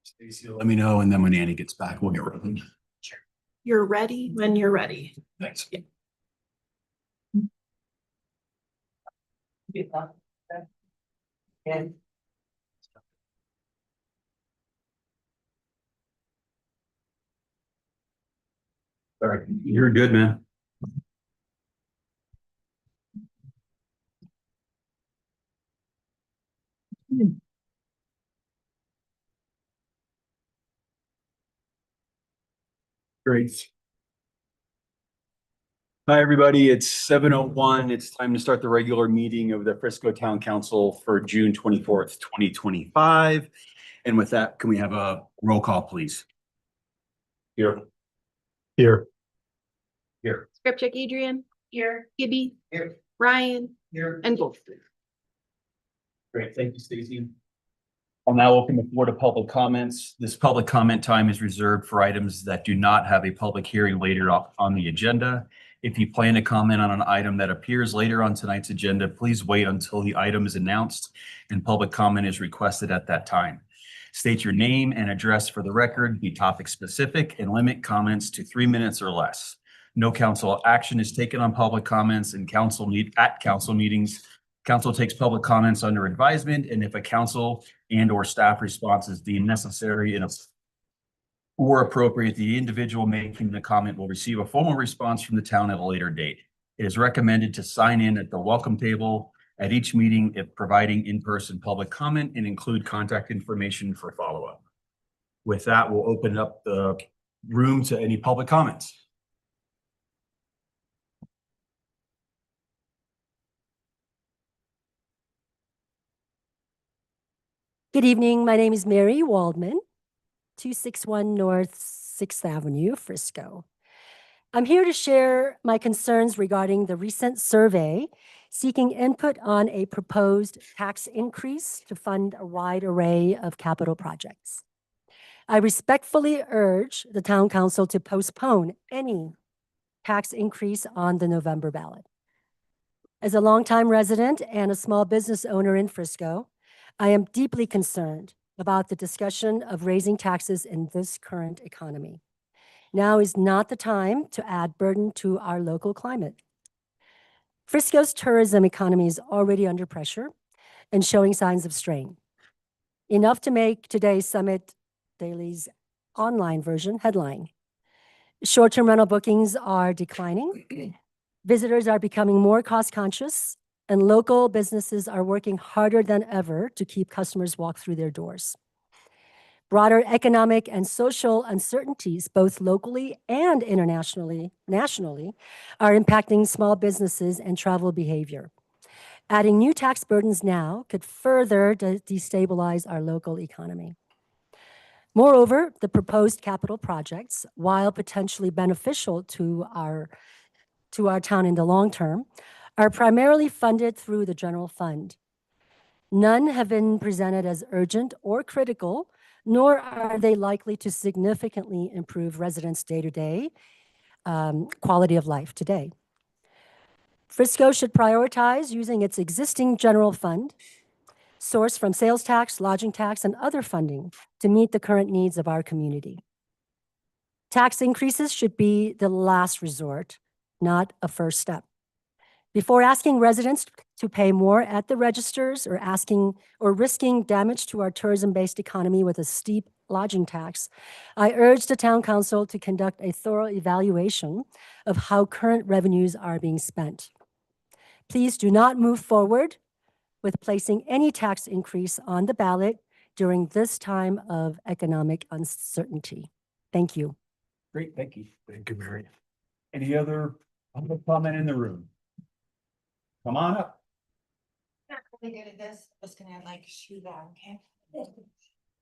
Stacy, let me know, and then when Annie gets back, we'll get rolling. You're ready when you're ready. Thanks. All right, you're good, man. Great. Hi, everybody. It's 7:01. It's time to start the regular meeting of the Frisco Town Council for June 24th, 2025. And with that, can we have a roll call, please? Here. Here. Here. Scripcheck Adrian, Here. Gibby, Here. Ryan, Here. and Wolf. Great, thank you, Stacy. I'll now open the floor to public comments. This public comment time is reserved for items that do not have a public hearing later on the agenda. If you plan to comment on an item that appears later on tonight's agenda, please wait until the item is announced and public comment is requested at that time. State your name and address for the record, be topic specific, and limit comments to 3 minutes or less. No council action is taken on public comments and council meetings. Council takes public comments under advisement, and if a council and/or staff response is deemed necessary or appropriate, the individual making the comment will receive a formal response from the town at a later date. It is recommended to sign in at the welcome table at each meeting if providing in-person public comment and include contact information for follow-up. With that, we'll open up the room to any public comments. Good evening. My name is Mary Waldman, 261 North 6th Avenue, Frisco. I'm here to share my concerns regarding the recent survey seeking input on a proposed tax increase to fund a wide array of capital projects. I respectfully urge the town council to postpone any tax increase on the November ballot. As a longtime resident and a small business owner in Frisco, I am deeply concerned about the discussion of raising taxes in this current economy. Now is not the time to add burden to our local climate. Frisco's tourism economy is already under pressure and showing signs of strain. Enough to make today's Summit Daily's online version headline. Short-term rental bookings are declining. Visitors are becoming more cost-conscious, and local businesses are working harder than ever to keep customers walk through their doors. Broader economic and social uncertainties, both locally and nationally, are impacting small businesses and travel behavior. Adding new tax burdens now could further destabilize our local economy. Moreover, the proposed capital projects, while potentially beneficial to our town in the long term, are primarily funded through the general fund. None have been presented as urgent or critical, nor are they likely to significantly improve residents' day-to-day quality of life today. Frisco should prioritize using its existing general fund, sourced from sales tax, lodging tax, and other funding to meet the current needs of our community. Tax increases should be the last resort, not a first step. Before asking residents to pay more at the registers or risking damage to our tourism-based economy with a steep lodging tax, I urge the town council to conduct a thorough evaluation of how current revenues are being spent. Please do not move forward with placing any tax increase on the ballot during this time of economic uncertainty. Thank you. Great, thank you. Thank you, Mary. Any other public comment in the room? Come on up. Not really good at this, I'm just gonna like shoot that, okay?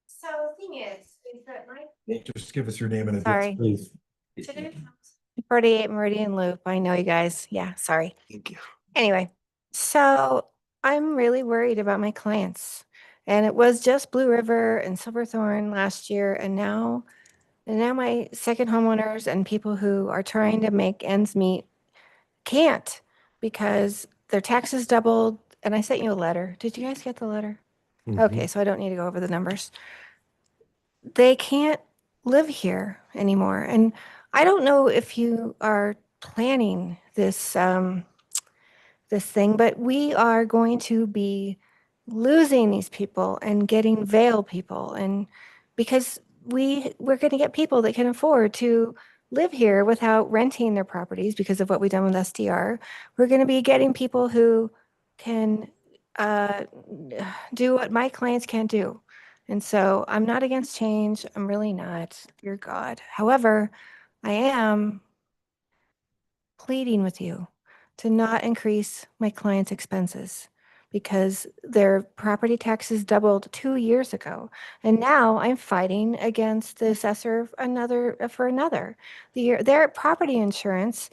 So the thing is that my. Just give us your name and address, Sorry. please. 48 Meridian Loop, I know you guys, yeah, sorry. Thank you. Anyway, so I'm really worried about my clients. And it was just Blue River and Silverthorne last year, and now my second homeowners and people who are trying to make ends meet can't because their taxes doubled. And I sent you a letter. Did you guys get the letter? Mhm. Okay, so I don't need to go over the numbers. they can't live here anymore. And I don't know if you are planning this this thing, but we are going to be losing these people and getting Vail people, and because we're going to get people that can afford to live here without renting their properties because of what we've done with STR. We're going to be getting people who can do what my clients can't do. And so I'm not against change. I'm really not, dear God. However, I am pleading with you to not increase my clients' expenses because their property taxes doubled 2 years ago. And now I'm fighting against the assessor for another. Their property insurance,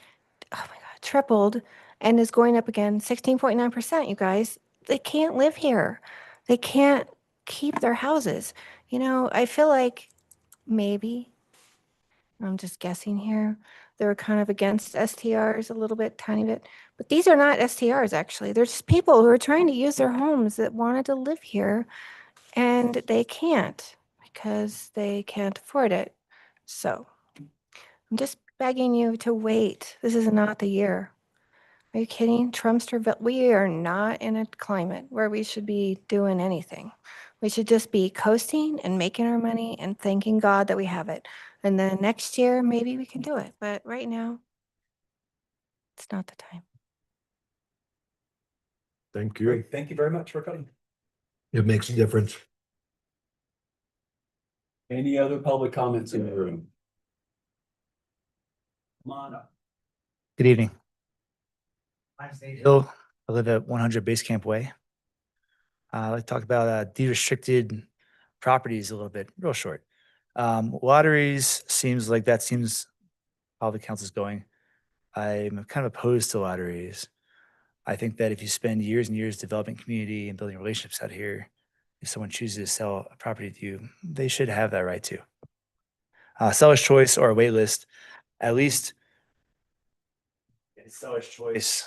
oh my God, tripled and is going up again 16.9%, you guys. They can't live here. They can't keep their houses. You know, I feel like maybe, I'm just guessing here, they were kind of against STRs a little bit, tiny bit. But these are not STRs, actually. They're just people who are trying to use their homes that wanted to live here, and they can't because they can't afford it. So I'm just begging you to wait. This is not the year. Are you kidding? Trumpsterville, we are not in a climate where we should be doing anything. We should just be coasting and making our money and thanking God that we have it. And then next year, maybe we can do it. But right now, it's not the time. Thank you. Great. Thank you very much for coming. It makes a difference. Any other public comments in the room? Come on up. Good evening. My name's Nate Hill. I live at 100 Basecamp Way. I'd like to talk about de-restricted properties a little bit, real short. Lotteries seems how the council's going. I'm kind of opposed to lotteries. I think that if you spend years and years developing community and building relationships out here, if someone chooses to sell a property to you, they should have that right too. Seller's choice or a wait list, at least seller's choice,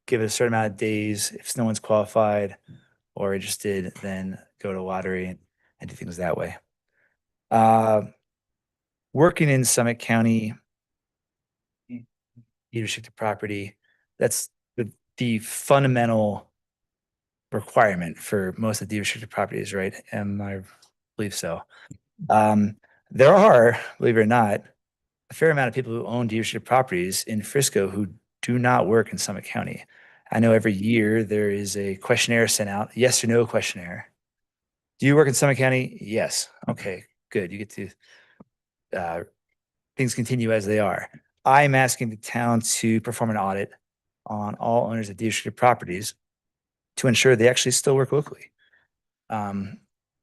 give it a certain amount of days. If no one's qualified or interested, then go to lottery and do things that way. Working in Summit County, restricted property, that's the fundamental requirement for most of the restricted properties, right? And I believe so. There are, believe it or not, a fair amount of people who own restricted properties in Frisco who do not work in Summit County. I know every year there is a questionnaire sent out, yes or no questionnaire. Do you work in Summit County? Yes. Okay, good. You get to, things continue as they are. I'm asking the town to perform an audit on all owners of restricted properties to ensure they actually still work locally. I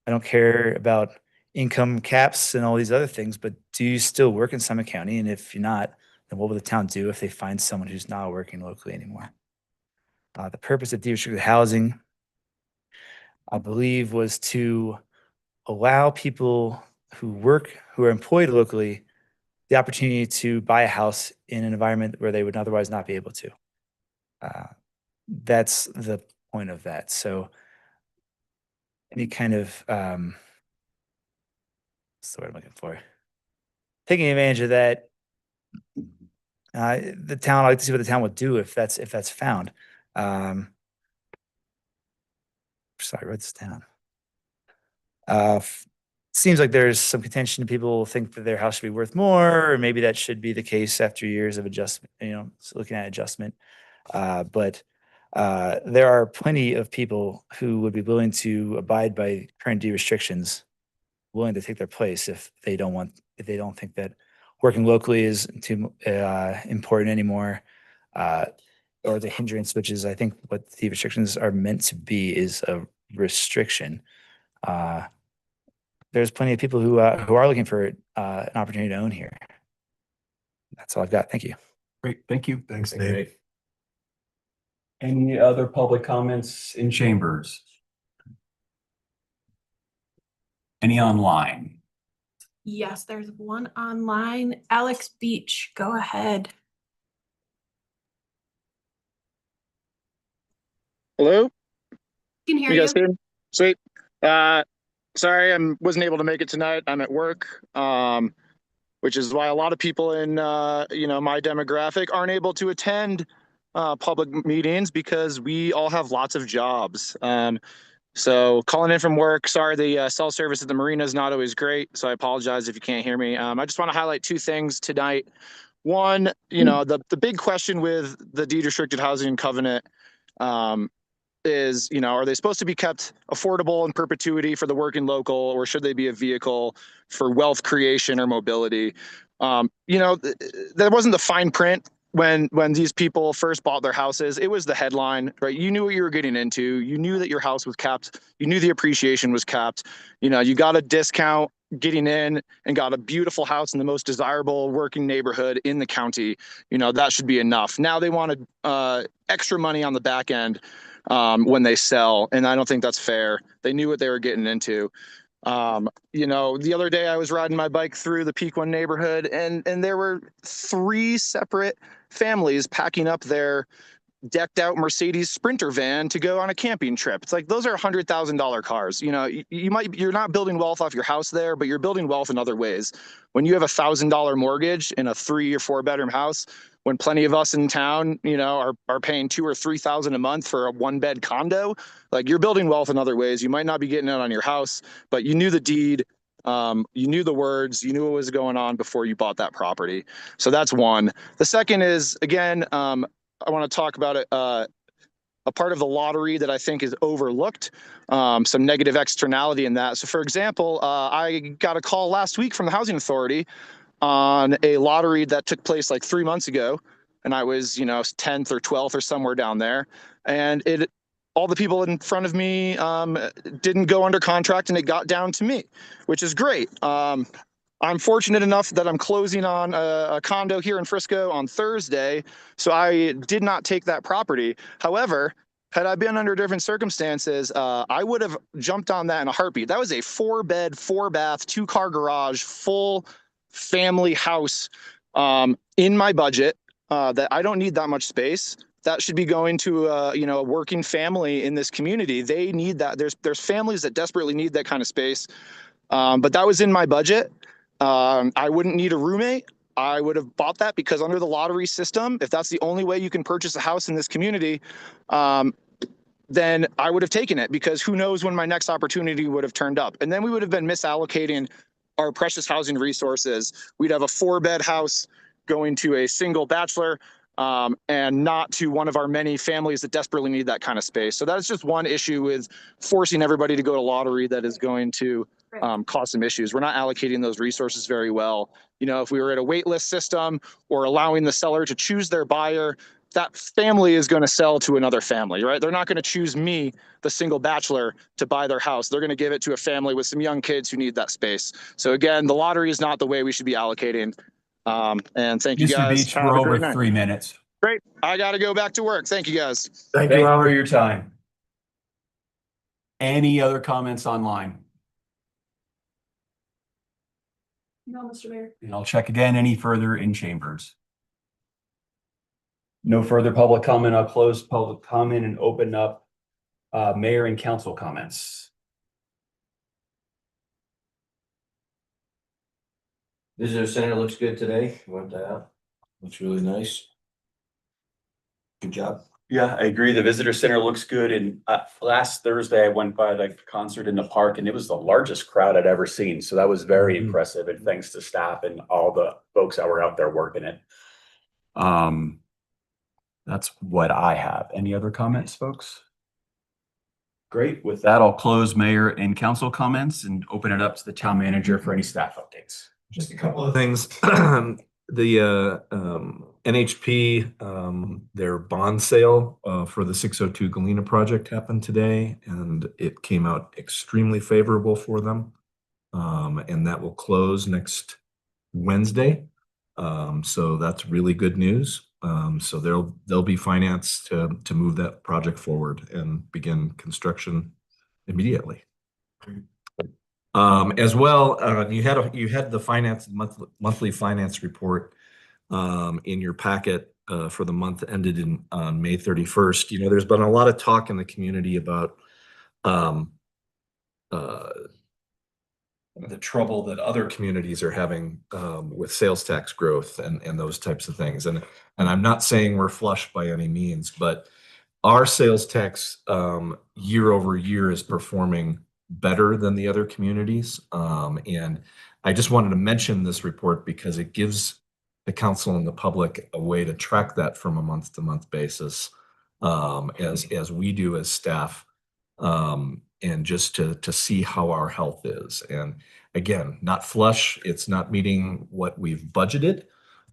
don't care about income caps and all these other things, but do you still work in Summit County? And if you're not, then what will the town do if they find someone who's not working locally anymore? The purpose of de-restricted housing, I believe, was to allow people who are employed locally, the opportunity to buy a house in an environment where they would otherwise not be able to. That's the point of that. So any kind of, what's the word I'm looking for? Taking advantage of that, the town, I'd like to see what the town would do if that's found. Sorry, I wrote this down. Seems like there's some contention. People think that their house should be worth more, or maybe that should be the case after years of adjustment, looking at adjustment. But there are plenty of people who would be willing to abide by current restrictions, willing to take their place if they don't think that working locally is too important anymore, or the hindrance, which is, I think, what the restrictions are meant to be, is a restriction. There's plenty of people who are looking for an opportunity to own here. That's all I've got. Thank you. Great. Thank you. Thanks, Nate. Any other public comments in chambers? Any online? Yes, there's one online. Alex Beach, go ahead. Hello? Can hear You guys you. hear me? Sweet. sorry I wasn't able to make it tonight. I'm at work, which is why a lot of people in my demographic aren't able to attend public meetings because we all have lots of jobs. So calling in from work. Sorry, the cell service at the marina is not always great, so I apologize if you can't hear me. I just want to highlight two things tonight. One, the big question with the deed restricted housing covenant is, are they supposed to be kept affordable in perpetuity for the working local, or should they be a vehicle for wealth creation or mobility? That wasn't the fine print when these people first bought their houses. It was the headline, right? You knew what you were getting into. You knew that your house was capped. You knew the appreciation was capped. You got a discount getting in and got a beautiful house in the most desirable working neighborhood in the county. That should be enough. Now they wanted extra money on the back end when they sell, and I don't think that's fair. They knew what they were getting into. The other day I was riding my bike through the Pequot neighborhood, and there were 3 separate families packing up their decked out Mercedes Sprinter van to go on a camping trip. It's like, those are $100,000 cars. You're not building wealth off your house there, but you're building wealth in other ways. When you have $1,000 mortgage in a 3 or 4 bedroom house, when plenty of us in town, are paying $2,000 or $3,000 a month for a 1-bed condo, like, you're building wealth in other ways. You might not be getting it on your house, but you knew the deed, you knew the words, you knew what was going on before you bought that property. So that's one. The second is, again, I want to talk about a part of the lottery that I think is overlooked, some negative externality in that. So for example, I got a call last week from the Housing Authority on a lottery that took place like 3 months ago. And I was, 10th or 12th or somewhere down there. And all the people in front of me didn't go under contract, and it got down to me, which is great. I'm fortunate enough that I'm closing on a condo here in Frisco on Thursday, so I did not take that property. However, had I been under different circumstances, I would have jumped on that in a heartbeat. That was a 4-bed, 4-bath, 2-car garage, full family house in my budget that I don't need that much space. That should be going to a working family in this community. They need that. There's families that desperately need that kind of space. But that was in my budget. I wouldn't need a roommate. I would have bought that because under the lottery system, if that's the only way you can purchase a house in this community, then I would have taken it, because who knows when my next opportunity would have turned up. And then we would have been misallocating our precious housing resources. We'd have a 4-bed house going to a single bachelor, and not to one of our many families that desperately need that kind of space. So that's just one issue with forcing everybody to go to lottery that is going to cause some issues. We're not allocating those resources very well. If we were at a wait list system or allowing the seller to choose their buyer, that family is going to sell to another family, right? They're not going to choose me, the single bachelor, to buy their house. They're going to give it to a family with some young kids who need that space. So again, the lottery is not the way we should be allocating. And thank you Mr. guys. Beach, Have we're a over great night. 3 minutes. Great. I got to go back to work. Thank you guys. Thank you for your time. Any other comments online? No, Mr. Mayor. And I'll check again, any further in chambers? No further public comment. I'll close public comment and open up mayor and council comments. Visitor center looks good today. Went out. Looks really nice. Good job. Yeah, I agree. The visitor center looks good. And last Thursday, I went by the concert in the park, and it was the largest crowd I'd ever seen. So that was very impressive. And thanks to staff and all the folks that were out there working it. That's what I have. Any other comments, folks? Great. With that, I'll close mayor and council comments and open it up to the town manager for any staff updates. Just a couple of things. The NHP, their bond sale for the 602 Galena project happened today, and it came out extremely favorable for them. And that will close next Wednesday. So that's really good news. So they'll be financed to move that project forward and begin construction immediately. As well, you had the monthly finance report in your packet for the month ended on May 31st. There's been a lot of talk in the community about the trouble that other communities are having with sales tax growth and those types of things. And I'm not saying we're flush by any means, but our sales tax year over year is performing better than the other communities. And I just wanted to mention this report because it gives the council and the public a way to track that from a month-to-month basis, as we do as staff, and just to see how our health is. And again, not flush, it's not meeting what we've budgeted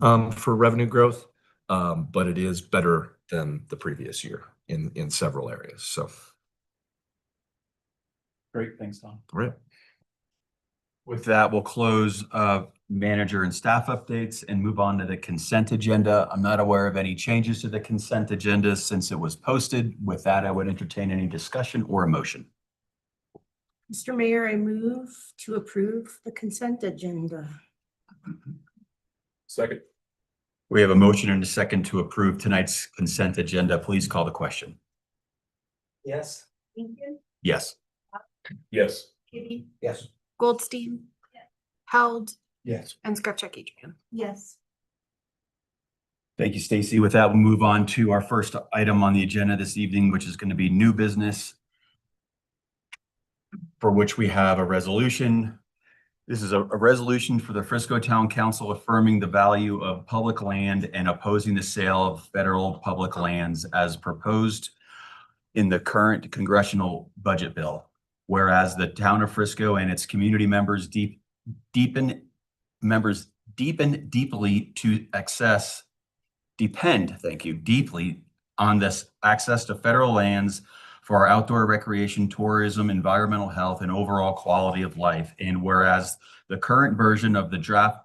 for revenue growth, but it is better than the previous year in several areas. So. Great, thanks, Tom. All right. With that, we'll close manager and staff updates and move on to the consent agenda. I'm not aware of any changes to the consent agenda since it was posted. With that, I would entertain any discussion or a motion. Mr. Mayor, I move to approve the consent agenda. Second. We have a motion and a second to approve tonight's consent agenda. Please call the question. Yes. Lincoln, Yes. Yes. Kitty, Yes. Goldstein, Held, Yes. and Skrupchak Adrian. Yes. Thank you, Stacy. With that, we'll move on to our first item on the agenda this evening, which is going to be new business, for which we have a resolution. This is a resolution for the Frisco Town Council affirming the value of public land and opposing the sale of federal public lands as proposed in the current congressional budget bill. Whereas the town of Frisco and its community members depend deeply on this access to federal lands for our outdoor recreation, tourism, environmental health, and overall quality of life. And whereas the current version of the draft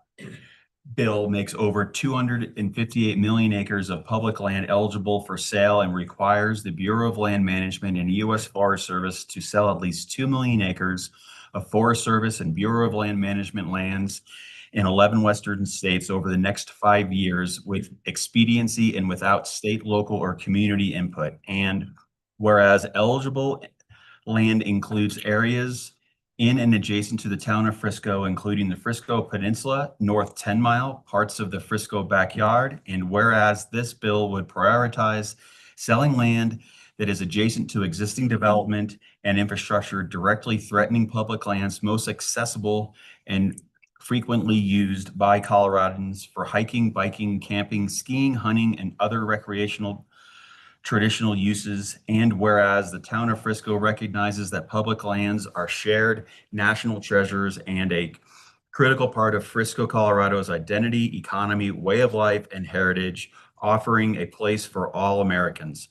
bill makes over 258 million acres of public land eligible for sale and requires the Bureau of Land Management and U.S. Forest Service to sell at least 2 million acres of Forest Service and Bureau of Land Management lands in 11 Western states over the next 5 years with expediency and without state, local, or community input. And whereas eligible land includes areas in and adjacent to the town of Frisco, including the Frisco Peninsula, North 10 Mile, parts of the Frisco backyard, and whereas this bill would prioritize selling land that is adjacent to existing development and infrastructure directly threatening public lands most accessible and frequently used by Coloradans for hiking, biking, camping, skiing, hunting, and other recreational traditional uses. And whereas the town of Frisco recognizes that public lands are shared national treasures and a critical part of Frisco, Colorado's identity, economy, way of life, and heritage, offering a place for all Americans,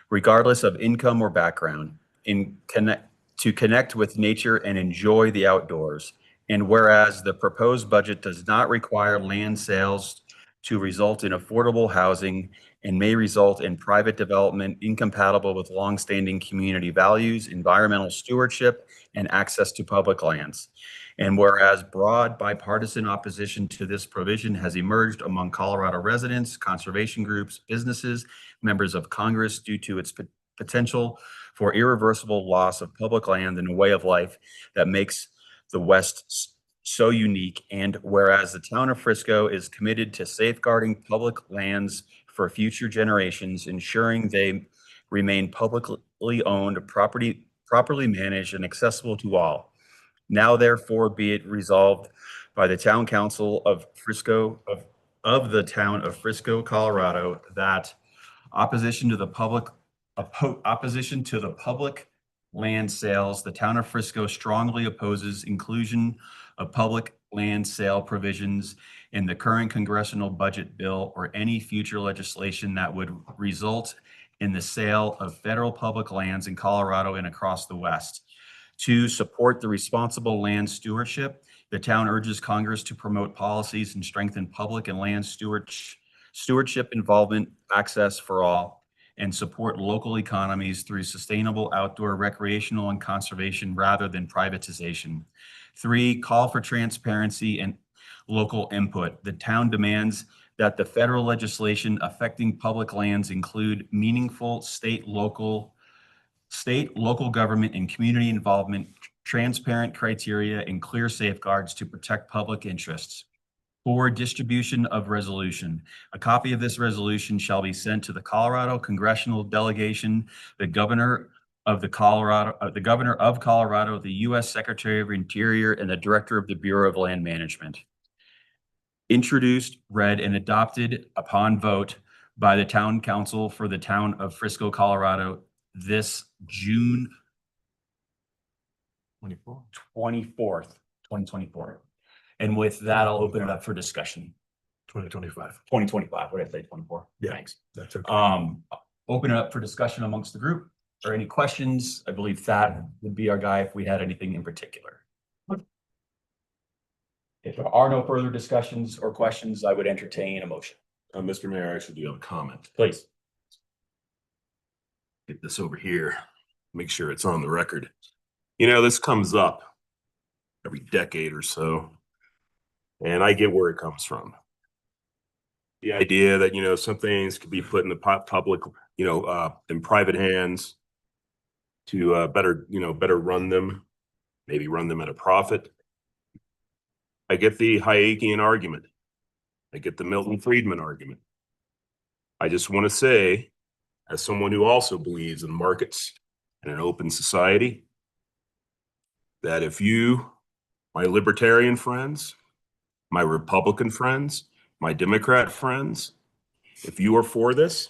regardless of income or background, to connect with nature and enjoy the outdoors. And whereas the proposed budget does not require land sales to result in affordable housing and may result in private development incompatible with longstanding community values, environmental stewardship, and access to public lands. And whereas broad bipartisan opposition to this provision has emerged among Colorado residents, conservation groups, businesses, members of Congress due to its potential for irreversible loss of public land and a way of life that makes the West so unique. And whereas the town of Frisco is committed to safeguarding public lands for future generations, ensuring they remain publicly owned, properly managed, and accessible to all. Now, therefore, be it resolved by the Town Council of Frisco, of the town of Frisco, Colorado, that opposition to the public land sales, the town of Frisco strongly opposes inclusion of public land sale provisions in the current congressional budget bill or any future legislation that would result in the sale of federal public lands in Colorado and across the West. To support the responsible land stewardship, the town urges Congress to promote policies and strengthen public and land stewardship involvement, access for all, and support local economies through sustainable outdoor recreational and conservation rather than privatization. 3, call for transparency and local input. The town demands that the federal legislation affecting public lands include meaningful state, local government, and community involvement, transparent criteria, and clear safeguards to protect public interests. 4, distribution of resolution. A copy of this resolution shall be sent to the Colorado Congressional Delegation, the Governor of Colorado, the U.S. Secretary of Interior, and the Director of the Bureau of Land Management. Introduced, read, and adopted upon vote by the Town Council for the Town of Frisco, Colorado, this June 24th, 2024. And with that, I'll open it up for discussion. 2025. 2025, what did I say, 24? Yeah, Thanks. That's okay. Open it up for discussion amongst the group or any questions. I believe Thad would be our guy if we had anything in particular. If there are no further discussions or questions, I would entertain a motion. Mr. Mayor, I actually do have a comment. Please. Get this over here, make sure it's on the record. You know, this comes up every decade or so, and I get where it comes from. The idea that, you know, some things could be put in the public, you know, in private hands to better run them, maybe run them at a profit. I get the Hayekian argument. I get the Milton Friedman argument. I just want to say, as someone who also believes in markets and an open society, that if you, my libertarian friends, my Republican friends, my Democrat friends, if you are for this,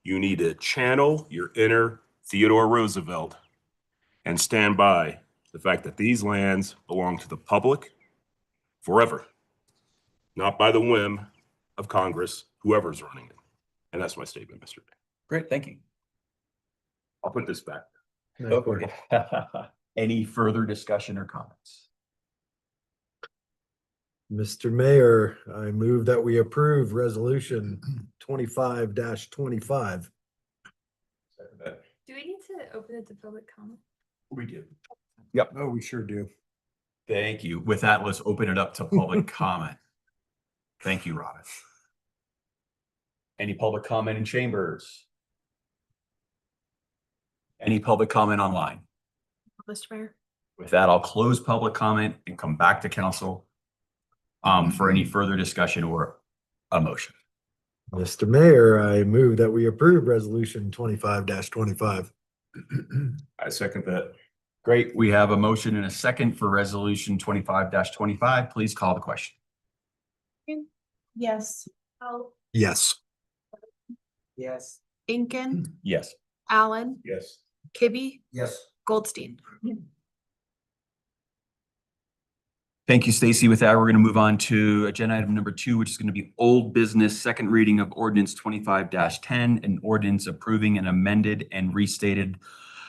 you need to channel your inner Theodore Roosevelt and stand by the fact that these lands belong to the public forever, not by the whim of Congress, whoever's running it. And that's my statement, Mr. Mayor. Great, thank you. I'll put this back. Okay. Any further discussion or comments? Mr. Mayor, I move that we approve resolution 25-25. Do we need to open it to public comment? We do. Yep. Oh, we sure do. Thank you. With that, let's open it up to public comment. Thank you, Robin. Any public comment in chambers? Any public comment online? Mr. Mayor. With that, I'll close public comment and come back to council for any further discussion or a motion. Mr. Mayor, I move that we approve resolution 25-25. I second that. Great. We have a motion and a second for resolution 25-25. Please call the question. Yes. Oh. Yes. Yes. Inkin, Yes. Allen, Yes. Kibbe, Yes. Goldstein. Thank you, Stacy. With that, we're going to move on to agenda item number 2, which is going to be old business, second reading of ordinance 25-10, an ordinance approving an amended and restated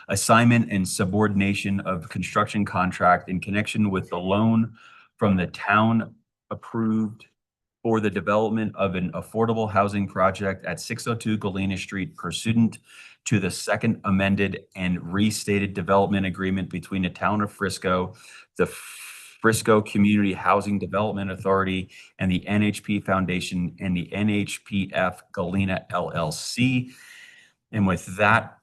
assignment and subordination of construction contract in connection with the loan from the town approved for the development of an affordable housing project at 602 Galena Street pursuant to the second amended and restated development agreement between the town of Frisco, the Frisco Community Housing Development Authority, and the NHP Foundation and the NHPF Galena LLC. And with that,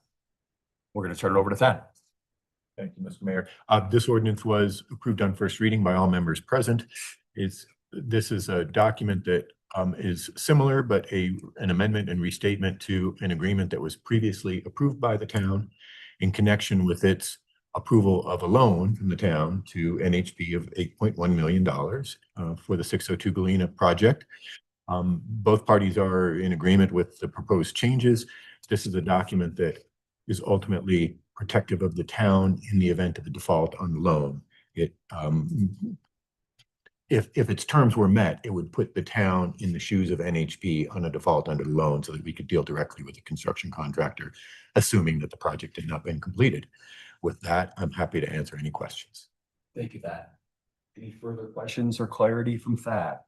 we're going to turn it over to Thad. Thank you, Mr. Mayor. This ordinance was approved on first reading by all members present. This is a document that is similar, but an amendment and restatement to an agreement that was previously approved by the town in connection with its approval of a loan from the town to NHP of $8.1 million for the 602 Galena project. Both parties are in agreement with the proposed changes. This is a document that is ultimately protective of the town in the event of a default on the loan. If its terms were met, it would put the town in the shoes of NHP on a default under the loan so that we could deal directly with the construction contractor, assuming that the project had not been completed. With that, I'm happy to answer any questions. Thank you, Thad. Any further questions or clarity from Thad?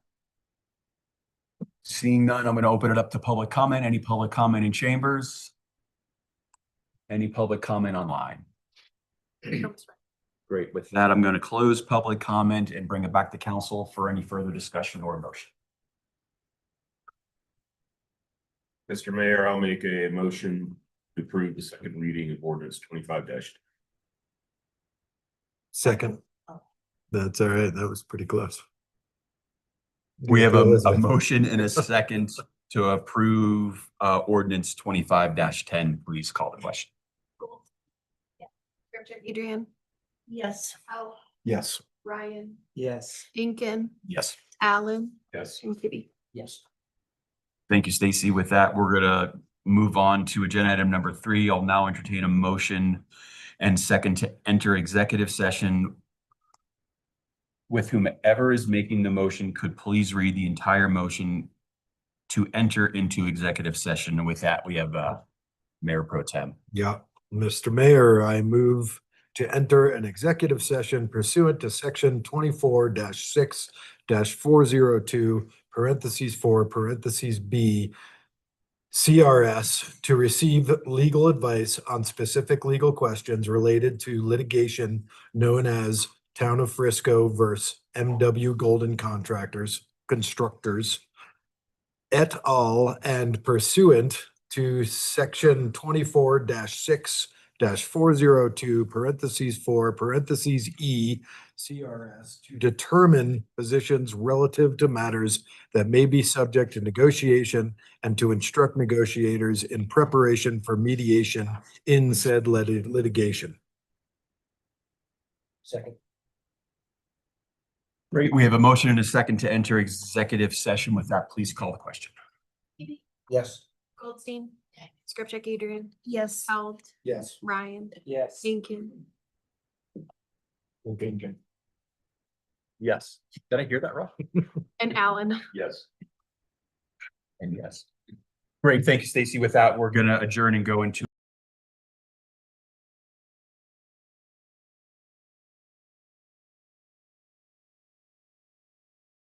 Seeing none, I'm going to open it up to public comment. Any public comment in chambers? Any public comment online? Great. With that, I'm going to close public comment and bring it back to council for any further discussion or motion. Mr. Mayor, I'll make a motion to approve the second reading of ordinance 25-. Second. That's all right. That was pretty close. We have a Elizabeth. motion and a second to approve ordinance 25-10. Please call the question. Adrian? Yes. Al? Yes. Ryan? Yes. Incan? Yes. Alan? Yes. And Kitty? Yes. Thank you, Stacy. With that, we're gonna move on to agenda item number 3. I'll now entertain a motion and second to enter executive session. With whomever is making the motion could please read the entire motion to enter into executive session. And with that, we have Mayor Pro Tem. Yeah, Mr. Mayor, I move to enter an executive session pursuant to section 24-6-402 (4) CRS to receive legal advice on specific legal questions related to litigation known as Town of Frisco versus MW Golden Constructors et al. And pursuant to section 24-6-402 (4) E CRS to determine positions relative to matters that may be subject to negotiation and to instruct negotiators in preparation for mediation in said litigation. Second. Great. We have a motion and a second to enter executive session. With that, please call the question. Yes. Goldstein? Scripcheck Adrian? Yes. Al? Yes. Ryan? Yes. Incan? Yes. Did I hear that wrong? And Alan? Yes. And yes. Great. Thank you, Stacy. With that, we're gonna adjourn and go into